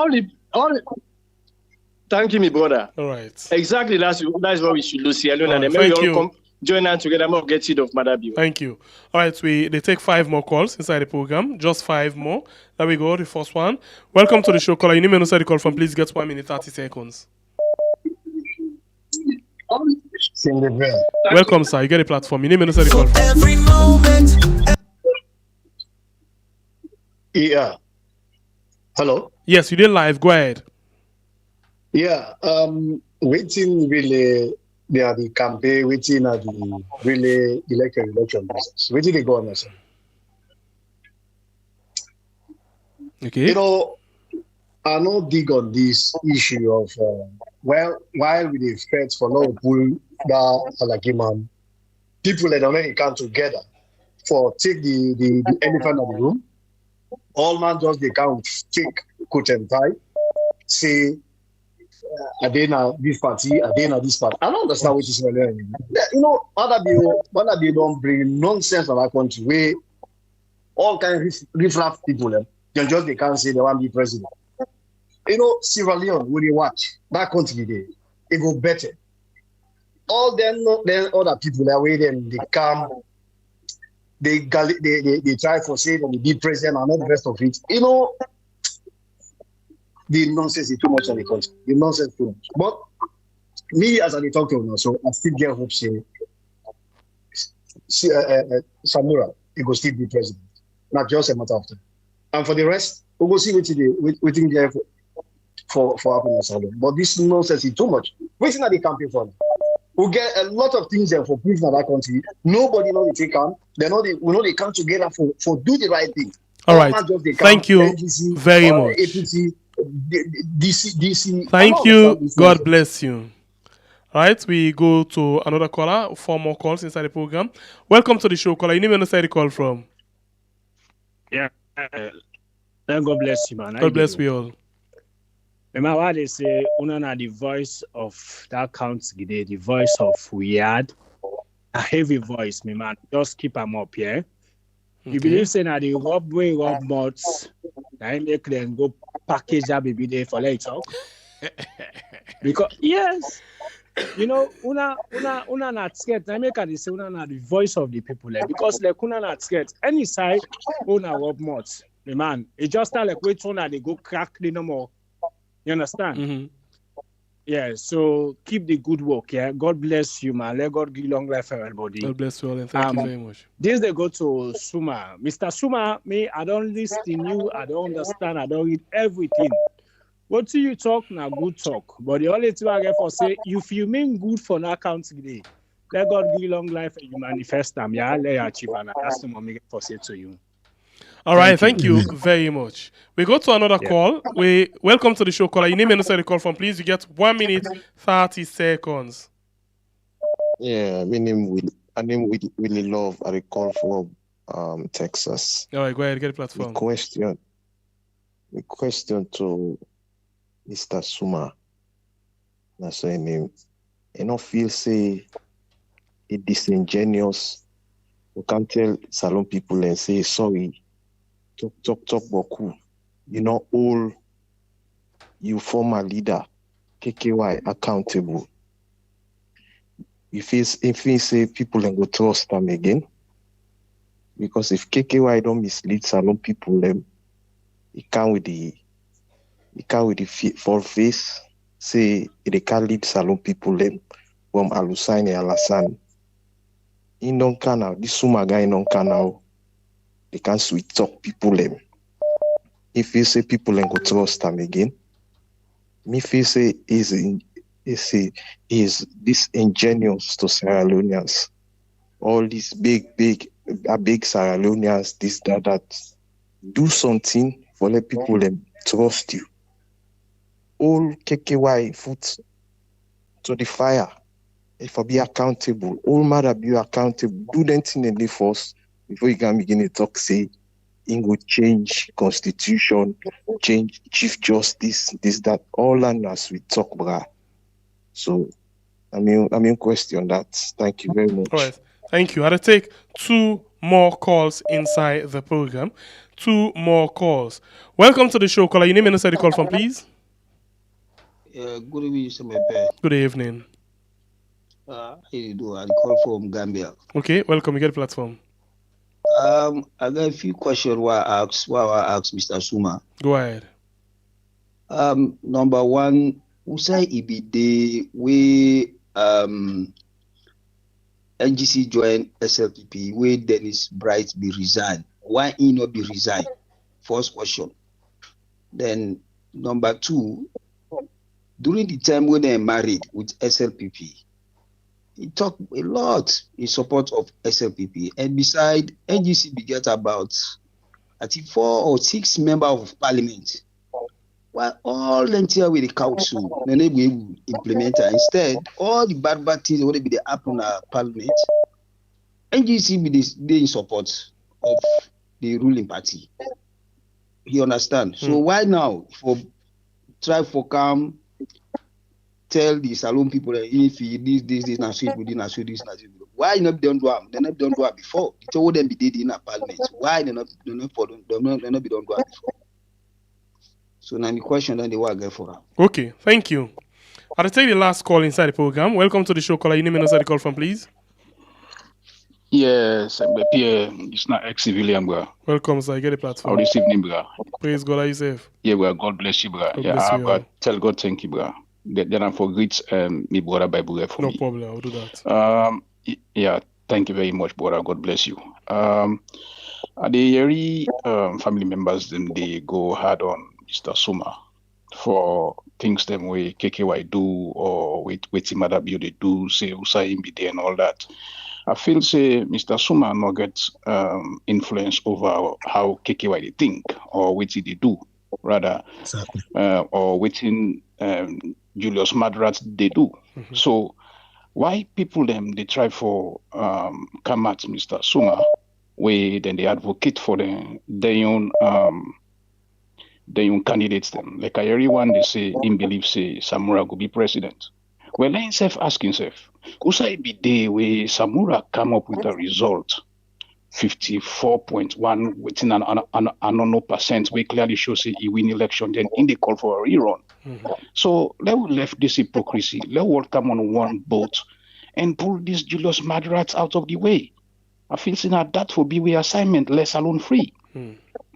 Thank you, my brother. All right. Exactly, that's what we should do, Sierra Leone. Right, Maybe thank we all you. come join hands together and get rid of Madabio. Thank you. All right, they take 5 more calls inside the program. Just 5 more. There we go. The first one. Welcome to the show, caller. You name and inside the call from. Please get 1 minute 30 seconds. Welcome, sir. You get a platform. You name and inside the call from. Every moment. Yeah. Hello. Yes, you did live. Go ahead. Yeah. Waiting really. They are the campaign. Waiting at the really election process. Waiting they go on, sir. Okay. You know, I know dig on this issue of while we dey fight for no pull that alagiman, people that don't come together for take the elephant of the room. All man just they count fake coat and tie, say I didn't this party, I didn't this party. I don't understand what is going on. You know, other they don't bring nonsense of our country where all kinds of riffraff people they just they can't say they want to be president. You know, Sierra Leone, when you watch that country there, it go better. All then other people that way then they come, they try for say that they be president and all the rest of it. You know, the nonsense is too much on the country. The nonsense too much. But me as I talk to you now, so I still get hope say Samura, he go still be president. Not just a matter of time. And for the rest, we'll go see what waiting there for happiness. But this nonsense is too much. Waiting at the campaign for them. We'll get a lot of things there for people in that country. Nobody know they come. We know they come together for do the right thing. All right. Thank you NGC, very much. APC, DC. Thank you. God bless you. All right, we go to another caller. 4 more calls inside the program. Welcome to the show, caller. You name and inside the call from. Yeah. God bless you, man. God bless we all. Remember what they say, Unana, the voice of that counts today, the voice of weird, a heavy voice, my man. Just keep them up, yeah? You believe saying that the rob mods, and they can go package that baby there for later? Because, yes, you know, una not scared. I make a say una not the voice of the people, like, because like una not scared. Any side, una rob mods. The man, it just start like wait on they go crack the no more. You understand? Mm-hmm. Yeah, so keep the good work, yeah. God bless you, man. Let God give long life for everybody. God bless you all and thank you very much. This they go to Suma. Mr. Suma, me, I don't listen you, I don't understand, I don't read everything. What do you talk now? Good talk. But the only thing I get for say, if you mean good for an account today, let God give you long life and you manifest them. Yeah, let you achieve and that's the moment for say to you. All right, thank you very much. We go to another call. We welcome to the show, caller. Your name and inside the call from, please. You get 1 minute 30 seconds. Yeah, my name Willie Love. I call from Texas. All right, go ahead, get the platform. The question to Mr. Suma. That's her name. I don't feel say it disingenuous. You can't tell Salon people and say sorry. Talk beaucoup. You know, all you former leader, KKY accountable. If he say people and go trust them again, because if KKY don't mislead Salon people, them, he can't with the full face say they can't lead Salon people them from Alusane Alassane. In don't can now, this Suma guy in don't can now. They can sweet talk people them. If you say people and go trust them again, me feel say is disingenuous to Sierra Leoneans. All these big Sierra Leoneans, this, that. Do something for let people them trust you. All KKY foot to the fire. If I be accountable, all matter be accountable. Do them thing in the first before you can begin to talk, say it would change constitution, change chief justice, this, that, all and as we talk, brah. So, I mean, question that. Thank you very much. All right. Thank you. I'll take 2 more calls inside the program. 2 more calls. Welcome to the show, caller. Your name and inside the call from, please. Good evening, Mr. Mepe. Good evening. How you do? I call from Gambia. Okay, welcome. You get the platform. I got a few questions why I asked Mr. Suma. Go ahead. Number one, who say it be the way NGC join SLPP, where Dennis Bright be resigned. Why he not be resigned? First question. Then number two, during the time when they married with SLPP, he talked a lot in support of SLPP. And beside, NGC beget about, I think, 4 or 6 members of parliament. While all enter with the council, then they will implement it. Instead, all the bad things will be the happen at parliament. NGC be in support of the ruling party. You understand? So why now for try for come tell the Salon people that if this na sweet within a sweet this na sweet. Why not don't do them? They not done do it before. They told them be did in a parliament. Why they not be done do it before? So now the question that they will get for her. Okay, thank you. I'll take the last call inside the program. Welcome to the show, caller. Your name and inside the call from, please. Yes, Pierre, it's not ex-civilian, bro. Welcome, sir. Get the platform. How this evening, bro? Praise God, are you safe? Yeah, bro. God bless you, bro. God Yeah, bless you, but tell God thank you, bro. Then I forget me brother Bible for no me. No problem, I'll do that. Yeah, thank you very much, brother. God bless you. The Yeri family members then they go hard on Mr. Suma for things them way KKY do or with him other they do, say Usai be there and all that. I feel say Mr. Suma not get influence over how KKY they think or what they do, rather, exactly. Or within Julius Madrat they do. So why people them they try for come at Mr. Suma where then they advocate for their own candidates them. Like everyone they say in believe say Samura could be president. Well, let himself ask himself, could I be there where Samura come up with a result 54.1 within an unknown percent, we clearly shows he win election, then in the call for a rerun. So let we left this hypocrisy. Let all come on one boat and pull this Julius Madrat out of the way. I feel that will be the assignment, less alone free.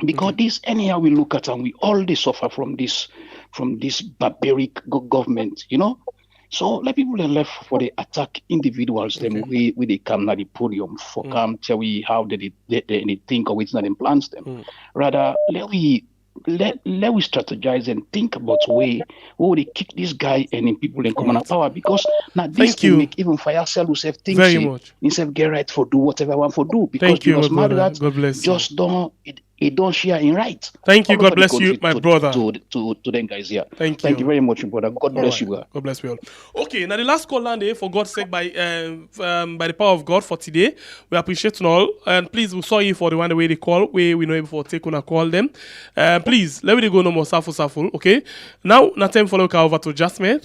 Because this anyhow we look at and we all they suffer from this barbaric government, you know. So let people then left for the attack individuals. Then we they come na the podium for come tell we how they think or which not implants them. Rather let we strategize and think about way they kick this guy and in people in common power, because now this can make even fire cell who say things himself get right for do whatever I want for do, because you was mad that just don't it don't share in right. Thank you. God bless you, my brother. To them guys here. Thank you very much, brother. God bless you, brother. God bless you all. Okay, now the last call land for God's sake by the power of God for today. We appreciate all, and please we sorry for the one way they call. We know able for take on a call them. Please let me go no more saful. Okay. Now time follow over to Jasmine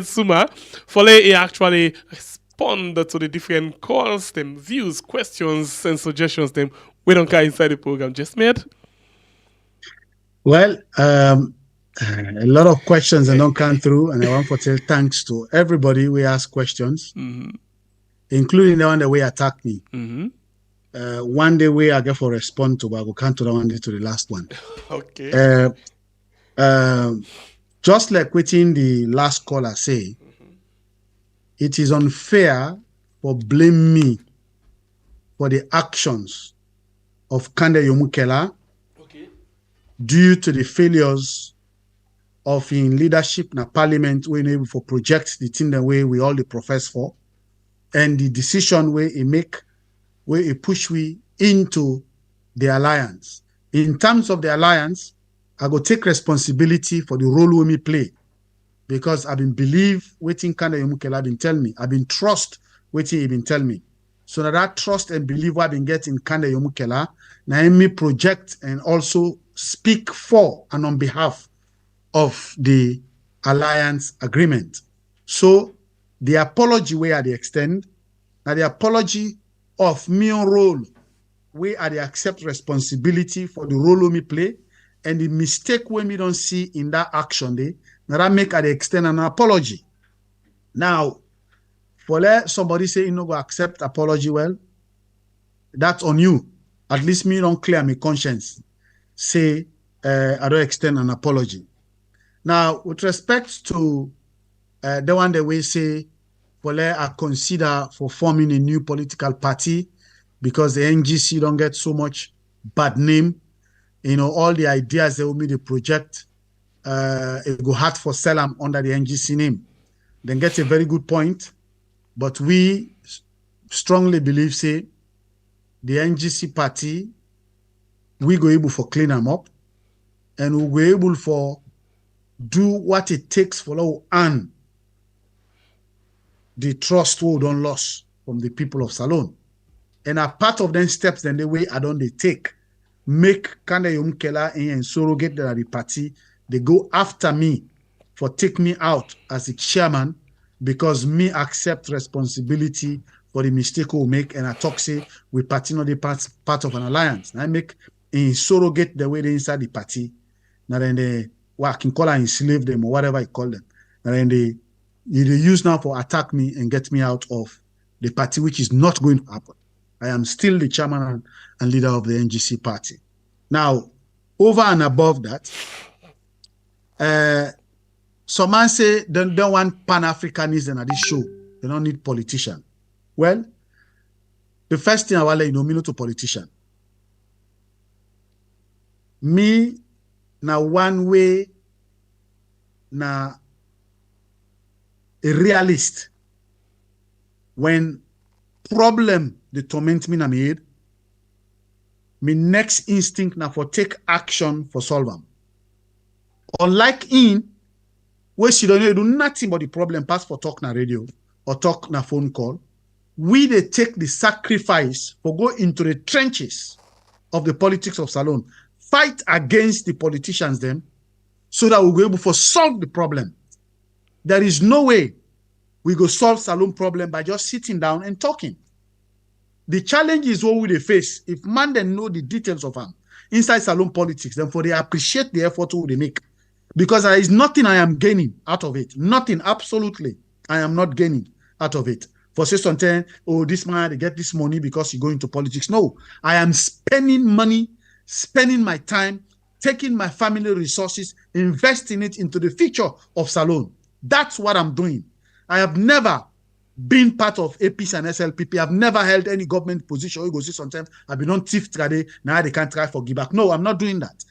Suma. Follow actually respond to the different calls, them views, questions, and suggestions. Them we don't care inside the program. Just made. Well, a lot of questions don't come through, and I want to tell thanks to everybody who asked questions, including the one that we attacked me. One day we I get for respond to, but I will come to the one day to the last one. Okay. Just like within the last caller say, it is unfair for blame me for the actions of Kande Yomukela due to the failures of in leadership in parliament when able for project the thing the way we all the profess for, and the decision where he make, where he push we into the alliance. In terms of the alliance, I go take responsibility for the role we me play, because I've been believe waiting Kanda Yomukela been tell me, I've been trust waiting he been tell me. So that trust and belief I've been getting Kande Yomukela, now me project and also speak for and on behalf of the alliance agreement. So the apology where I extend, now the apology of me role, where I accept responsibility for the role me play, and the mistake when we don't see in that action day, now I make I extend an apology. Now, for let somebody say you know go accept apology, well, that's on you. At least me don't clear my conscience. Say I don't extend an apology. Now, with respect to the one that we say, for let I consider for forming a new political party because the NGC don't get so much bad name. You know, all the ideas they will be the project, it go hard for Selam under the NGC name. Then get a very good point. But we strongly believe, say, the NGC party, we go able for clean them up and we go able for do what it takes for us and the trust we don't lose from the people of Salone. And a part of them steps then the way I don't they take, make Kande Yomukela and surrogate that the party, they go after me for take me out as the chairman because me accept responsibility for the mistake we make and I talk say we party not the part of an alliance. And I make in surrogate the way they inside the party. Now then they I can call and enslave them or whatever I call them. And then they use now for attack me and get me out of the party, which is not going to happen. I am still the chairman and leader of the NGC party. Now, over and above that, some man say they don't want Pan-Africanism at this show. They don't need politicians. Well, the first thing I want to let you know, me not a politician. Me, now one way, now a realist. When problem the torment me na me head, my next instinct now for take action for solve them. Unlike in where she don't do nothing but the problem pass for talk na radio or talk na phone call, we they take the sacrifice for go into the trenches of the politics of Salone, fight against the politicians them, so that we'll be able to solve the problem. There is no way we go solve Salone problem by just sitting down and talking. The challenge is what we they face. If man then know the details of them inside Salone politics, then for they appreciate the effort they make. Because there is nothing I am gaining out of it. Nothing, absolutely. I am not gaining out of it. For say something, oh, this man, they get this money because you go into politics. No, I am spending money, spending my time, taking my family resources, investing it into the future of Salone. That's what I'm doing. I have never been part of APC and SLPP. I've never held any government position. You go see sometimes I've been on thief today. Now they can't try for give back. No, I'm not doing that.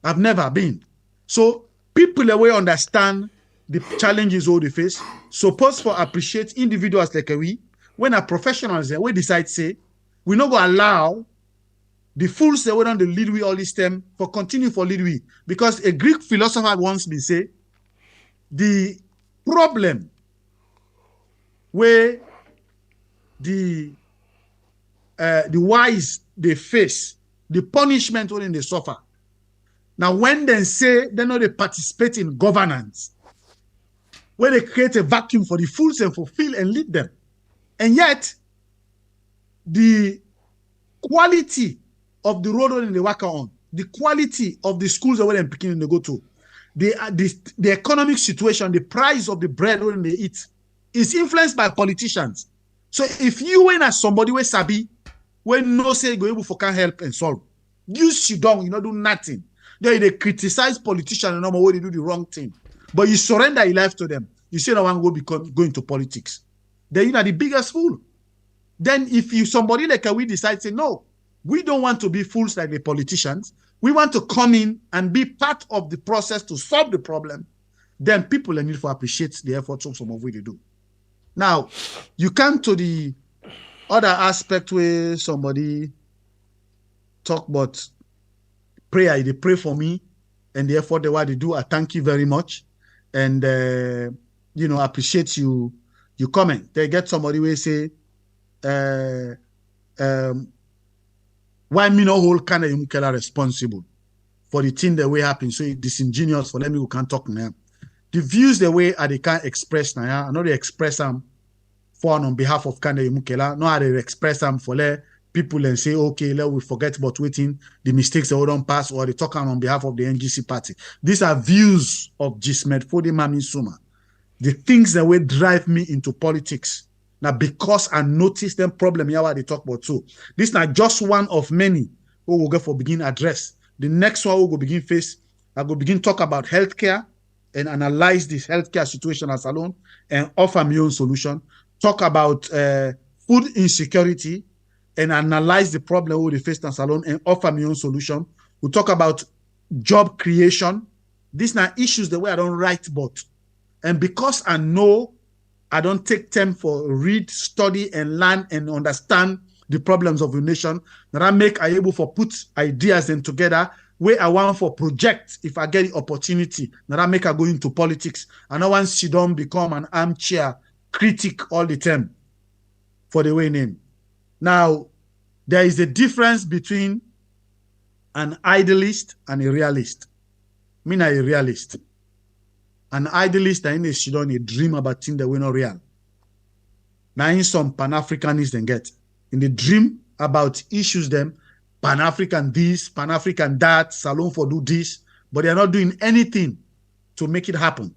I've never been. So people away understand the challenges all they face. Suppose for appreciate individuals like we, when a professionals we decide say we not go allow the fools that went on the lead we all this time for continue for lead we, because a Greek philosopher once been say the problem where the wise they face, the punishment when they suffer. Now, when they say they know they participate in governance, where they create a vacuum for the fools and fulfill and lead them. And yet, the quality of the road when they work on, the quality of the schools that when they're picking and they go to, the economic situation, the price of the bread when they eat, is influenced by politicians. So if you went as somebody where sabi, when no say go able for can help and solve, you sit down, you not do nothing. Then they criticize politicians and know where they do the wrong thing. But you surrender your life to them. You say no one will go into politics. Then you are the biggest fool. Then if you somebody like we decide say no, we don't want to be fools like the politicians. We want to come in and be part of the process to solve the problem. Then people need to appreciate the efforts of some of what they do. Now, you come to the other aspect where somebody talk about prayer. They pray for me and the effort what they do. I thank you very much. And, appreciate you comment. They get somebody where say, why me no hold kind of Yumkela responsible for the thing that way happen. So it's disingenuous for them who can't talk now. The views the way they can't express now, I know they express them for on behalf of Kanda Yumkela, no how they express them for let people and say, okay, let we forget about waiting the mistakes that we don't pass, or they talk on behalf of the NGC party. These are views of Dismantling Mami Suma. The things that will drive me into politics. Now, because I noticed them problem here what they talk about too. This is not just one of many who will go for begin address. The next one we will begin face, I will begin talk about healthcare and analyze this healthcare situation as alone and offer my own solution. Talk about food insecurity and analyze the problem we face as alone and offer my own solution. We'll talk about job creation. These are issues the way I don't write about. And because I know I don't take time for read, study, and learn and understand the problems of the nation, that I able for put ideas then together where I want for project if I get the opportunity, that I go into politics. I don't want to don't become an armchair critic all the time for the way name. Now, there is a difference between an idealist and a realist. Me not a realist. An idealist and she don't a dream about things that we're not real. Now in some Pan-Africanists then get. In the dream about issues them, Pan-African this, Pan-African that, Salon for do this, but they're not doing anything to make it happen.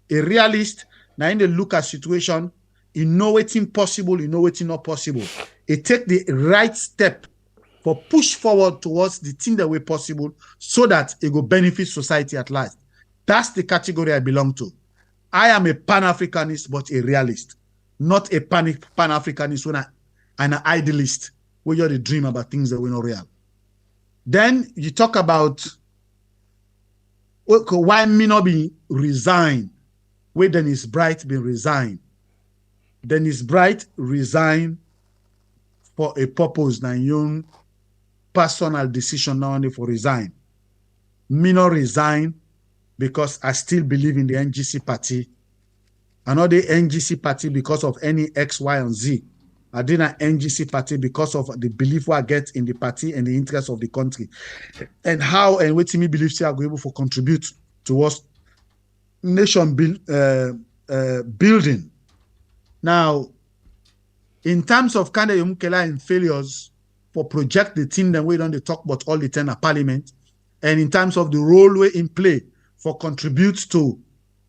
A realist, now in the look at situation, you know what's impossible, you know what's not possible. It take the right step for push forward towards the thing that way possible so that it will benefit society at large. That's the category I belong to. I am a Pan-Africanist, but a realist, not a Pan-Africanist when an idealist, where you're the dream about things that were not real. Then you talk about why me not be resigned, where Dennis Bright be resigned. Dennis Bright resigned for a purpose, na your personal decision now only for resign. Me not resign because I still believe in the NGC party. I know the NGC party because of any X, Y, and Z. I did an NGC party because of the belief I get in the party and the interest of the country. And how and what me believe I go able to contribute towards nation building. Now, in terms of kind of Yumkela and failures for project the thing that we don't talk about all the time at Parliament, and in terms of the role we in play for contribute to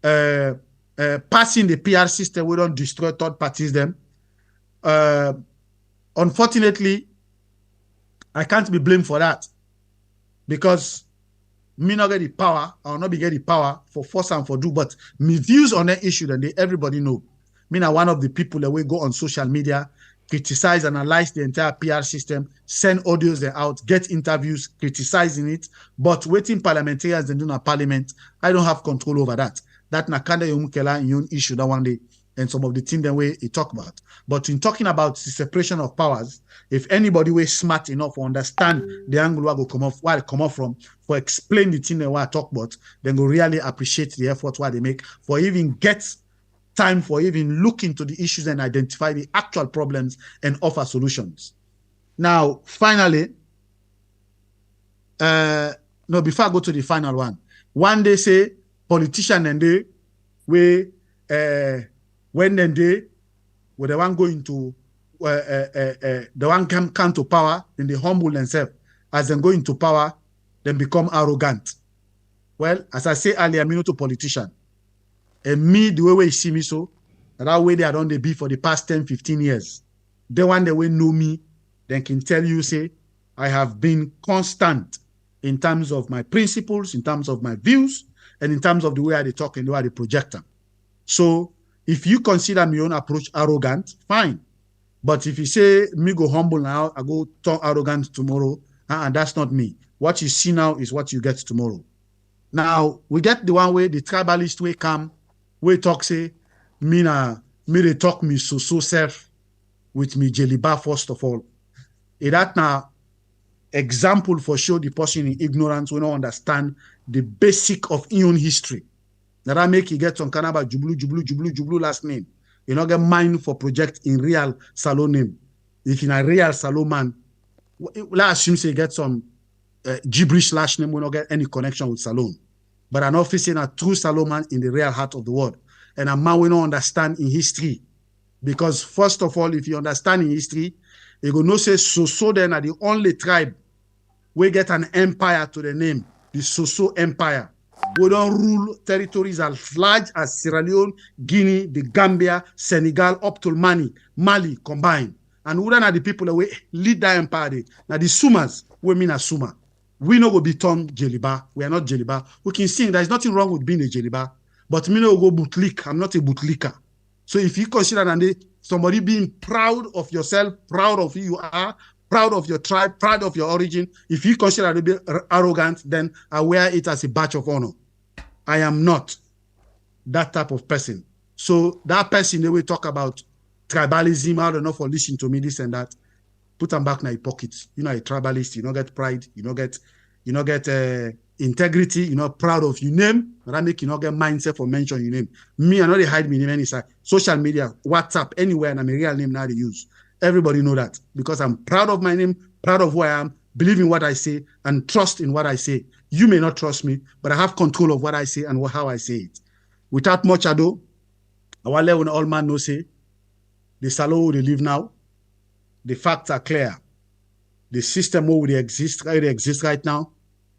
passing the PR system, we don't destroy third parties them. Unfortunately, I can't be blamed for that because me not get the power, I will not be get the power for force and for do, but my views on that issue that everybody know. Me now one of the people that will go on social media, criticize, analyze the entire PR system, send audios there out, get interviews, criticizing it, but waiting parliamentarians and doing a parliament, I don't have control over that. That nakanda yumkela in your issue that one day and some of the things that we talk about. But in talking about the separation of powers, if anybody was smart enough to understand the angle where I come off from, for explain the thing that I talk about, then go really appreciate the effort why they make for even get time for even look into the issues and identify the actual problems and offer solutions. Now, finally, no, before I go to the final one day say politician and they when then they the one going to the one come to power, then they humble themselves. As they go into power, then become arrogant. Well, as I say earlier, I'm not a politician. And me, the way you see me so, that way they are on the be for the past 10, 15 years. The one that will know me, then can tell you, say, I have been constant in terms of my principles, in terms of my views, and in terms of the way I talk and the way I project them. So, if you consider my own approach arrogant, fine. But if you say, me go humble now, I go turn arrogant tomorrow, and that's not me. What you see now is what you get tomorrow. Now, we get the one way, the tribalist way come, we talk say, me they talk me so self with me jelly bar first of all. That now example for show the person in ignorance will not understand the basic of human history. That I make you get some kind of jublu last name. You not get mind for project in real salon name. If in a real Salone man, let's assume say get some gibberish slash name, we not get any connection with Salone. But an office in a true Salone man in the real heart of the world. And a man we don't understand in history. Because first of all, if you understand in history, you go know say Soso then are the only tribe we get an empire to the name, the Soso Empire. We don't rule territories as large as Sierra Leone, Guinea, the Gambia, Senegal, up to Mali combined. And we are the people that we lead that empire. Now the Sumas, we mean a Suma. We know we become Jeliba. We are not Jeliba. We can sing. There is nothing wrong with being a Jeliba. But me no go bootlick. I'm not a bootlicker. So if you consider that somebody being proud of yourself, proud of who you are, proud of your tribe, proud of your origin, if you consider to be arrogant, then I wear it as a badge of honor. I am not that type of person. So that person, they will talk about tribalism. I don't know for listening to me, this and that. Put them back in your pockets. You know, a tribalist, you don't get pride, you don't get integrity, you're not proud of your name, but that make you not get mindset for mention your name. Me, I know they hide my name inside social media, WhatsApp, anywhere, and I'm a real name now they use. Everybody know that because I'm proud of my name, proud of who I am, believe in what I say, and trust in what I say. You may not trust me, but I have control of what I say and how I say it. Without much ado, I want to let all man know say, the Salone where they live now, the facts are clear. The system where they exist right now,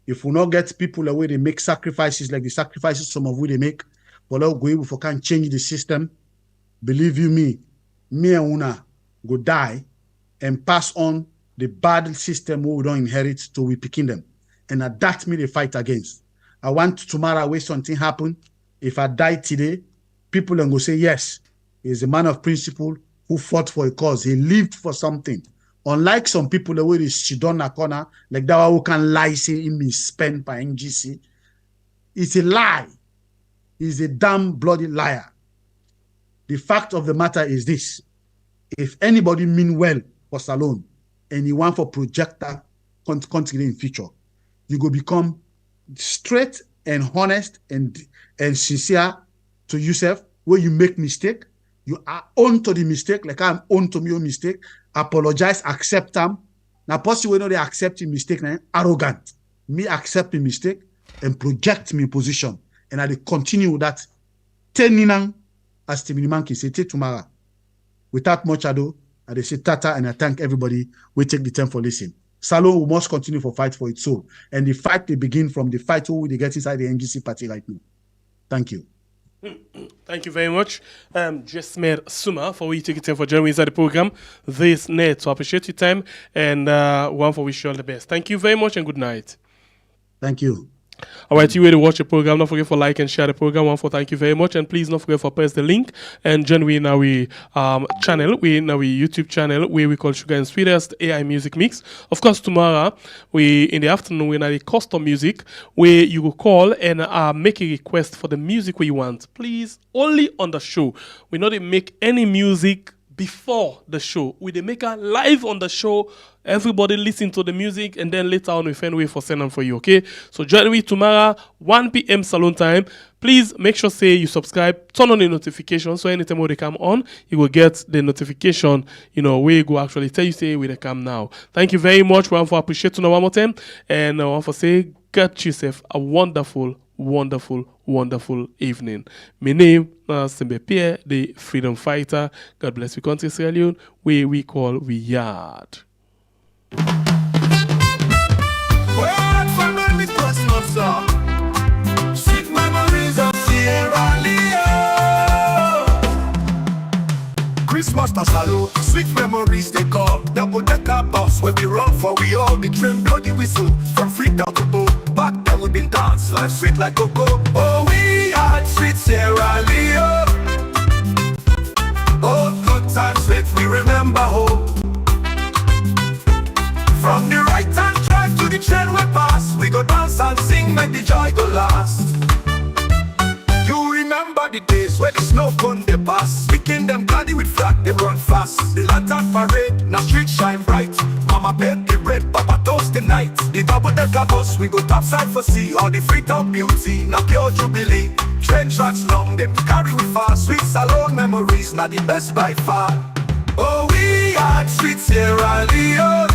if we not get people the way they make sacrifices, like the sacrifices some of we they make, but we can't change the system, believe you me and Una go die and pass on the bad system we don't inherit to we picking them. And that me they fight against. I want tomorrow where something happen. If I die today, people then go say, yes, he's a man of principle who fought for a cause. He lived for something. Unlike some people the way they sit on a corner, like that who can lie, say he misspent by NGC. It's a lie. He's a damn bloody liar. The fact of the matter is this. If anybody mean well for Salone and you want for projector country in future, you go become straight and honest and sincere to yourself. Where you make mistake, you are own to the mistake, like I'm own to my own mistake. Apologize, accept them. Now, possibly when they accept your mistake, now arrogant. Me accept the mistake and project my position, and I continue that. Teninang as the minimum can say tomorrow. Without much ado, I say tata and I thank everybody. We take the time for listening. Salone must continue for fight for its soul, and the fight they begin from the fight who they get inside the NGC party right now. Thank you. Thank you very much, Jesmer Suma, for we take time for joining inside the program this night. So appreciate your time and one for wish you all the best. Thank you very much and good night. Thank you. All right, you ready to watch the program? Don't forget for like and share the program. One for thank you very much, and please don't forget for press the link and join we in our channel, we in our YouTube channel where we call Sugar and Sweetest AI Music Mix. Of course, tomorrow we in the afternoon we in the custom music where you will call and make a request for the music we want. Please only on the show. We not make any music before the show. We they make a live on the show. Everybody listen to the music and then later on we find a way for send them for you, okay? So join me tomorrow, 1 p.m. Salone time. Please make sure say you subscribe, turn on the notification so anytime when they come on, you will get the notification, where you go actually tell you say where they come now. Thank you very much. One for appreciate you one more time. And one for say get yourself a wonderful evening. My name is Sembe Pierre, the freedom fighter. God bless you, country Sierra Leone, where we call we yard. Sweet memories of Sierra Leone. Christmas na Salone, sweet memories they call. Double-decker bus where we run for we all. The train bloody whistle from Freetown to Bo. Back then we been dance, life sweet like cocoa. Oh, we had sweet Sierra Leone. Oh, good times sweet, we remember home. From the right hand drive to the train we pass, we go dance and sing, make the joy go last. You remember the days where the snow cone they pass, picking them caddy with flag, they run fast. The lantern parade, now street shine bright. Mama bake the bread, Papa toast the night. The double-decker bus, we go topside for sea. All the Freetown beauty, now pure jubilee. Train tracks long, them carry we far. Sweet Salone memories, now the best by far. Oh, we hard street Sierra Leone.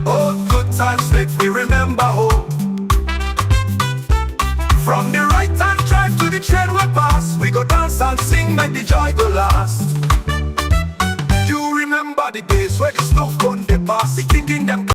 Oh, good times make me remember home. From the right hand drive to the train we pass, we go dance and sing, make the joy go last. You remember the days where the snow gun they pass, thinking them